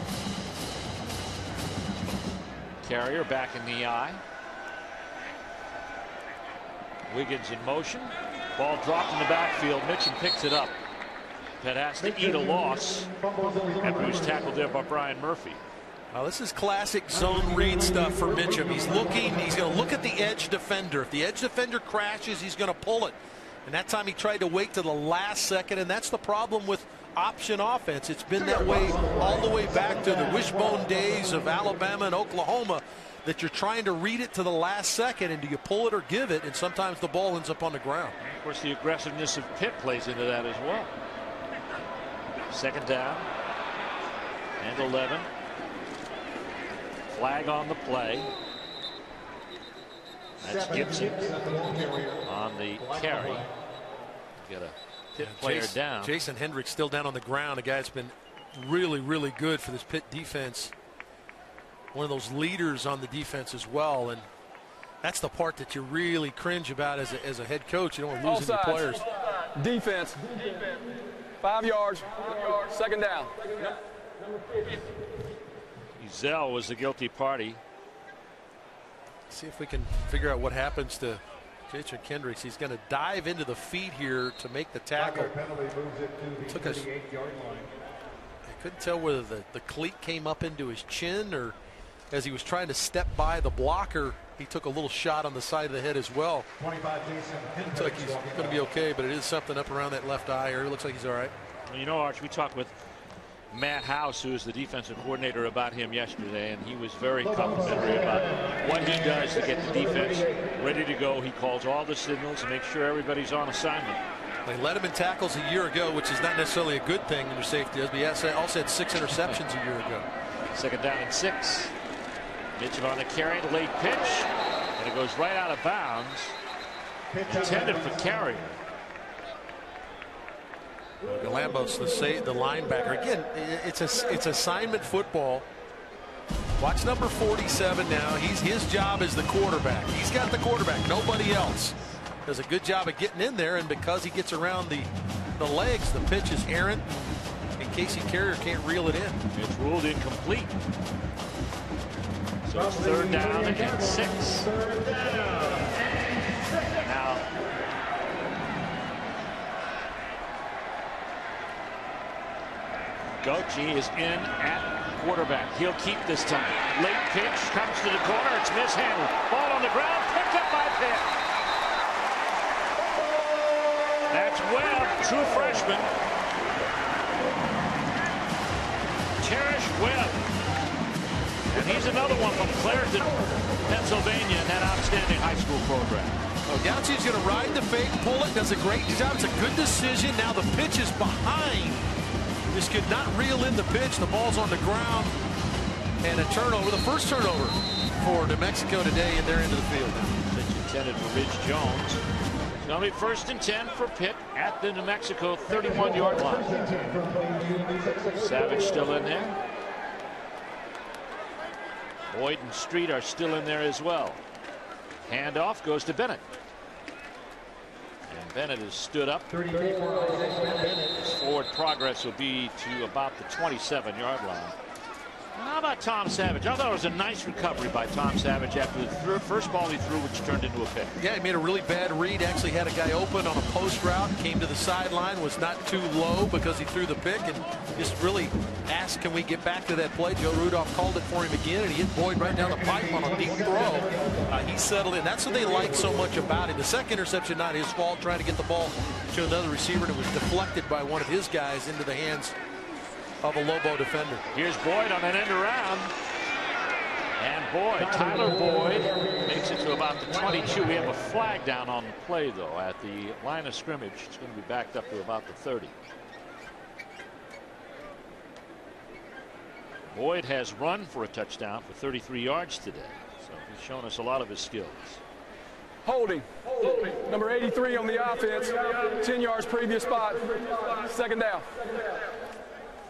Carrier back in the eye. Wiggins in motion. Ball dropped in the backfield. Mitchum picks it up. Pitt has to eat a loss after he was tackled there by Brian Murphy. This is classic zone read stuff for Mitchum. He's going to look at the edge defender. If the edge defender crashes, he's going to pull it. And that time he tried to wait to the last second, and that's the problem with option offense. It's been that way all the way back to the wishbone days of Alabama and Oklahoma, that you're trying to read it to the last second, and do you pull it or give it, and sometimes the ball ends up on the ground. And of course, the aggressiveness of Pitt plays into that as well. Second down and 11. Flag on the play. That's Gibson on the carry. Get a Pitt player down. Jason Hendricks still down on the ground. A guy that's been really, really good for this Pitt defense. One of those leaders on the defense as well. And that's the part that you really cringe about as a head coach. You don't want to lose any players. Defense. 5 yards. Second down. Ezell was the guilty party. See if we can figure out what happens to Jason Kendricks. He's going to dive into the feet here to make the tackle. Took us. I couldn't tell whether the cleat came up into his chin, or as he was trying to step by the blocker, he took a little shot on the side of the head as well. Looks like he's going to be okay, but it is something up around that left eye. Or it looks like he's all right. Well, you know, Arch, we talked with Matt House, who is the defensive coordinator, about him yesterday, and he was very complimentary about what he does to get the defense ready to go. He calls all the signals and makes sure everybody's on assignment. They led him in tackles a year ago, which is not necessarily a good thing under safety. But he also had 6 interceptions a year ago. Second down and 6. Mitchum on the carry, the late pitch, and it goes right out of bounds. Intended for Carrier. Lobos, the linebacker. Again, it's assignment football. Watch number 47 now. His job is the quarterback. He's got the quarterback. Nobody else. Does a good job of getting in there, and because he gets around the legs, the pitch is errant, and Casey Carrier can't reel it in. It's ruled incomplete. So it's third down and 6. Now, Gochi is in at quarterback. He'll keep this time. Late pitch comes to the corner. It's mishandled. Ball on the ground, picked up by Pitt. That's Webb, true freshman. Cherish Webb. And he's another one from Clairton, Pennsylvania, in that outstanding high school program. Gauchi's going to ride the fake, pull it, does a great job. It's a good decision. Now the pitch is behind. Just could not reel in the pitch. The ball's on the ground. And a turnover, the first turnover for New Mexico today, and they're into the field. Pitch intended for Ridge Jones. It's going to be first and 10 for Pitt at the New Mexico 31-yard line. Savage still in there. Boyd and Street are still in there as well. Handoff goes to Bennett. And Bennett has stood up. His forward progress will be to about the 27-yard line. How about Tom Savage? I thought it was a nice recovery by Tom Savage after the first ball he threw, which turned into a pick. Yeah, he made a really bad read. Actually had a guy open on a post route, came to the sideline, was not too low because he threw the pick, and just really asked, can we get back to that play? Joe Rudolph called it for him again, and he hit Boyd right down the pipe on a deep throw. He settled in. That's what they like so much about him. The second interception, not his fault, trying to get the ball to another receiver, and it was deflected by one of his guys into the hands of a Lobo defender. Here's Boyd on an end around. And Boyd, Tyler Boyd, makes it to about the 22. We have a flag down on the play, though, at the line of scrimmage. It's going to be backed up to about the 30. Boyd has run for a touchdown for 33 yards today. So he's shown us a lot of his skills. Holding. Number 83 on the offense. 10 yards previous spot. Second down.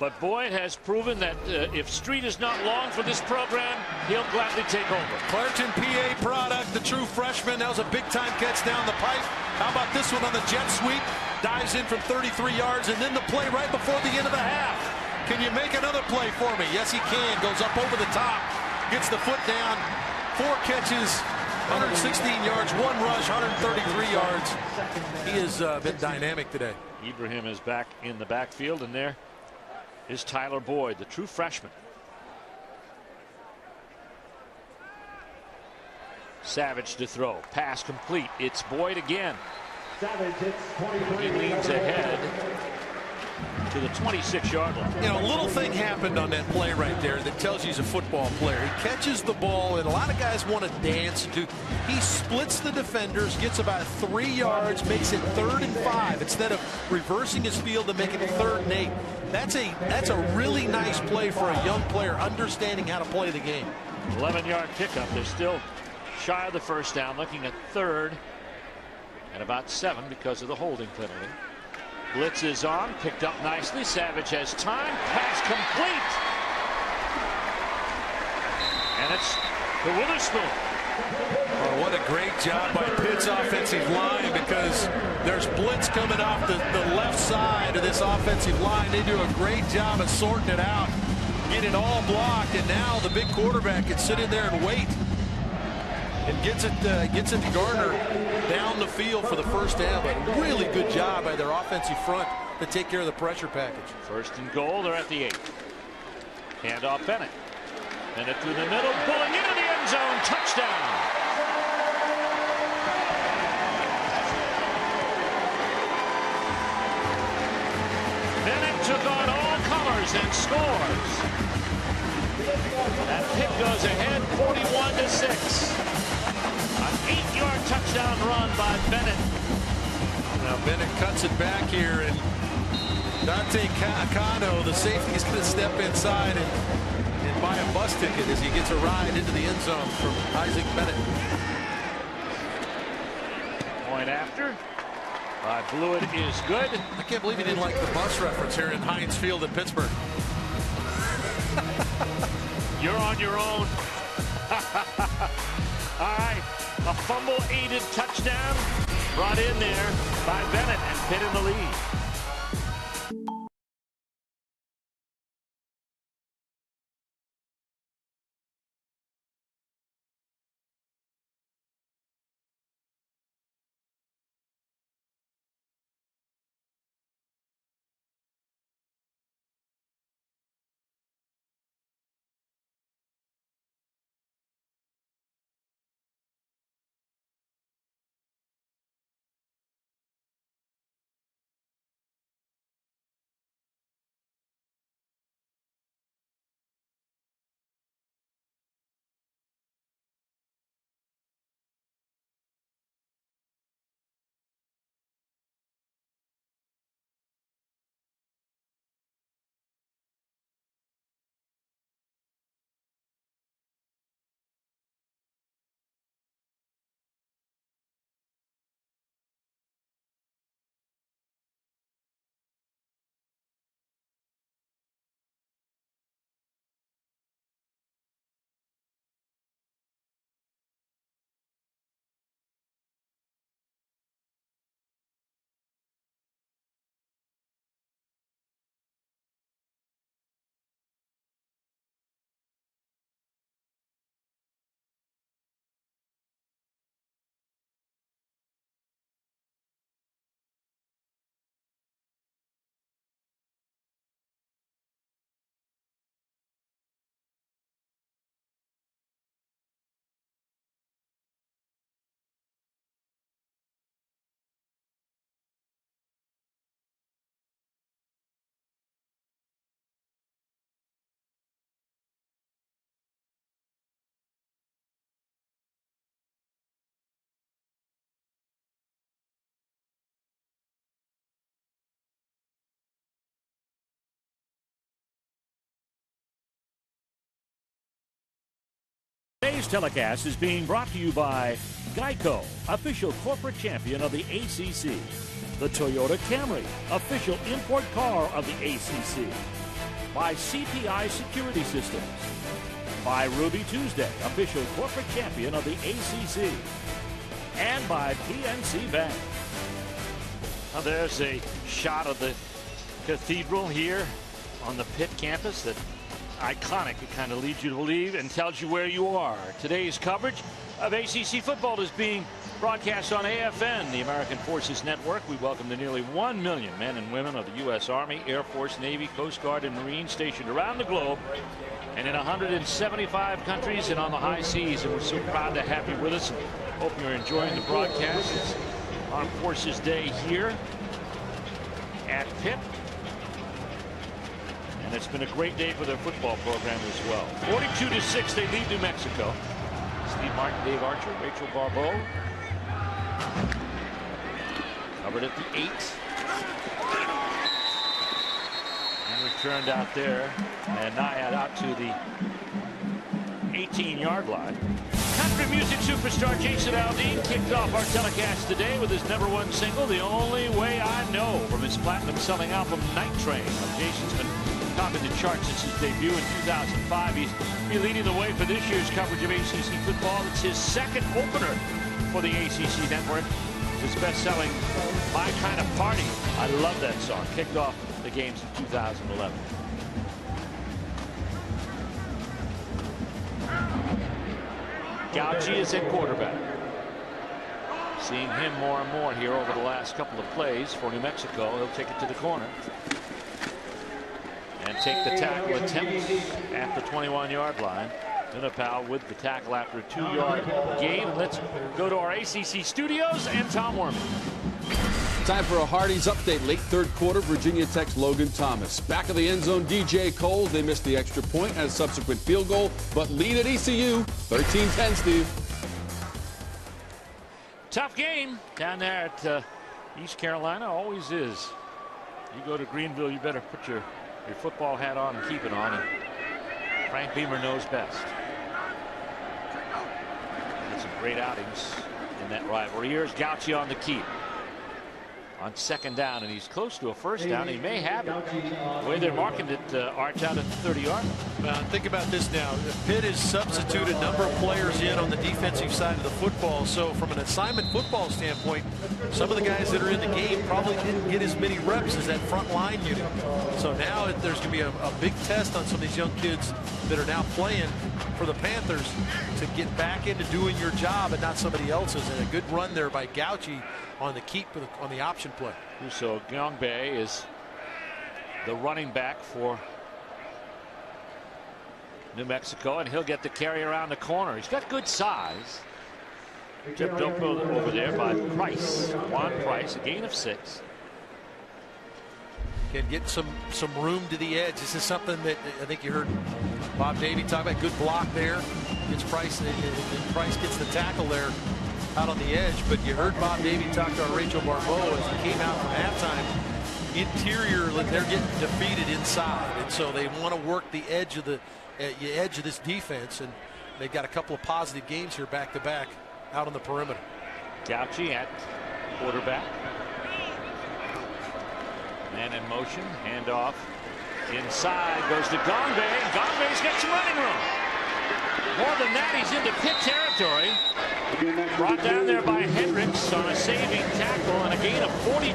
But Boyd has proven that if Street is not long for this program, he'll gladly take over. Clairton, PA product, the true freshman. That was a big-time catch down the pipe. How about this one on the jet sweep? Dives in from 33 yards, and then the play right before the end of the half. Can you make another play for me? Yes, he can. Goes up over the top. Gets the foot down. 4 catches, 116 yards, 1 rush, 133 yards. He has been dynamic today. Ibrahim is back in the backfield, and there is Tyler Boyd, the true freshman. Savage to throw. Pass complete. It's Boyd again. He leans ahead to the 26-yard line. You know, a little thing happened on that play right there that tells you he's a football player. He catches the ball, and a lot of guys want to dance. He splits the defenders, gets about 3 yards, makes it 3rd and 5 instead of reversing his field and making it 3rd and 8. That's a really nice play for a young player understanding how to play the game. 11-yard pickup. They're still shy of the first down, looking at 3rd and about 7 because of the holding penalty. Blitz is on, picked up nicely. Savage has time. Pass complete. And it's to Witherspoon. Oh, what a great job by Pitt's offensive line, because there's blitz coming off the left side of this offensive line. They do a great job of sorting it out, get it all blocked, and now the big quarterback can sit in there and wait. And gets it to Gardner down the field for the first down. But really good job by their offensive front to take care of the pressure package. 1st and goal. They're at the 8. Handoff Bennett. Bennett through the middle, pulling into the end zone. Touchdown. Bennett took on all comers and scores. And Pitt goes ahead 41-6. An 8-yard touchdown run by Bennett. Now Bennett cuts it back here, and Dante Cano, the safety, is going to step inside and buy a bus ticket as he gets a ride into the end zone from Isaac Bennett. Point after by Blewett is good. I can't believe he didn't like the bus reference here in Heinz Field in Pittsburgh. You're on your own. All right, a fumble-aided touchdown brought in there by Bennett, and Pitt in the lead. Today's telecast is being brought to you by Geico, official corporate champion of the ACC. The Toyota Camry, official import car of the ACC. By CPI Security Systems. By Ruby Tuesday, official corporate champion of the ACC. And by PNC Bank. Now there's a shot of the cathedral here on the Pitt campus that iconic. It kind of leads you to believe and tells you where you are. Today's coverage of ACC football is being broadcast on AFN, the American Forces Network. We welcome the nearly 1 million men and women of the U.S. Army, Air Force, Navy, Coast Guard, and Marines stationed around the globe and in 175 countries and on the high seas. And we're so proud to have you with us. And hope you're enjoying the broadcast. It's Armed Forces Day here at Pitt. And it's been a great day for their football program as well. 42-6, they lead New Mexico. Steve Martin, Dave Archer, Rachel Barbeau. Covered at the 8. And returned out there. And Nayad out to the 18-yard line. Country music superstar Jason Aldean kicked off our telecast today with his #1 single, The Only Way I Know, from his platinum-selling album Night Train. Jason's been topping the charts since his debut in 2005. He's leading the way for this year's coverage of ACC football. It's his second opener for the ACC network. His best-selling My Kind of Party. I love that song. Kicked off the games in 2011. Gauci is at quarterback. Seeing him more and more here over the last couple of plays for New Mexico. He'll take it to the corner. And take the tackle attempt at the 21-yard line. Dinapau with the tackle after a 2-yard gain. And let's go to our ACC studios and Tom Worman. Time for a Hardee's update. Late third quarter, Virginia Tech's Logan Thomas. Back of the end zone, DJ Cole. They missed the extra point and a subsequent field goal, but lead at ECU, 13-10, Steve. Tough game down there at East Carolina. Always is. You go to Greenville, you better put your football hat on and keep it on. And Frank Beamer knows best. Had some great outings in that rivalry. Here's Gauci on the keep. On second down, and he's close to a first down. He may have it. The way they're marking it, Arch out at the 30-yard. Think about this now. Pitt has substituted a number of players in on the defensive side of the football. So from an assignment football standpoint, some of the guys that are in the game probably didn't get as many reps as that front line unit. So now there's going to be a big test on some of these young kids that are now playing for the Panthers to get back into doing your job and not somebody else's. And a good run there by Gauci on the keep on the option play. So Gyeongbei is the running back for New Mexico, and he'll get the carry around the corner. He's got good size. Tipped up over there by Price. Juan Price, a gain of 6. Can get some room to the edge. This is something that I think you heard Bob Davie talk about. Good block there. Gets Price, and Price gets the tackle there out on the edge. But you heard Bob Davie talk to Rachel Barbeau as he came out from halftime. Interior, they're getting defeated inside, and so they want to work the edge of this defense. And they've got a couple of positive games here back to back out on the perimeter. Gauci at quarterback. Man in motion, handoff inside, goes to Gyeongbei, and Gyeongbei's got some running room. More than that, he's into Pitt territory. Brought down there by Hendricks on a saving tackle and a gain of 42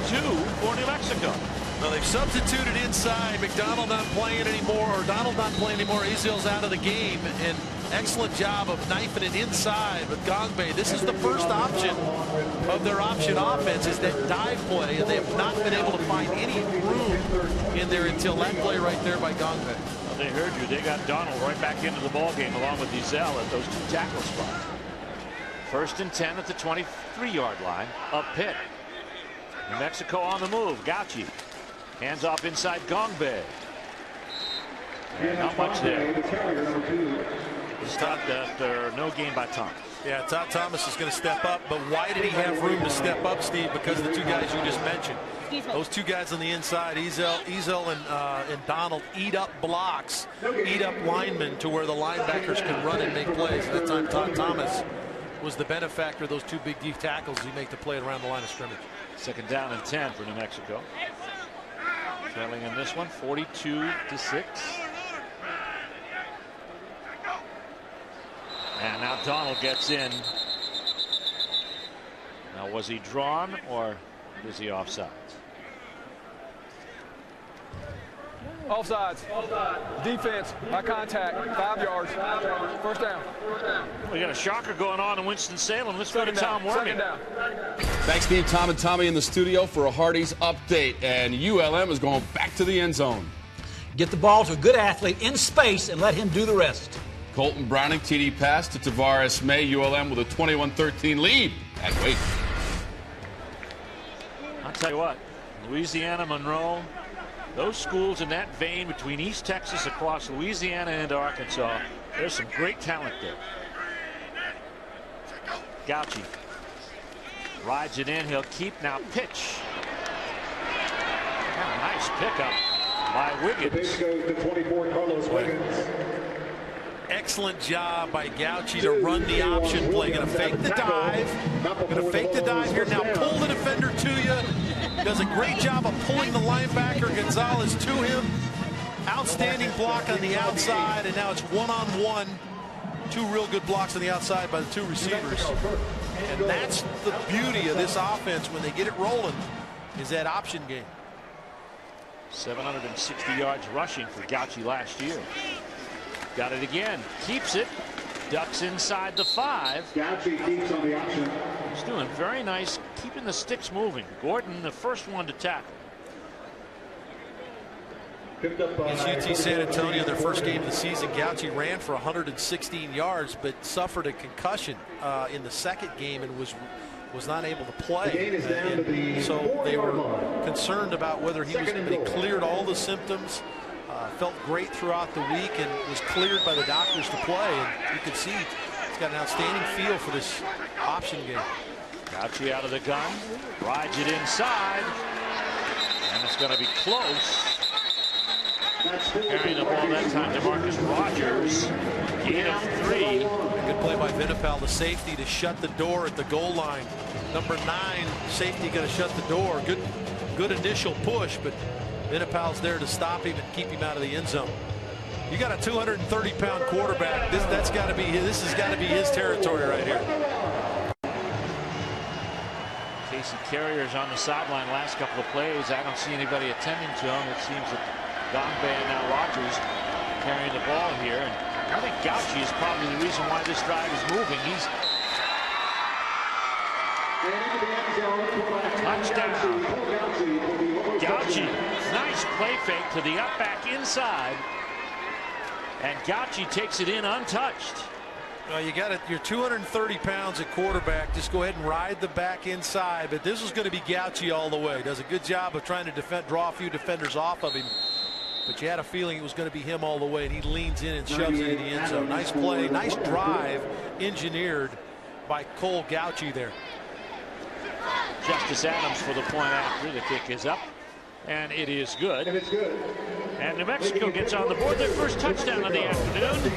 for New Mexico. Well, they've substituted inside. McDonald not playing anymore, or Donald not playing anymore. Ezell's out of the game, and excellent job of knifing it inside with Gyeongbei. This is the first option of their option offense, is that dive play, and they have not been able to find any room in there until that play right there by Gyeongbei. Well, they heard you. They got Donald right back into the ballgame along with Ezell at those 2 tackle spots. 1st and 10 at the 23-yard line of Pitt. New Mexico on the move. Gauci hands off inside Gyeongbei. And not much there. Stopped after no gain by Thomas. Yeah, Todd Thomas is going to step up, but why did he have room to step up, Steve? Because of the 2 guys you just mentioned. Those 2 guys on the inside, Ezell and Donald, eat up blocks, eat up linemen to where the linebackers can run and make plays. At that time, Todd Thomas was the benefactor of those 2 big deep tackles as he make the play around the line of scrimmage. 2nd down and 10 for New Mexico. Trailing in this one, 42-6. And now Donald gets in. Now, was he drawn or is he offside? Offsides. Defense, by contact, 5 yards. First down. We got a shocker going on in Winston-Salem. Let's go to Tom Wormy. Thanks, Steve, Tom, and Tommy in the studio for a Hardee's update. And ULM is going back to the end zone. Get the ball to a good athlete in space and let him do the rest. Colton Browning, TD pass to Tavares May. ULM with a 21-13 lead at Wake. I'll tell you what, Louisiana, Monroe, those schools in that vein between East Texas across Louisiana and Arkansas, there's some great talent there. Gauci rides it in. He'll keep now. Pitch. Oh, nice pickup by Wiggins. Excellent job by Gauci to run the option play. Going to fake the dive. Going to fake the dive here. Now pull the defender to you. Does a great job of pulling the linebacker Gonzalez to him. Outstanding block on the outside, and now it's one-on-one. Two real good blocks on the outside by the two receivers. And that's the beauty of this offense when they get it rolling, is that option game. 760 yards rushing for Gauci last year. Got it again. Keeps it. Ducks inside the 5. Gauci keeps on the option. He's doing very nice, keeping the sticks moving. Gordon, the first one to tackle. Against UT San Antonio, their first game of the season, Gauci ran for 116 yards, but suffered a concussion in the second game and was not able to play. So they were concerned about whether he cleared all the symptoms. Felt great throughout the week and was cleared by the doctors to play. And you can see he's got an outstanding feel for this option game. Gauci out of the gun, rides it inside, and it's going to be close. Carrying the ball that time to Marcus Rogers. Gain of 3. Good play by Vinipal, the safety, to shut the door at the goal line. Number 9, safety going to shut the door. Good initial push, but Vinipal's there to stop him and keep him out of the end zone. You got a 230-pound quarterback. This has got to be his territory right here. Casey Carrier's on the sideline last couple of plays. I don't see anybody attending to him. It seems that Gongbe and now Rogers carrying the ball here. And I think Gauci is probably the reason why this drive is moving. He's touchdown. Gauci, nice play fake to the up back inside. And Gauci takes it in untouched. Well, you got it. You're 230 pounds at quarterback. Just go ahead and ride the back inside. But this is going to be Gauci all the way. Does a good job of trying to draw a few defenders off of him. But you had a feeling it was going to be him all the way, and he leans in and shoves it in the end zone. Nice play, nice drive engineered by Cole Gauci there. Justice Adams for the point after. The kick is up, and it is good. And New Mexico gets on the board their first touchdown of the afternoon.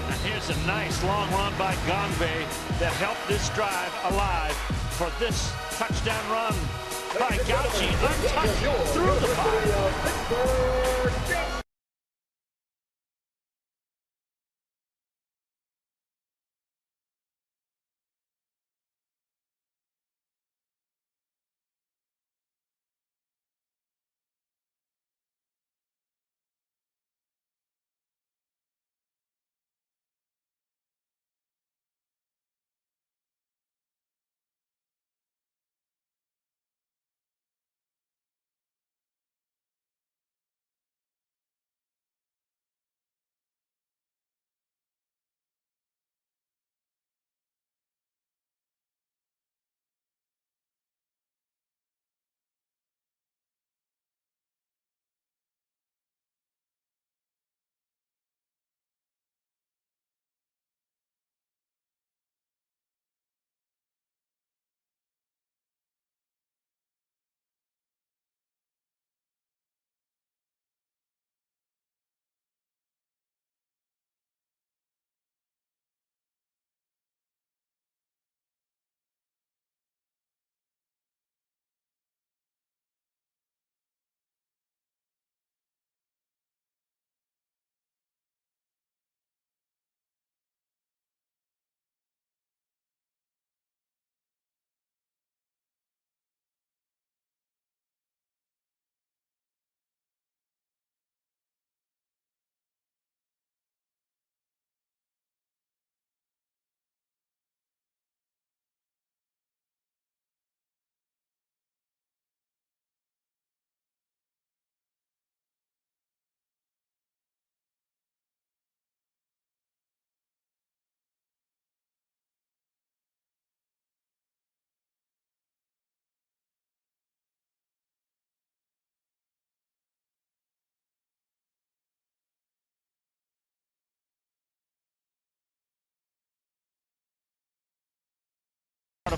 And here's a nice long run by Gongbe that helped this drive alive for this touchdown run by Gauci, untouched through the 5.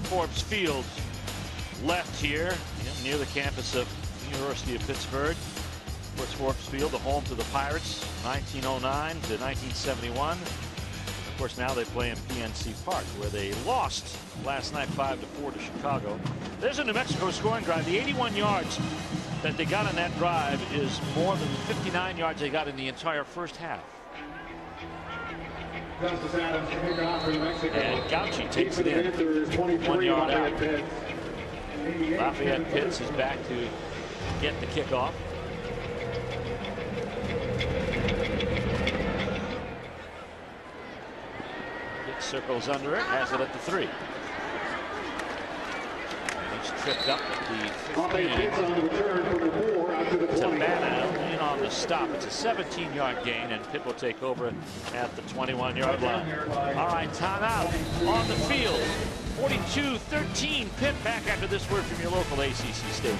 Forbes Field left here near the campus of the University of Pittsburgh. Forbes Field, the home to the Pirates, 1909 to 1971. Of course, now they play in PNC Park, where they lost last night 5-4 to Chicago. There's a New Mexico scoring drive. The 81 yards that they got on that drive is more than the 59 yards they got in the entire first half. And Gauci takes it in, 1 yard out. Lafayette Pitts is back to get the kickoff. Pitt circles under it, has it at the 3. He's tripped up at the 15. Tabana in on the stop. It's a 17-yard gain, and Pitt will take over at the 21-yard line. All right, timeout on the field. 42-13. Pitt back after this word from your local ACC station.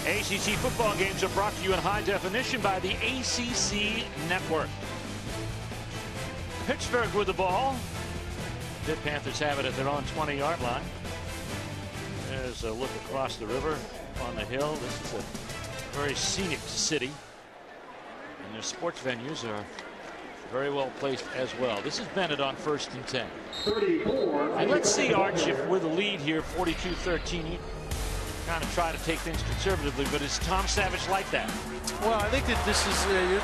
ACC football games are brought to you in high definition by the ACC Network. Pittsburgh with the ball. Pitt Panthers have it at their own 20-yard line. There's a look across the river on the hill. This is a very scenic city, and their sports venues are very well placed as well. This is Bennett on 1st and 10. And let's see, Arch, if with a lead here, 42-13. Kind of try to take things conservatively, but is Tom Savage like that? Well, I think that this is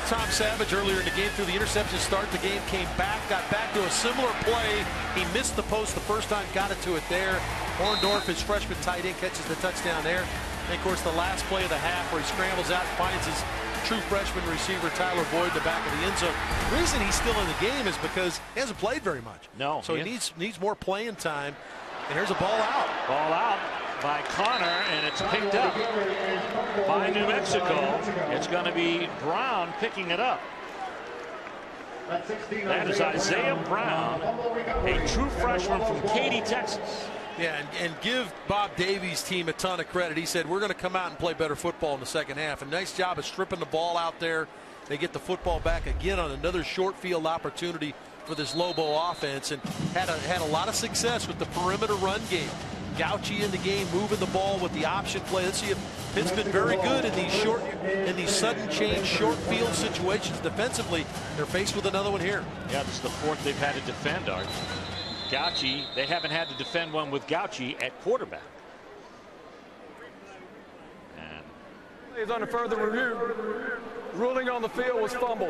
Tom Savage earlier in the game through the interception start. The game came back, got back to a similar play. He missed the post the first time, got it to it there. Orndorff, his freshman tight end, catches the touchdown there. And, of course, the last play of the half where he scrambles out and finds his true freshman receiver, Tyler Boyd, in the back of the end zone. The reason he's still in the game is because he hasn't played very much. No. So he needs more playing time. And here's a ball out. Ball out by Connor, and it's picked up by New Mexico. It's going to be Brown picking it up. That is Isaiah Brown, a true freshman from Katy, Texas. Yeah, and give Bob Davies' team a ton of credit. He said, we're going to come out and play better football in the second half. A nice job of stripping the ball out there. They get the football back again on another short field opportunity for this Lobo offense, and had a lot of success with the perimeter run game. Gauci in the game, moving the ball with the option play. Let's see if Pitt's been very good in these sudden change short field situations defensively. They're faced with another one here. Yeah, this is the fourth they've had to defend, Art. Gauci, they haven't had to defend one with Gauci at quarterback. Is under further review. Ruling on the field was fumble.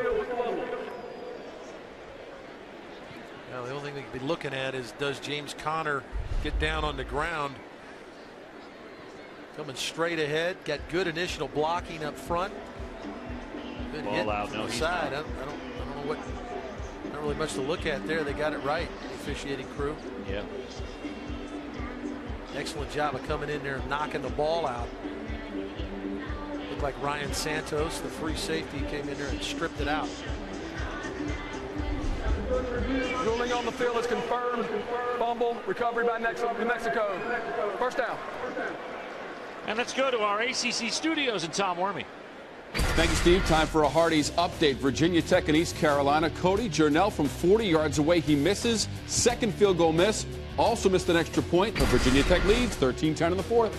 Now, the only thing they could be looking at is, does James Conner get down on the ground? Coming straight ahead, got good initial blocking up front. Good Ball hit out. from No, the he's side. not. I don't know what. Not really much to look at there. They got it right, the officiating crew. Yeah. Excellent job of coming in there and knocking the ball out. Looked like Ryan Santos, the free safety, came in there and stripped it out. Ruling on the field is confirmed. Fumble, recovery by New Mexico. First down. And let's go to our ACC studios and Tom Wormy. Thank you, Steve. Time for a Hardee's update. Virginia Tech and East Carolina. Cody Jernell from 40 yards away. He misses. Second field goal miss. Also missed an extra point, but Virginia Tech leads 13-10 in the fourth.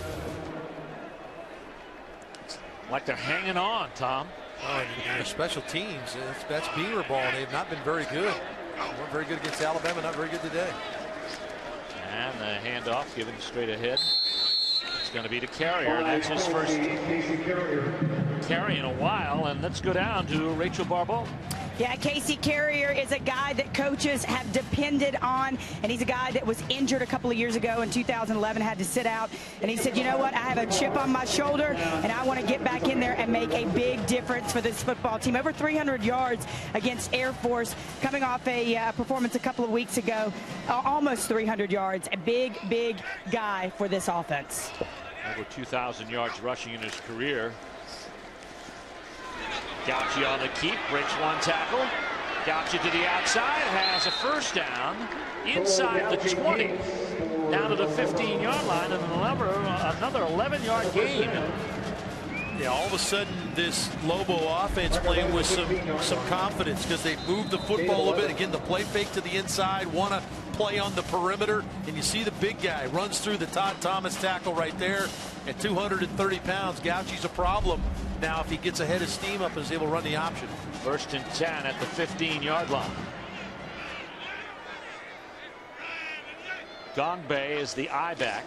Like they're hanging on, Tom. Oh, and their special teams, that's Beamer ball. They've not been very good. They weren't very good against Alabama, not very good today. And the handoff given straight ahead. It's going to be to Carrier. That's his first carry in a while. And let's go down to Rachel Barbeau. Yeah, Casey Carrier is a guy that coaches have depended on, and he's a guy that was injured a couple of years ago in 2011, had to sit out, and he said, you know what, I have a chip on my shoulder, and I want to get back in there and make a big difference for this football team. Over 300 yards against Air Force, coming off a performance a couple of weeks ago, almost 300 yards. A big, big guy for this offense. Over 2,000 yards rushing in his career. Gauci on the keep, breaks one tackle. Gauci to the outside, has a first down inside the 20, down to the 15-yard line, and another 11-yard gain. Yeah, all of a sudden this Lobo offense playing with some confidence because they moved the football a little bit. Again, the play fake to the inside, want to play on the perimeter, and you see the big guy runs through the Todd Thomas tackle right there at 230 pounds. Gauci's a problem now if he gets ahead of steam up and is able to run the option. First and 10 at the 15-yard line. Gongbe is the I-back.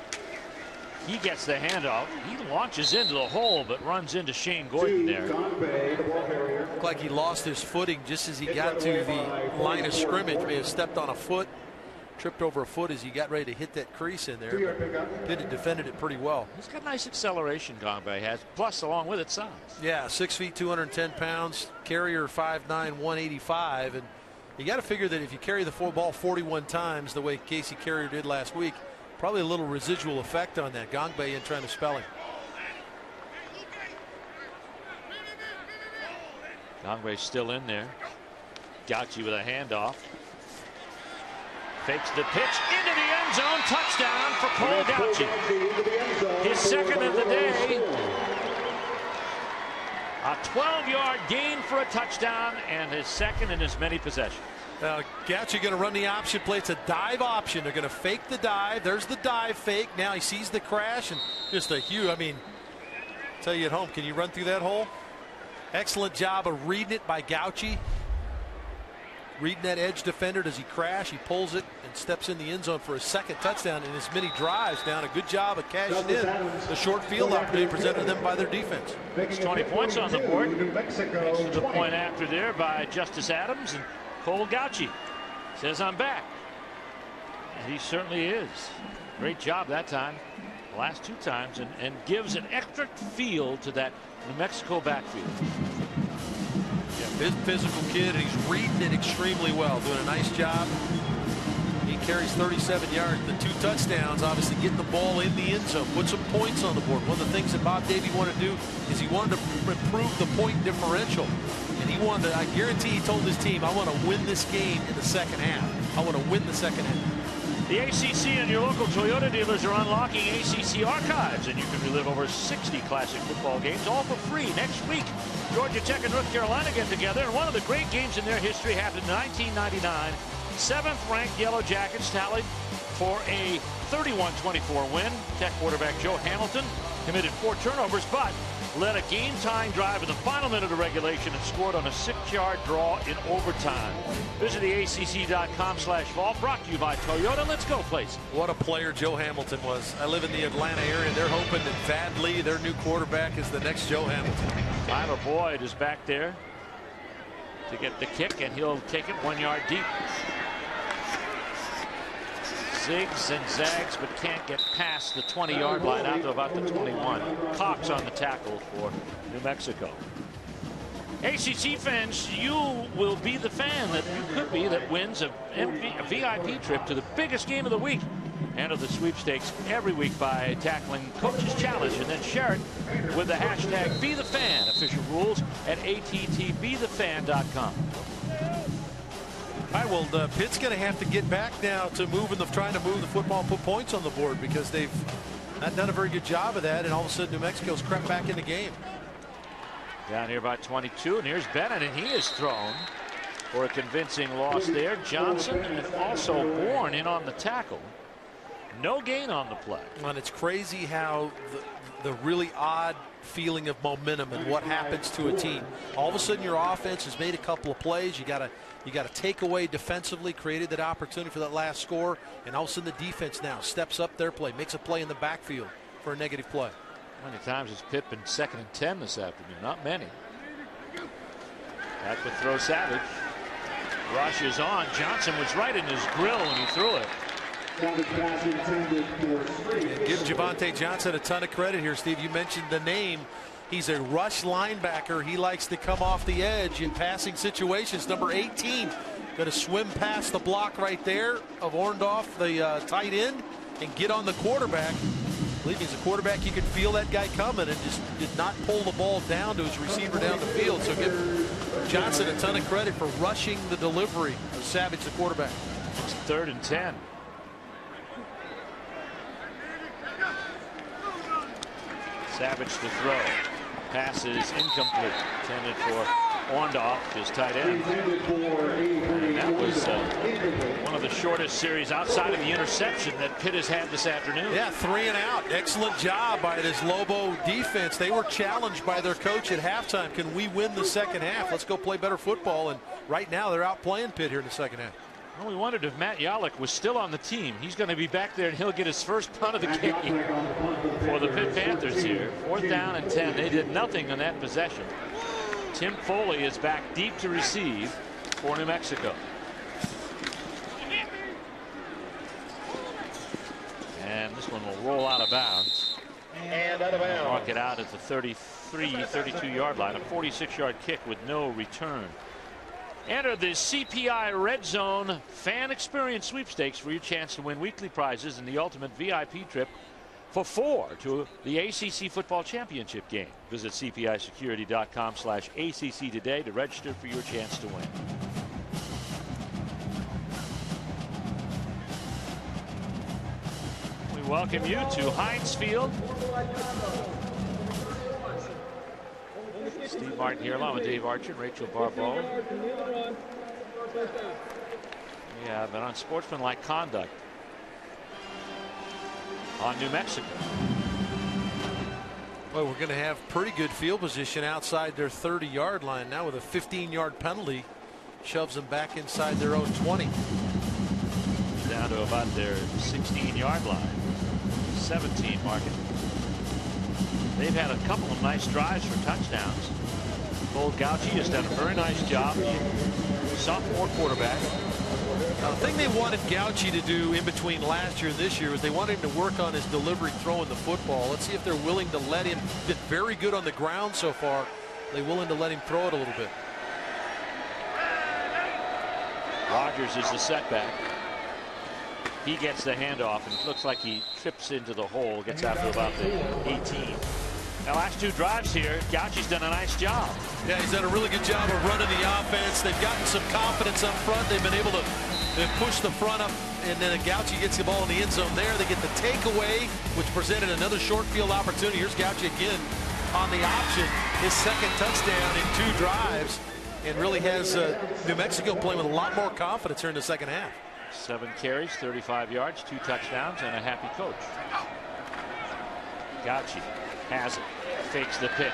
He gets the handoff. He launches into the hole, but runs into Shane Gordon there. Looked like he lost his footing just as he got to the line of scrimmage. May have stepped on a foot, tripped over a foot as he got ready to hit that crease in there. Pitt had defended it pretty well. He's got nice acceleration, Gongbe has, plus along with it size. Yeah, 6 feet, 210 pounds. Carrier 5'9", 185. And you got to figure that if you carry the ball 41 times the way Casey Carrier did last week, probably a little residual effect on that. Gongbe in trying to spell him. Gongbe's still in there. Gauci with a handoff. Fakes the pitch into the end zone. Touchdown for Cole Gauci. His second of the day. A 12-yard gain for a touchdown and his second in as many possessions. Gauci going to run the option play. It's a dive option. They're going to fake the dive. There's the dive fake. Now he sees the crash and just a huge, I mean, tell you at home, can you run through that hole? Excellent job of reading it by Gauci. Reading that edge defender. Does he crash? He pulls it and steps in the end zone for a second touchdown in as many drives down. A good job of cashing in the short field opportunity presented to them by their defense. It's 20 points on the board. Makes it a point after there by Justice Adams, and Cole Gauci says, I'm back. And he certainly is. Great job that time, the last two times, and gives an extra feel to that New Mexico backfield. Yeah, big physical kid, and he's reading it extremely well, doing a nice job. He carries 37 yards, the 2 touchdowns, obviously getting the ball in the end zone, put some points on the board. One of the things that Bob Davie wanted to do is he wanted to improve the point differential. And he wanted to, I guarantee he told his team, I want to win this game in the second half. I want to win the second half. The ACC and your local Toyota dealers are unlocking ACC archives, and you can relive over 60 classic football games, all for free. Next week, Georgia Tech and North Carolina get together, and one of the great games in their history happened in 1999. 7th-ranked Yellow Jackets tallied for a 31-24 win. Tech quarterback Joe Hamilton committed 4 turnovers, but led a game-tying drive in the final minute of regulation and scored on a 6-yard draw in overtime. Visit the ACC.com/vault. Brought to you by Toyota. Let's go, place. What a player Joe Hamilton was. I live in the Atlanta area. They're hoping that Thad Lee, their new quarterback, is the next Joe Hamilton. Tyler Boyd is back there to get the kick, and he'll take it 1 yard deep. Zigs and zags, but can't get past the 20-yard line out to about the 21. Cox on the tackle for New Mexico. ACC fans, you will be the fan that you could be that wins a VIP trip to the biggest game of the week. Enter the sweepstakes every week by tackling Coach's Challenge and then share it with the hashtag #BeTheFan. Official rules at attbethefan.com. All right, well, Pitt's going to have to get back now to trying to move the football and put points on the board because they've not done a very good job of that, and all of a sudden New Mexico's crept back in the game. Down here by 22, and here's Bennett, and he is thrown for a convincing loss there. Johnson and also Bourne in on the tackle. No gain on the play. And it's crazy how the really odd feeling of momentum and what happens to a team. All of a sudden your offense has made a couple of plays. You got to take away defensively, created that opportunity for that last score, and all of a sudden the defense now steps up their play, makes a play in the backfield for a negative play. How many times has Pitt been 2nd and 10 this afternoon? Not many. Back to throw Savage. Rush is on. Johnson was right in his grill when he threw it. Give Javonte Johnson a ton of credit here, Steve. You mentioned the name. He's a rush linebacker. He likes to come off the edge in passing situations. Number 18 going to swim past the block right there of Orndorff, the tight end, and get on the quarterback. I believe he's a quarterback. You could feel that guy coming and just did not pull the ball down to his receiver down the field. So give Johnson a ton of credit for rushing the delivery of Savage, the quarterback. It's 3rd and 10. Savage to throw. Pass is incomplete. Intended for Orndorff, his tight end. And that was one of the shortest series outside of the interception that Pitt has had this afternoon. Yeah, 3 and out. Excellent job by this Lobo defense. They were challenged by their coach at halftime. Can we win the second half? Let's go play better football. And right now they're outplaying Pitt here in the second half. Well, we wondered if Matt Yalek was still on the team. He's going to be back there, and he'll get his first punt of the game for the Pitt Panthers here. 4th down and 10. They did nothing on that possession. Tim Foley is back deep to receive for New Mexico. And this one will roll out of bounds. And out of bounds. Mark it out at the 32-yard line. A 46-yard kick with no return. Enter the CPI Red Zone Fan Experience Sweepstakes for your chance to win weekly prizes and the ultimate VIP trip for 4 to the ACC Football Championship game. Visit cpisecurity.com/ACC today to register for your chance to win. We welcome you to Heinz Field. Steve Martin here along with Dave Archer and Rachel Barbeau. We have an unsportsmanlike conduct on New Mexico. Well, we're going to have pretty good field position outside their 30-yard line now with a 15-yard penalty. Shoves them back inside their own 20. Down to about their 16-yard line. 17 market. They've had a couple of nice drives for touchdowns. Cole Gauchi has done a very nice job. Sophomore quarterback. Now, the thing they wanted Gauchi to do in between last year and this year was they wanted him to work on his delivery throwing the football. Let's see if they're willing to let him. Been very good on the ground so far. They're willing to let him throw it a little bit. Rogers is the setback. He gets the handoff, and it looks like he trips into the hole, gets out to about the 18. Now, last 2 drives here, Gauchi's done a nice job. Yeah, he's done a really good job of running the offense. They've gotten some confidence up front. They've been able to push the front up, and then Gauchi gets the ball in the end zone there. They get the takeaway, which presented another short field opportunity. Here's Gauchi again on the option. His second touchdown in 2 drives, and really has New Mexico playing with a lot more confidence here in the second half. 7 carries, 35 yards, 2 touchdowns, and a happy coach. Gauchi has it. fakes the pitch.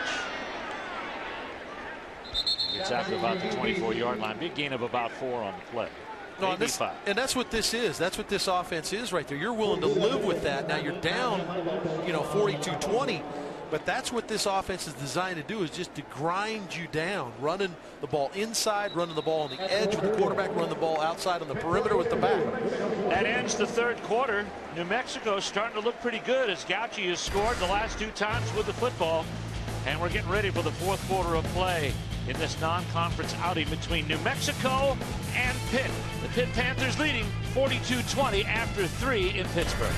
Gets out to about the 24-yard line. Big gain of about 4 on the play. No, and that's what this is. That's what this offense is right there. You're willing to live with that. Now you're down, 42-20, but that's what this offense is designed to do, is just to grind you down, running the ball inside, running the ball on the edge with the quarterback, running the ball outside on the perimeter with the back. That ends the third quarter. New Mexico starting to look pretty good as Gauci has scored the last 2 times with the football, and we're getting ready for the fourth quarter of play in this non-conference outing between New Mexico and Pitt. The Pitt Panthers leading 42-20 after 3 in Pittsburgh.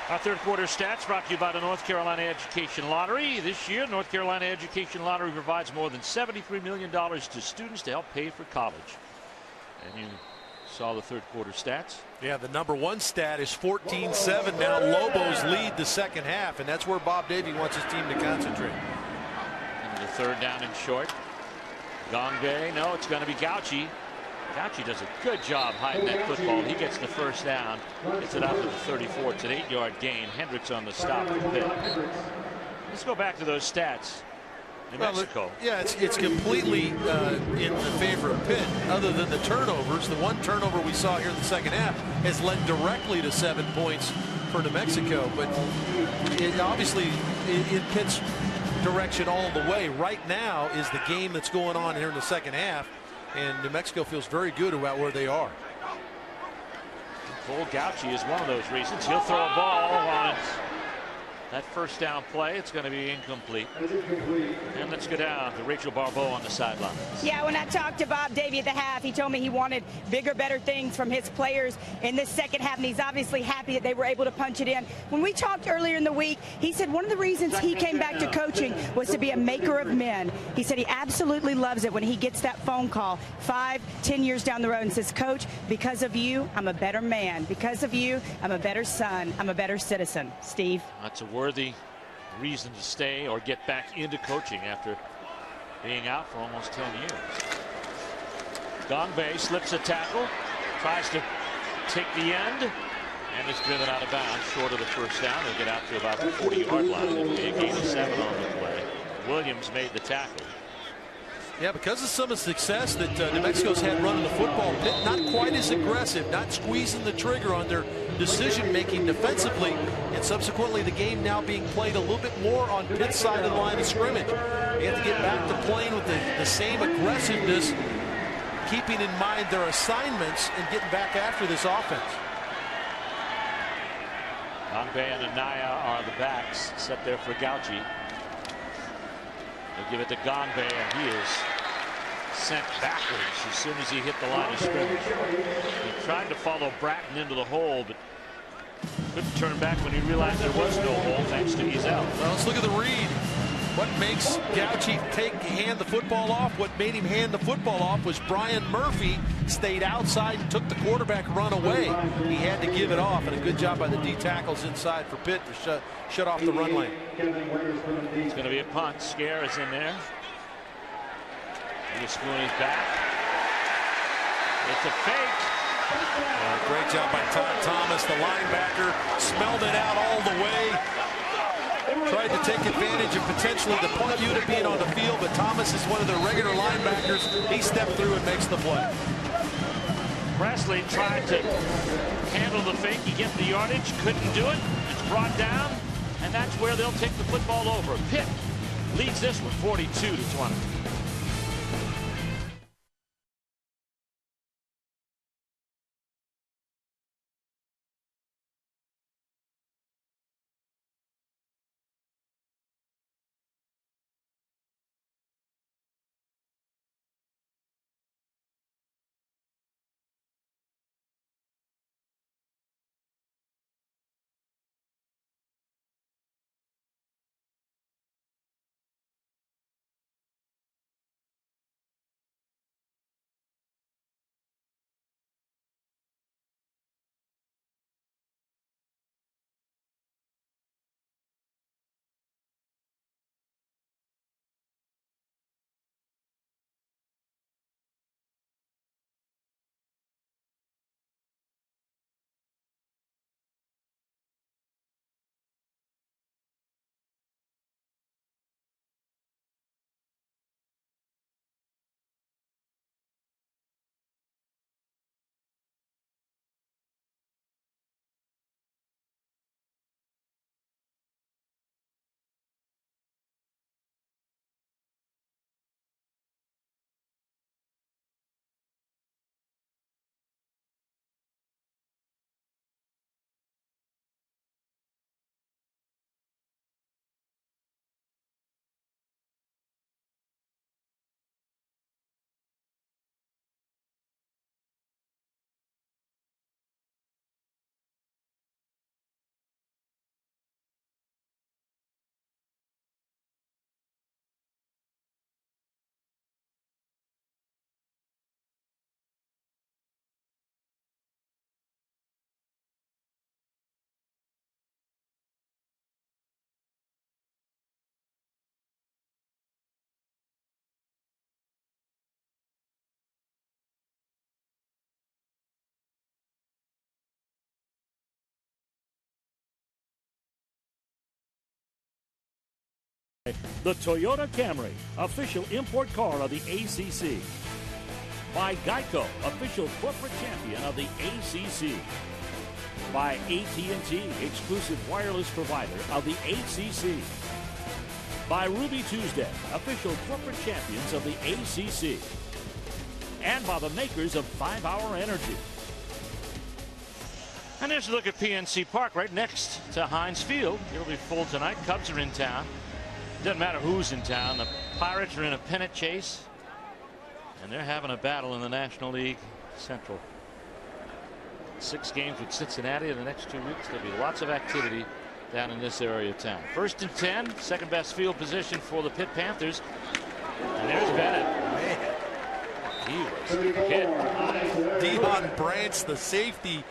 Our third quarter stats brought to you by the North Carolina Education Lottery. This year, North Carolina Education Lottery provides more than $73 million to students to help pay for college. And you saw the third quarter stats. Yeah, the number one stat is 14-7. Now Lobos lead the second half, and that's where Bob Davie wants his team to concentrate. And the third down and short. Gongay, no, it's going to be Gauci. Gauci does a good job hiding that football. He gets the first down, gets it out to the 34. It's an 8-yard gain. Hendricks on the stop for Pitt. Let's go back to those stats. New Mexico. Yeah, it's completely in the favor of Pitt. Other than the turnovers, the one turnover we saw here in the second half has led directly to 7 points for New Mexico. But it obviously in Pitt's direction all the way. Right now is the game that's going on here in the second half. And New Mexico feels very good about where they are. Cole Gauci is one of those reasons. He'll throw a ball on That first down play, it's going to be incomplete. And let's go down to Rachel Barbeau on the sidelines. Yeah, when I talked to Bob Davey at the half, he told me he wanted bigger, better things from his players in this second half, and he's obviously happy that they were able to punch it in. When we talked earlier in the week, he said one of the reasons he came back to coaching was to be a maker of men. He said he absolutely loves it when he gets that phone call 5, 10 years down the road and says, Coach, because of you, I'm a better man. Because of you, I'm a better son. I'm a better citizen. Steve? That's a worthy reason to stay or get back into coaching after being out for almost 10 years. Gongbe slips a tackle, tries to take the end, and is driven out of bounds short of the first down. They'll get out to about the 40-yard line. It'll be a gain of 7 on the play. Williams made the tackle. Yeah, because of some of the success that New Mexico's had running the football, Pitt not quite as aggressive, not squeezing the trigger on their decision-making defensively, and subsequently the game now being played a little bit more on Pitt's side of the line of scrimmage. They have to get back to playing with the same aggressiveness, keeping in mind their assignments and getting back after this offense. Gongbe and Anaya are the backs set there for Gauchi. They'll give it to Gongbe, and he is sent backwards as soon as he hit the line of scrimmage. He tried to follow Bratton into the hole, but couldn't turn back when he realized there was no hole thanks to Ezel. Well, let's look at the read. What makes Gauchi hand the football off? What made him hand the football off was Brian Murphy stayed outside and took the quarterback run away. He had to give it off, and a good job by the D tackles inside for Pitt to shut off the run lane. It's going to be a punt. Scare is in there. Witherspoon is back. It's a fake. Great job by Todd Thomas. The linebacker smelled it out all the way. Tried to take advantage of potentially the punt unit being on the field, but Thomas is one of their regular linebackers. He stepped through and makes the play. Presley tried to handle the fake. He get the yardage, couldn't do it. It's brought down, and that's where they'll take the football over. Pitt leads this one 42-20. The Toyota Camry, official import car of the ACC. By Geico, official corporate champion of the ACC. By AT&T, exclusive wireless provider of the ACC. By Ruby Tuesday, official corporate champions of the ACC. And by the makers of 5 Hour Energy. And here's a look at PNC Park right next to Heinz Field. It'll be full tonight. Cubs are in town. Doesn't matter who's in town. The Pirates are in a pennant chase. And they're having a battle in the National League Central. 6 games with Cincinnati in the next 2 weeks. There'll be lots of activity down in this area of town. 1st and 10, second best field position for the Pitt Panthers. And there's Bennett. Man. He was hit. Deion Branch, the safety,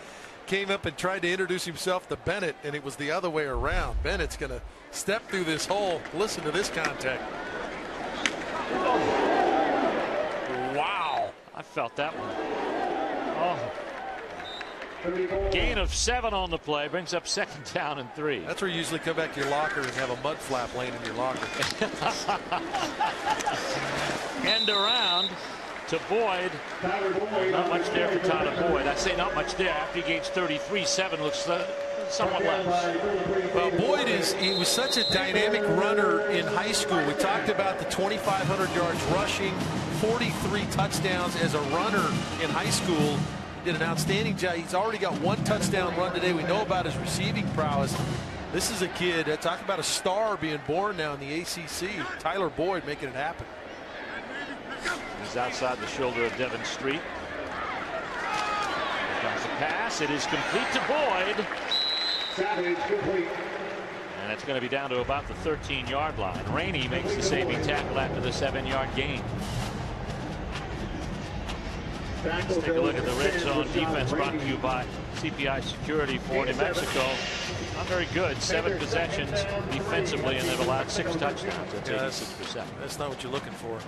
came up and tried to introduce himself to Bennett, and it was the other way around. Bennett's going to step through this hole. Listen to this contact. Oh. Wow. I felt that one. Oh. Gain of 7 on the play brings up 2nd down and 3. That's where you usually come back to your locker and have a mud flap laying in your locker. End around to Boyd. Not much there for Tyler Boyd. I say not much there. After he gains 33, 7 looks somewhat less. Well, Boyd he was such a dynamic runner in high school. We talked about the 2,500 yards rushing, 43 touchdowns as a runner in high school. Did an outstanding job. He's already got 1 touchdown run today. We know about his receiving prowess. This is a kid. Talk about a star being born now in the ACC. Tyler Boyd making it happen. He's outside the shoulder of Devon Street. Here comes the pass. It is complete to Boyd. And it's going to be down to about the 13-yard line. Rainey makes the saving tackle after the 7-yard gain. Let's take a look at the red zone defense brought to you by CPI Security for New Mexico. Not very good. 7 possessions defensively, and they've allowed 6 touchdowns. That's 86%. That's not what you're looking for.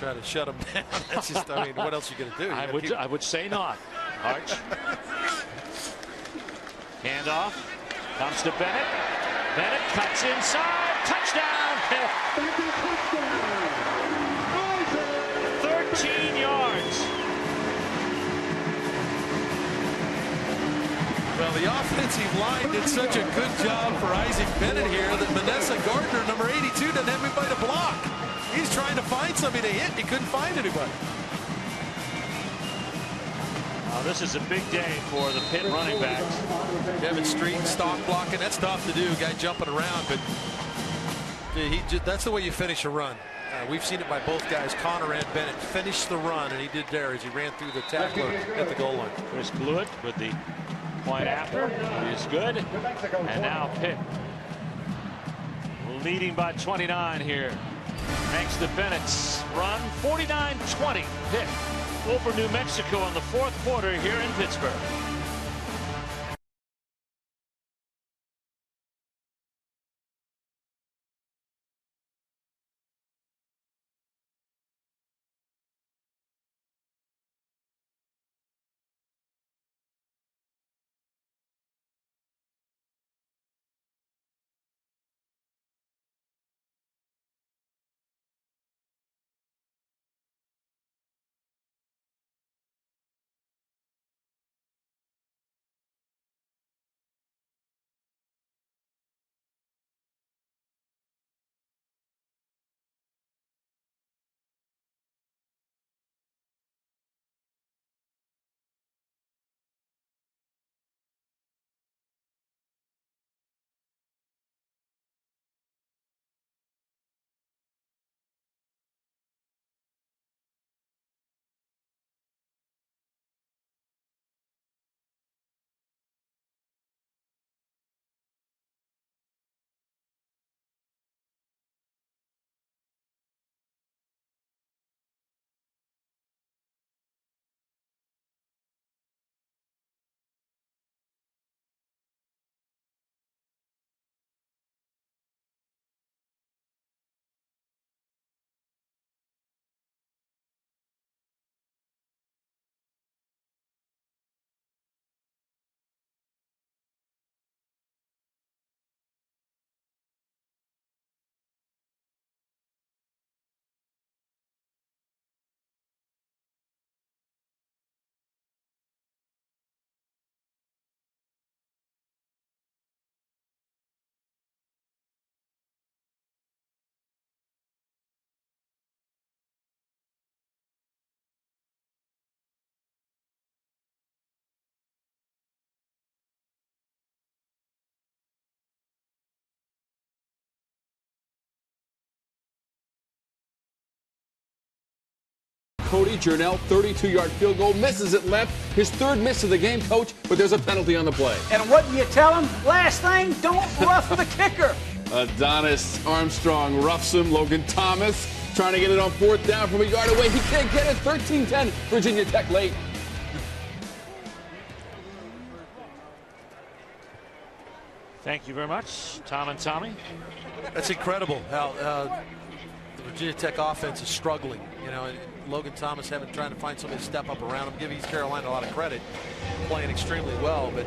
Try to shut them down. That's just, I mean, what else are you going to do? I would say not. Arch. Handoff. Comes to Bennett. Bennett cuts inside. Touchdown, Pitt. 13 yards. Well, the offensive line did such a good job for Isaac Bennett here that Vanessa Gardner, number 82, doesn't have anybody to block. He's trying to find somebody to hit. He couldn't find anybody. This is a big day for the Pitt running backs. Devon Street, stock blocking. That's tough to do. Guy jumping around, but that's the way you finish a run. We've seen it by both guys. Connor and Bennett finished the run, and he did there as he ran through the tackler at the goal line. Chris Blewett with the point after. It is good. And now Pitt leading by 29 here. Thanks to Bennett's run. 49-20. Pitt over New Mexico in the 4th quarter here in Pittsburgh. Cody Journell, 32-yard field goal, misses it left. His third miss of the game, Coach, but there's a penalty on the play. And what do you tell him? Last thing, don't rough the kicker. Adonis Armstrong roughs him. Logan Thomas trying to get it on fourth down from a yard away. He can't get it. 13-10, Virginia Tech late. Thank you very much, Tom and Tommy. That's incredible how the Virginia Tech offense is struggling. You know, and Logan Thomas trying to find somebody to step up around him. Give East Carolina a lot of credit, playing extremely well, but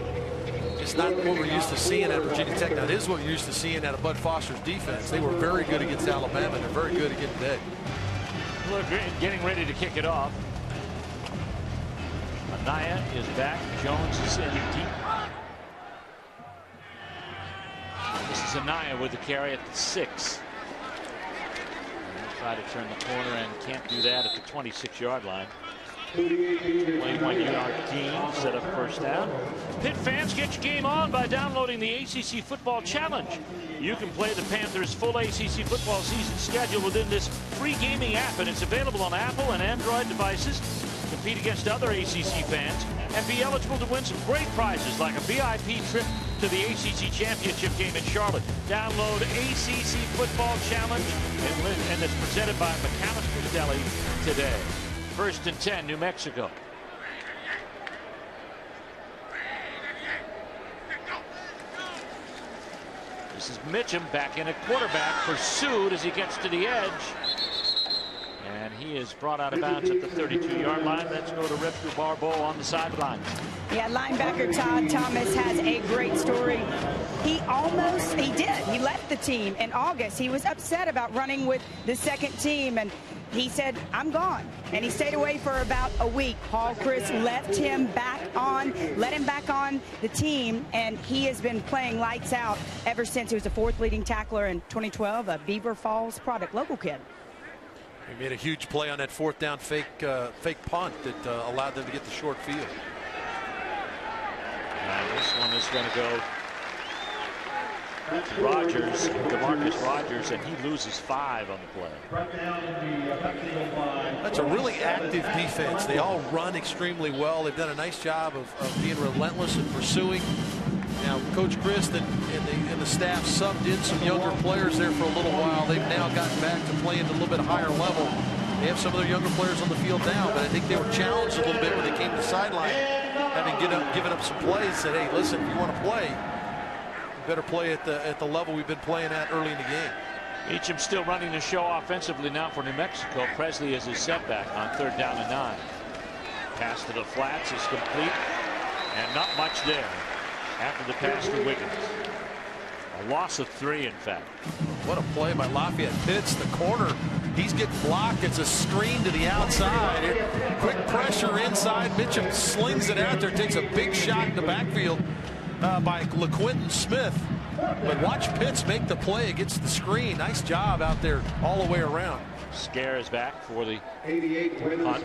it's not what we're used to seeing at Virginia Tech. Now, it is what we're used to seeing out of Bud Foster's defense. They were very good against Alabama, and they're very good again today. Look, getting ready to kick it off. Anaya is back. Jones is in deep. This is Anaya with the carry at the 6. Try to turn the corner and can't do that at the 26-yard line. 21-yard gain, set up first down. Pitt fans, get your game on by downloading the ACC Football Challenge. You can play the Panthers' full ACC football season schedule within this free gaming app, and it's available on Apple and Android devices. Compete against other ACC fans and be eligible to win some great prizes like a VIP trip to the ACC Championship game in Charlotte. Download ACC Football Challenge, and it's presented by McAllister's Deli today. 1st and 10, New Mexico. This is Mitchum back in at quarterback, pursued as he gets to the edge. And he is brought out of bounds at the 32-yard line. Let's go to Rip Barbeau on the sidelines. Yeah, linebacker Todd Thomas has a great story. He did. He left the team in August. He was upset about running with the second team, and he said, I'm gone. And he stayed away for about a week. Paul Chris let him back on the team, and he has been playing lights out ever since. He was the 4th leading tackler in 2012, a Beaver Falls product, local kid. He made a huge play on that 4th down fake punt that allowed them to get the short field. And this one is going to go Rogers, DeMarcus Rogers, and he loses 5 on the play. That's a really active defense. They all run extremely well. They've done a nice job of being relentless and pursuing. Now, Coach Christ and the staff subbed in some younger players there for a little while. They've now gotten back to playing at a little bit higher level. They have some of their younger players on the field now, but I think they were challenged a little bit when they came to the sideline, having given up some plays. Said, hey, listen, if you want to play, you better play at the level we've been playing at early in the game. Meacham still running the show offensively now for New Mexico. Presley is his setback on 3rd down and 9. Pass to the flats is complete, and not much there after the pass to Wiggins. A loss of 3, in fact. What a play by Lafayette Pitts. The corner, he's getting blocked. It's a screen to the outside. Quick pressure inside. Mitchum slings it out there, takes a big shot in the backfield by LaQuinton Smith. But watch Pitts make the play against the screen. Nice job out there all the way around. Scare is back for the punt.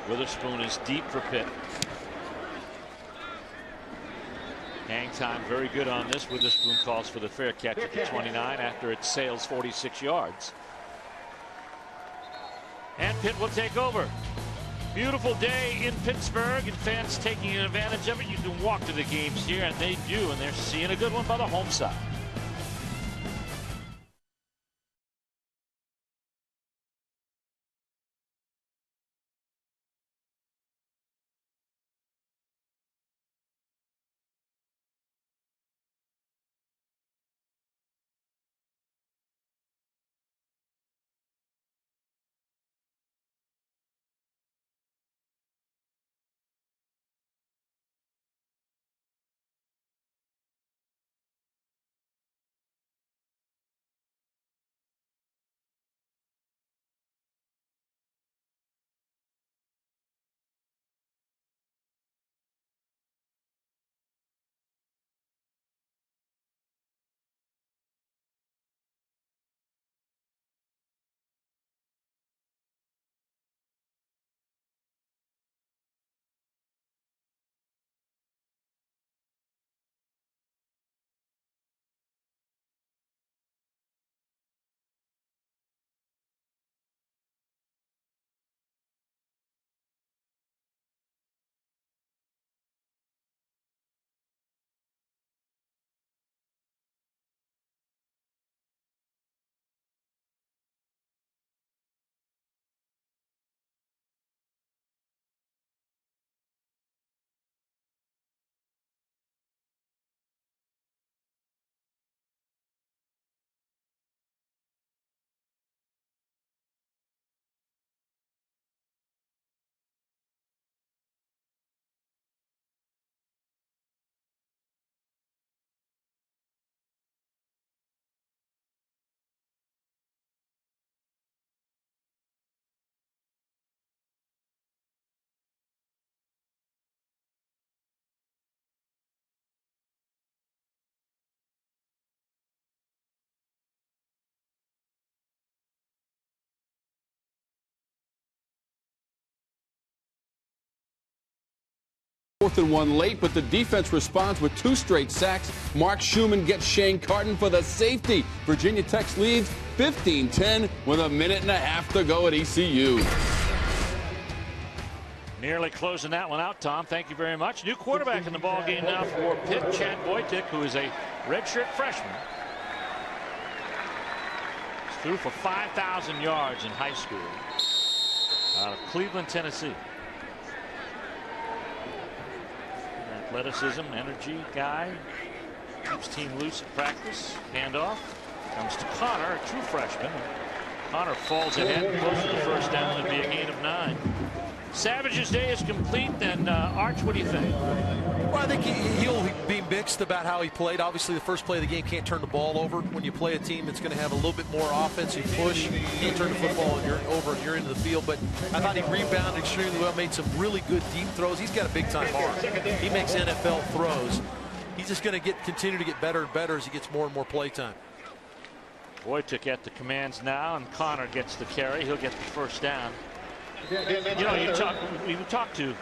Witherspoon is deep for Pitt. Hang time very good on this. Witherspoon calls for the fair catch at the 29 after it sails 46 yards. And Pitt will take over. Beautiful day in Pittsburgh, and fans taking advantage of it. You can walk to the games here, and they do, and they're seeing a good one by the home side. 4th and 1 late, but the defense responds with 2 straight sacks. Mark Schumann gets Shane Carton for the safety. Virginia Tech leads 15-10 with a minute and a half to go at ECU. Nearly closing that one out, Tom. Thank you very much. New quarterback in the ball game now for Pitt, Chad Wojtek, who is a redshirt freshman. He's threw for 5,000 yards in high school out of Cleveland, Tennessee. Athleticism, energy guy. Keeps team loose at practice. Handoff. Comes to Connor, a true freshman. Connor falls ahead, close to the first down. It'll be a gain of 9. Savage's day is complete. Then, Arch, what do you think? Well, I think he'll be mixed about how he played. Obviously, the first play of the game can't turn the ball over. When you play a team that's going to have a little bit more offensive push, you can't turn the football and you're over and you're into the field. But I thought he rebounded extremely well, made some really good deep throws. He's got a big-time arm. He makes NFL throws. He's just going to continue to get better and better as he gets more and more play time. Wojtek at the commands now, and Connor gets the carry. He'll get the first down. You know, we talked to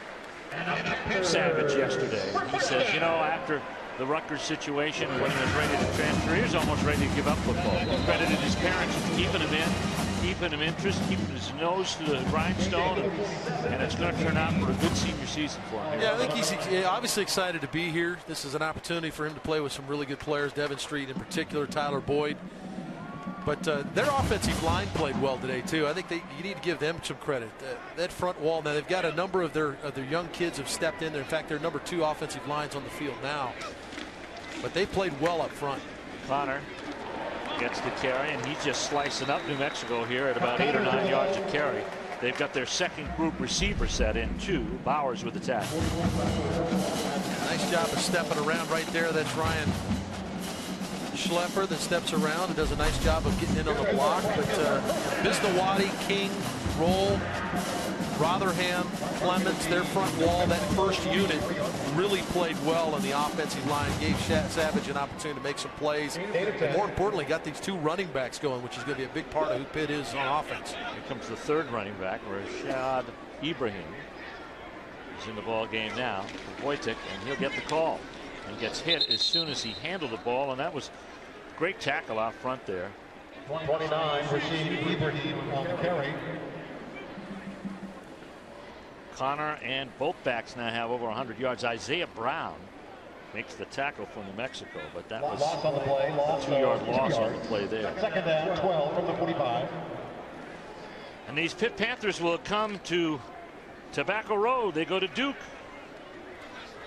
Savage yesterday. He says, you know, after the Rutgers situation, when he was ready to transfer, he was almost ready to give up football. He credited his parents for keeping him in, keeping him interested, keeping his nose to the grindstone, and it's going to turn out for a good senior season for him. Yeah, I think he's obviously excited to be here. This is an opportunity for him to play with some really good players, Devin Street in particular, Tyler Boyd. But their offensive line played well today, too. I think you need to give them some credit. That front wall, now they've got a number of their young kids have stepped in there. In fact, they're number 2 offensive lines on the field now. But they played well up front. Connor gets the carry, and he's just slicing up New Mexico here at about 8 or 9 yards a carry. They've got their second group receiver set in, 2. Bowers with the tackle. Nice job of stepping around right there. That's Ryan Schlepper that steps around and does a nice job of getting in on the block. But Bisnawati, King, Roll, Rotherham, Clemens, their front wall, that first unit really played well in the offensive line, gave Savage an opportunity to make some plays, and more importantly got these 2 running backs going, which is going to be a big part of who Pitt is on offense. Here comes the 3rd running back, Rashad Ibrahim. He's in the ball game now for Wojtek, and he'll get the call. He gets hit as soon as he handled the ball, and that was great tackle out front there. 29, received Ibrahim on the carry. Connor and both backs now have over 100 yards. Isaiah Brown makes the tackle for New Mexico, but that was loss on the play, a 2-yard loss on the play there. Second down, 12 from the 45. And these Pitt Panthers will come to Tobacco Road. They go to Duke.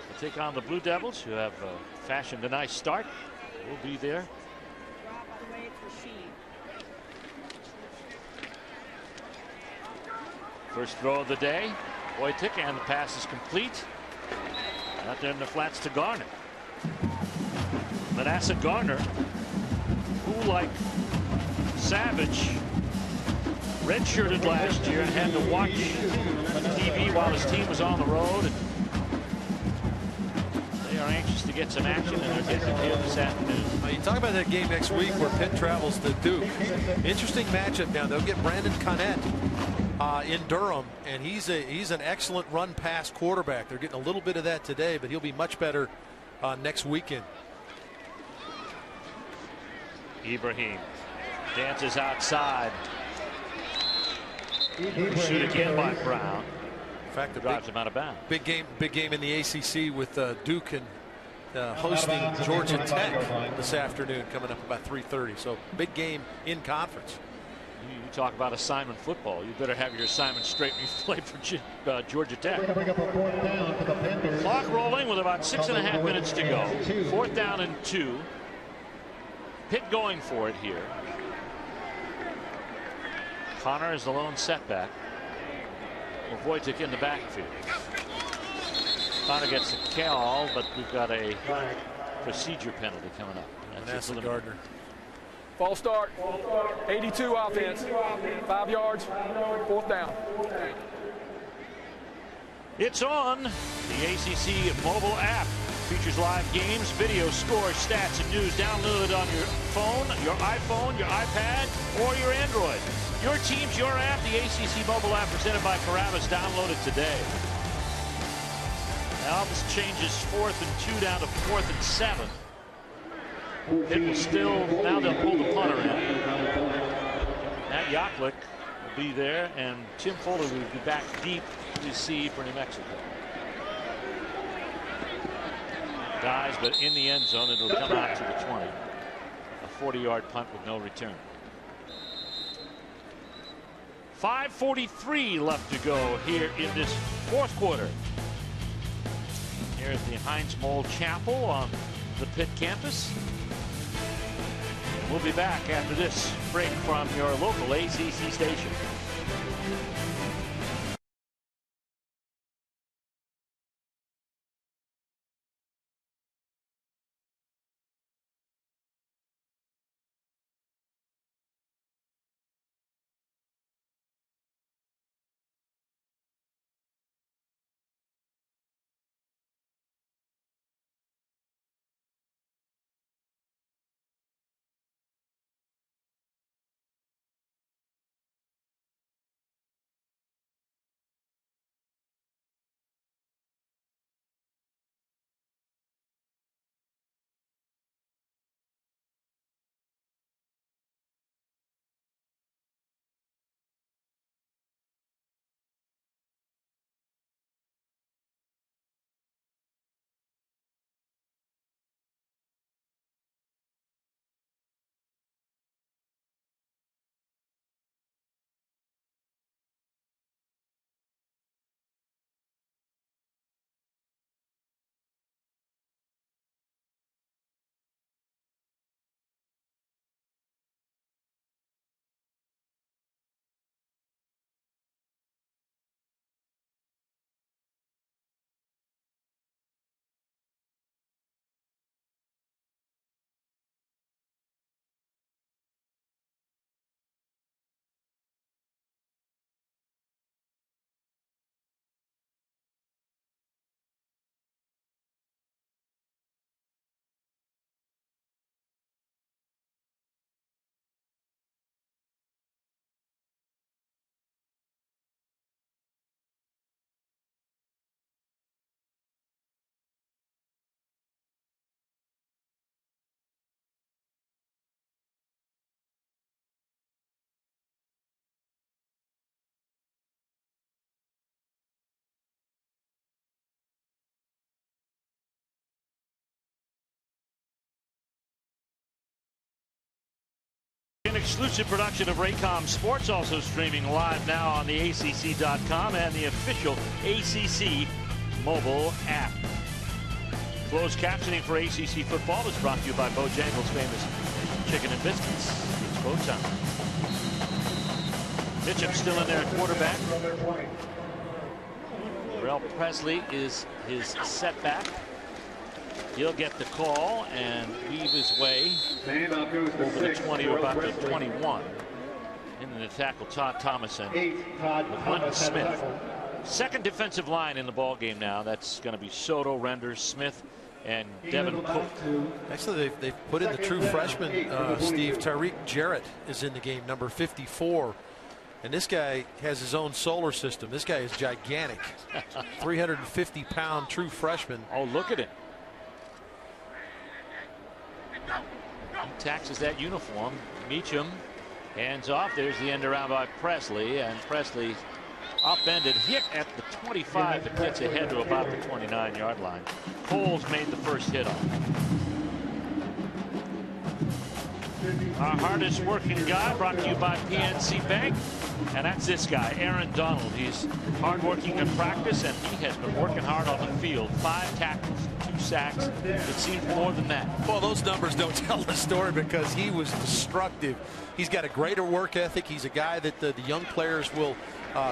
They take on the Blue Devils, who have fashioned a nice start. We'll be there. First throw of the day. Wojtek, and the pass is complete. Out there in the flats to Garner. Manasseh Garner, who, like Savage, redshirted last year and had to watch TV while his team was on the road. And they are anxious to get some action, and they're getting it here this afternoon. You talk about that game next week where Pitt travels to Duke. Interesting matchup now. They'll get Brandon Connett in Durham, and he's an excellent run pass quarterback. They're getting a little bit of that today, but he'll be much better next weekend. Ibrahim dances outside. Shoot again by Brown. In fact, drives him out of bounds. Big game in the ACC with Duke and hosting Georgia Tech this afternoon, coming up about 3:30. So big game in conference. You talk about assignment football. You better have your assignment straight when you play for Georgia Tech. Clock rolling with about 6.5 minutes to go. 4th down and 2. Pitt going for it here. Connor is the lone setback. Wojtek in the backfield. Connor gets a call, but we've got a procedure penalty coming up. Manasseh Gardner. False start. 82 offense. 5 yards. 4th down. It's on. The ACC mobile app features live games, video, scores, stats, and news. Download it on your phone, your iPhone, your iPad, or your Android. Your team's your app. The ACC mobile app presented by Carabas. Download it today. Now this changes 4th and 2 down to 4th and 7. It will still, now they'll pull the punter in. Matt Yaklick will be there, and Tim Fuller will be back deep to receive for New Mexico. Dies, but in the end zone, it'll come out to the 20. A 40-yard punt with no return. 5:43 left to go here in this 4th quarter. Here at the Heinz Moll Chapel on the Pitt campus. We'll be back after this break from your local ACC station. An exclusive production of Raycom Sports, also streaming live now on the ACC.com and the official ACC mobile app. Closed captioning for ACC football is brought to you by Bojangles' famous chicken and biscuits. It's Bo time. Mitchum still in there at quarterback. Terrell Presley is his setback. He'll get the call and weave his way over the 20 or about the 21. In the tackle, Todd Thomason with Quentin Smith. Second defensive line in the ball game now. That's going to be Soto, Renders, Smith, and Devin Cook. Actually, they've put in the true freshman, Steve. Tyreek Jarrett is in the game, number 54. And this guy has his own solar system. This guy is gigantic. 350-pound true freshman. Oh, look at it. He taxes that uniform. Meacham hands off. There's the end around by Presley, and Presley upended, hit at the 25, but gets ahead to about the 29-yard line. Coles made the first hit on. Our hardest working guy, brought to you by PNC Bank, and that's this guy, Aaron Donald. He's hardworking in practice, and he has been working hard on the field. 5 tackles, 2 sacks. It seems more than that. Well, those numbers don't tell the story because he was destructive. He's got a greater work ethic. He's a guy that the young players will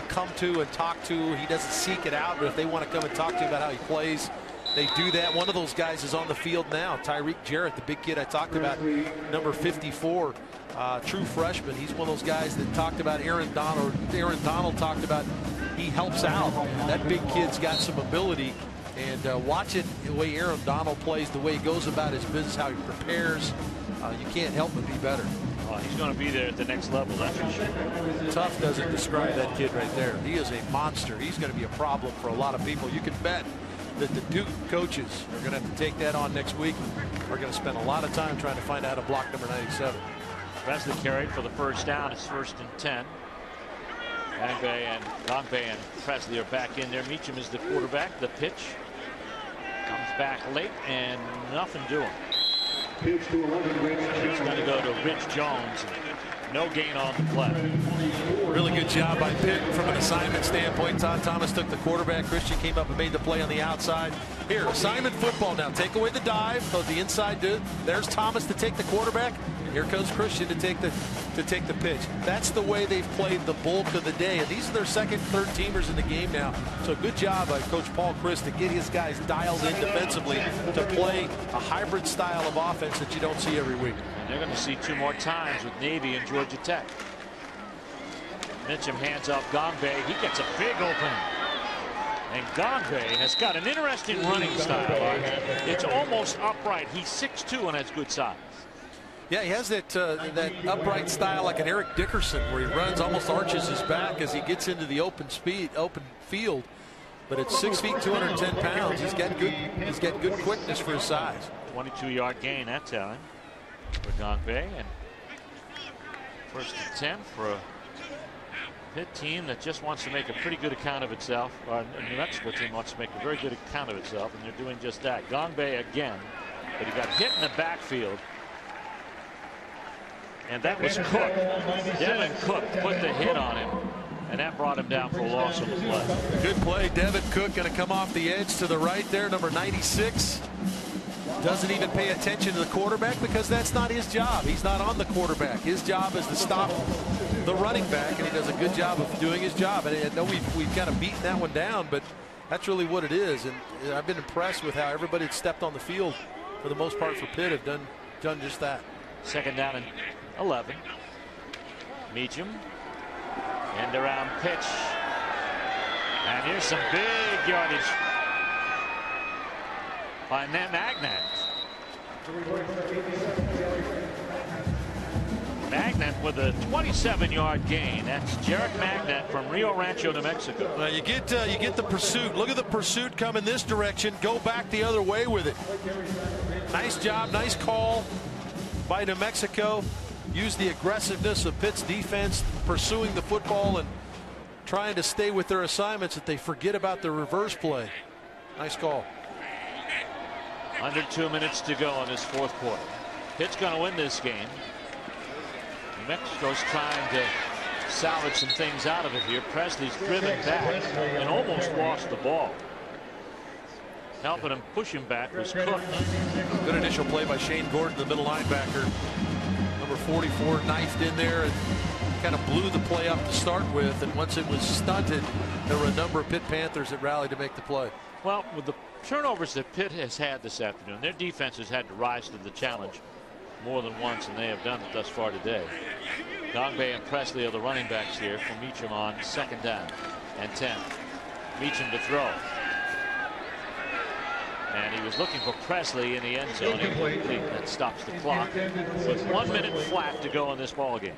come to and talk to. He doesn't seek it out, but if they want to come and talk to him about how he plays, they do that. One of those guys is on the field now. Tyreek Jarrett, the big kid I talked about, number 54, true freshman. He's one of those guys that talked about Aaron Donald. Aaron Donald talked about he helps out. That big kid's got some ability. And watch it, the way Aaron Donald plays, the way he goes about his business, how he prepares. You can't help but be better. Oh, he's going to be there at the next level, that's for sure. Tough doesn't describe that kid right there. He is a monster. He's going to be a problem for a lot of people. You can bet that the Duke coaches are going to have to take that on next week. Are going to spend a lot of time trying to find out how to block number 97. Presley carried for the first down. It's 1st and 10. Gongbe and Presley are back in there. Meacham is the quarterback. The pitch comes back late and nothing doing. It's going to go to Rich Jones. No gain on the play. Really good job by Pitt from an assignment standpoint. Todd Thomas took the quarterback. Christian came up and made the play on the outside. Here, assignment football now. Take away the dive. So the inside dude. There's Thomas to take the quarterback. Here comes Christian to take the pitch. That's the way they've played the bulk of the day. And these are their second, third teamers in the game now. So good job by Coach Paul Chryst to get his guys dialed in defensively to play a hybrid style of offense that you don't see every week. And they're going to see 2 more times with Navy and Georgia Tech. Mitchum hands off Gongbe. He gets a big opening. And Gongbe has got an interesting running style. It's almost upright. He's 6'2" and has good size. Yeah, he has that upright style like an Eric Dickerson, where he runs, almost arches his back as he gets into the open field. But at 6 feet, 210 pounds, he's got good quickness for his size. 22-yard gain that time for Gongbe, and 1st and 10 for a Pitt team that just wants to make a pretty good account of itself. Or a New Mexico team wants to make a very good account of itself, and they're doing just that. Gongbe again, but he got hit in the backfield. And that was Cook. Devin Cook put the hit on him, and that brought him down for a loss on the play. Good play. Devin Cook going to come off the edge to the right there, number 96. Doesn't even pay attention to the quarterback because that's not his job. He's not on the quarterback. His job is to stop the running back, and he does a good job of doing his job. And I know we've kind of beaten that one down, but that's really what it is. And I've been impressed with how everybody that stepped on the field, for the most part for Pitt, have done just that. 2nd down and 11. Meacham. End around pitch. And here's some big yardage by Magnat. Magnat with a 27-yard gain. That's Jarek Magnat from Rio Rancho, New Mexico. Well, you get the pursuit. Look at the pursuit coming this direction. Go back the other way with it. Nice job. Nice call by New Mexico. Use the aggressiveness of Pitt's defense, pursuing the football and trying to stay with their assignments, that they forget about the reverse play. Nice call. Under 2 minutes to go in this 4th quarter. Pitt's going to win this game. New Mexico's trying to salvage some things out of it here. Presley's driven back and almost lost the ball. Helping him push him back was Cook. Good initial play by Shane Gordon, the middle linebacker. Number 44 knifed in there and kind of blew the play up to start with. And once it was stunted, there were a number of Pitt Panthers that rallied to make the play. Well, with the turnovers that Pitt has had this afternoon, their defense has had to rise to the challenge more than once, and they have done it thus far today. Gongbe and Presley are the running backs here for Meacham on 2nd down and 10. Meacham to throw. And he was looking for Presley in the end zone. That stops the clock with 1 minute flat to go in this ball game.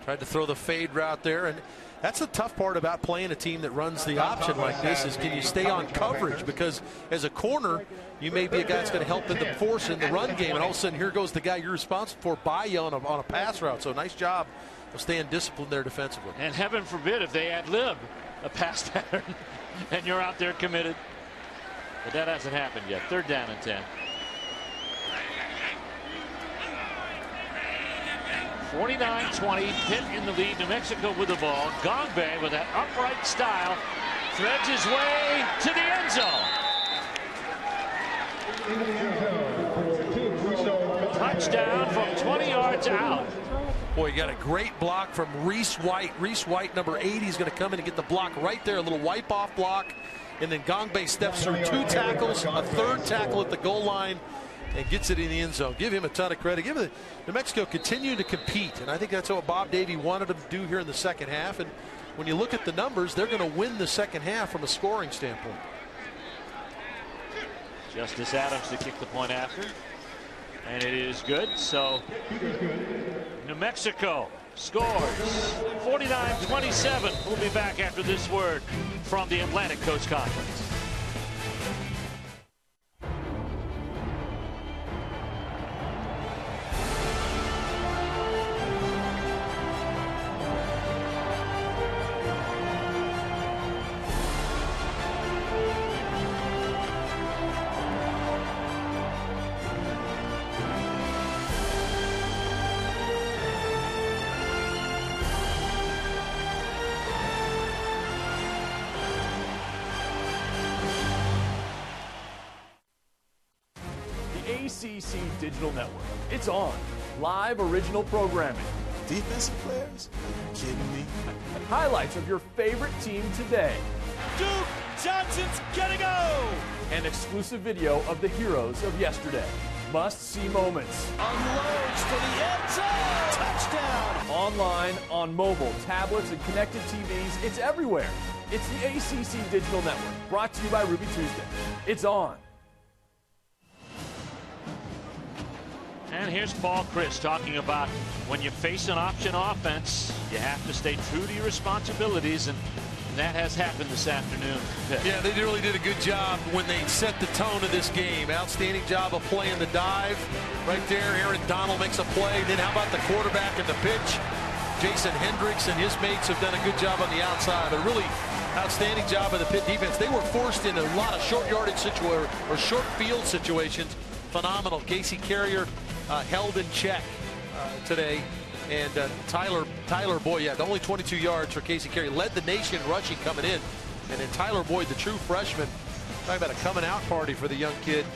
Tried to throw the fade route there, and that's the tough part about playing a team that runs the option like this, is can you stay on coverage? Because as a corner, you may be a guy that's going to help in the force in the run game, and all of a sudden here goes the guy you're responsible for by you on a pass route. So nice job of staying disciplined there defensively. And heaven forbid if they ad-lib a pass pattern and you're out there committed. But that hasn't happened yet. 3rd down and 10. 49-20, Pitt in the lead. New Mexico with the ball. Gongbe with that upright style threads his way to the end zone. Touchdown from 20 yards out. Boy, you got a great block from Reese White. Reese White, number 80, is going to come in and get the block right there. A little wipe-off block. And then Gongbe steps through 2 tackles, a 3rd tackle at the goal line, and gets it in the end zone. Give him a ton of credit. Give it. New Mexico continuing to compete, and I think that's what Bob Davie wanted them to do here in the 2nd half. And when you look at the numbers, they're going to win the 2nd half from a scoring standpoint. Justice Adams to kick the point after, and it is good. So New Mexico scores 49-27. We'll be back after this word from the Atlantic Coast Conference. ACC Digital Network. It's on. Live original programming. Defensive players? Are you kidding me? Highlights of your favorite team today. Duke Johnson's gonna go! And exclusive video of the heroes of yesterday. Must-see moments. Unloads to the end zone! Touchdown! Online, on mobile, tablets, and connected TVs, it's everywhere. It's the ACC Digital Network, brought to you by Ruby Tuesday. It's on. And here's Paul Chris talking about when you face an option offense, you have to stay true to your responsibilities, and that has happened this afternoon. Yeah, they really did a good job when they set the tone of this game. Outstanding job of playing the dive. Right there, Aaron Donald makes a play. Then how about the quarterback at the pitch? Jason Hendricks and his mates have done a good job on the outside. A really outstanding job of the Pitt defense. They were forced into a lot of short yardage or short field situations. Phenomenal. Casey Carrier held in check today. And Tyler Boyd, only 22 yards for Casey Carrier. Led the nation rushing coming in. And then Tyler Boyd, the true freshman, talking about a coming out party for the young kid.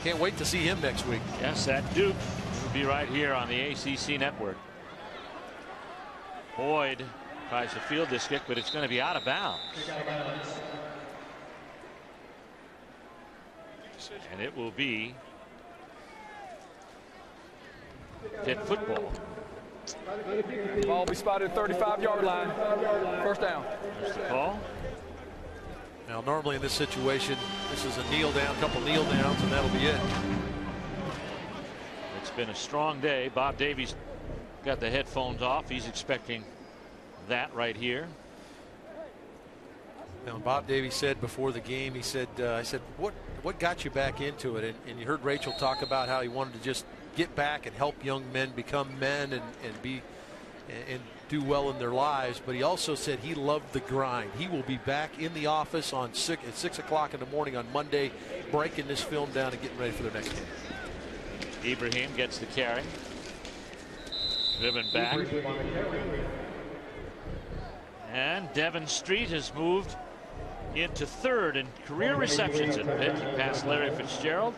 Can't wait to see him next week. Yes, at Duke will be right here on the ACC network. Boyd tries to field this kick, but it's going to be out of bounds. And it will be Pitt football. Ball will be spotted at 35-yard line. First down. There's the call. Now, normally in this situation, this is a kneel down, couple kneel downs, and that'll be it. It's been a strong day. Bob Davies got the headphones off. He's expecting that right here. Now, Bob Davies said before the game, he said, I said, what got you back into it? And you heard Rachel talk about how he wanted to just get back and help young men become men and do well in their lives. But he also said he loved the grind. He will be back in the office at 6 o'clock in the morning on Monday, breaking this film down and getting ready for their next game. Ibrahim gets the carry. Driven back. And Devin Street has moved into third in career receptions at Pitt. He passed Larry Fitzgerald,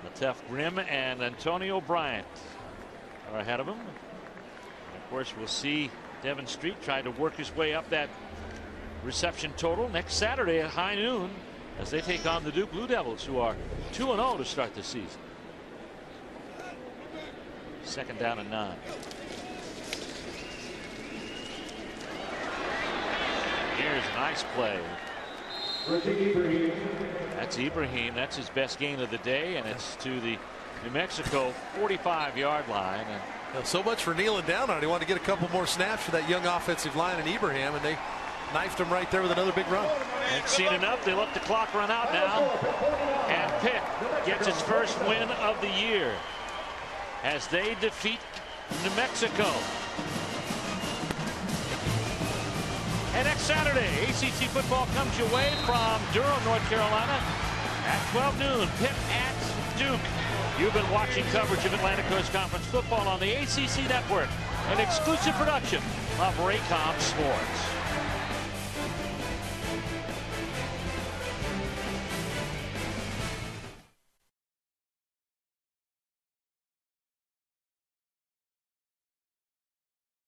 Lateef Grimm, and Antonio Bryant are ahead of him. And of course, we'll see Devin Street try to work his way up that reception total next Saturday at high noon as they take on the Duke Blue Devils, who are 2-0 to start the season. Second down and 9. Here's a nice play. That's Ibrahim. That's his best gain of the day, and it's to the New Mexico 45-yard line. And so much for kneeling down on it. He wanted to get a couple more snaps for that young offensive line in Ibrahim, and they knifed him right there with another big run. And seen enough. They let the clock run out now, and Pitt gets its first win of the year as they defeat New Mexico. And next Saturday, ACC football comes your way from Durham, North Carolina at 12 noon. Pitt at Duke. You've been watching coverage of Atlantic Coast Conference football on the ACC Network, an exclusive production of Raycom Sports.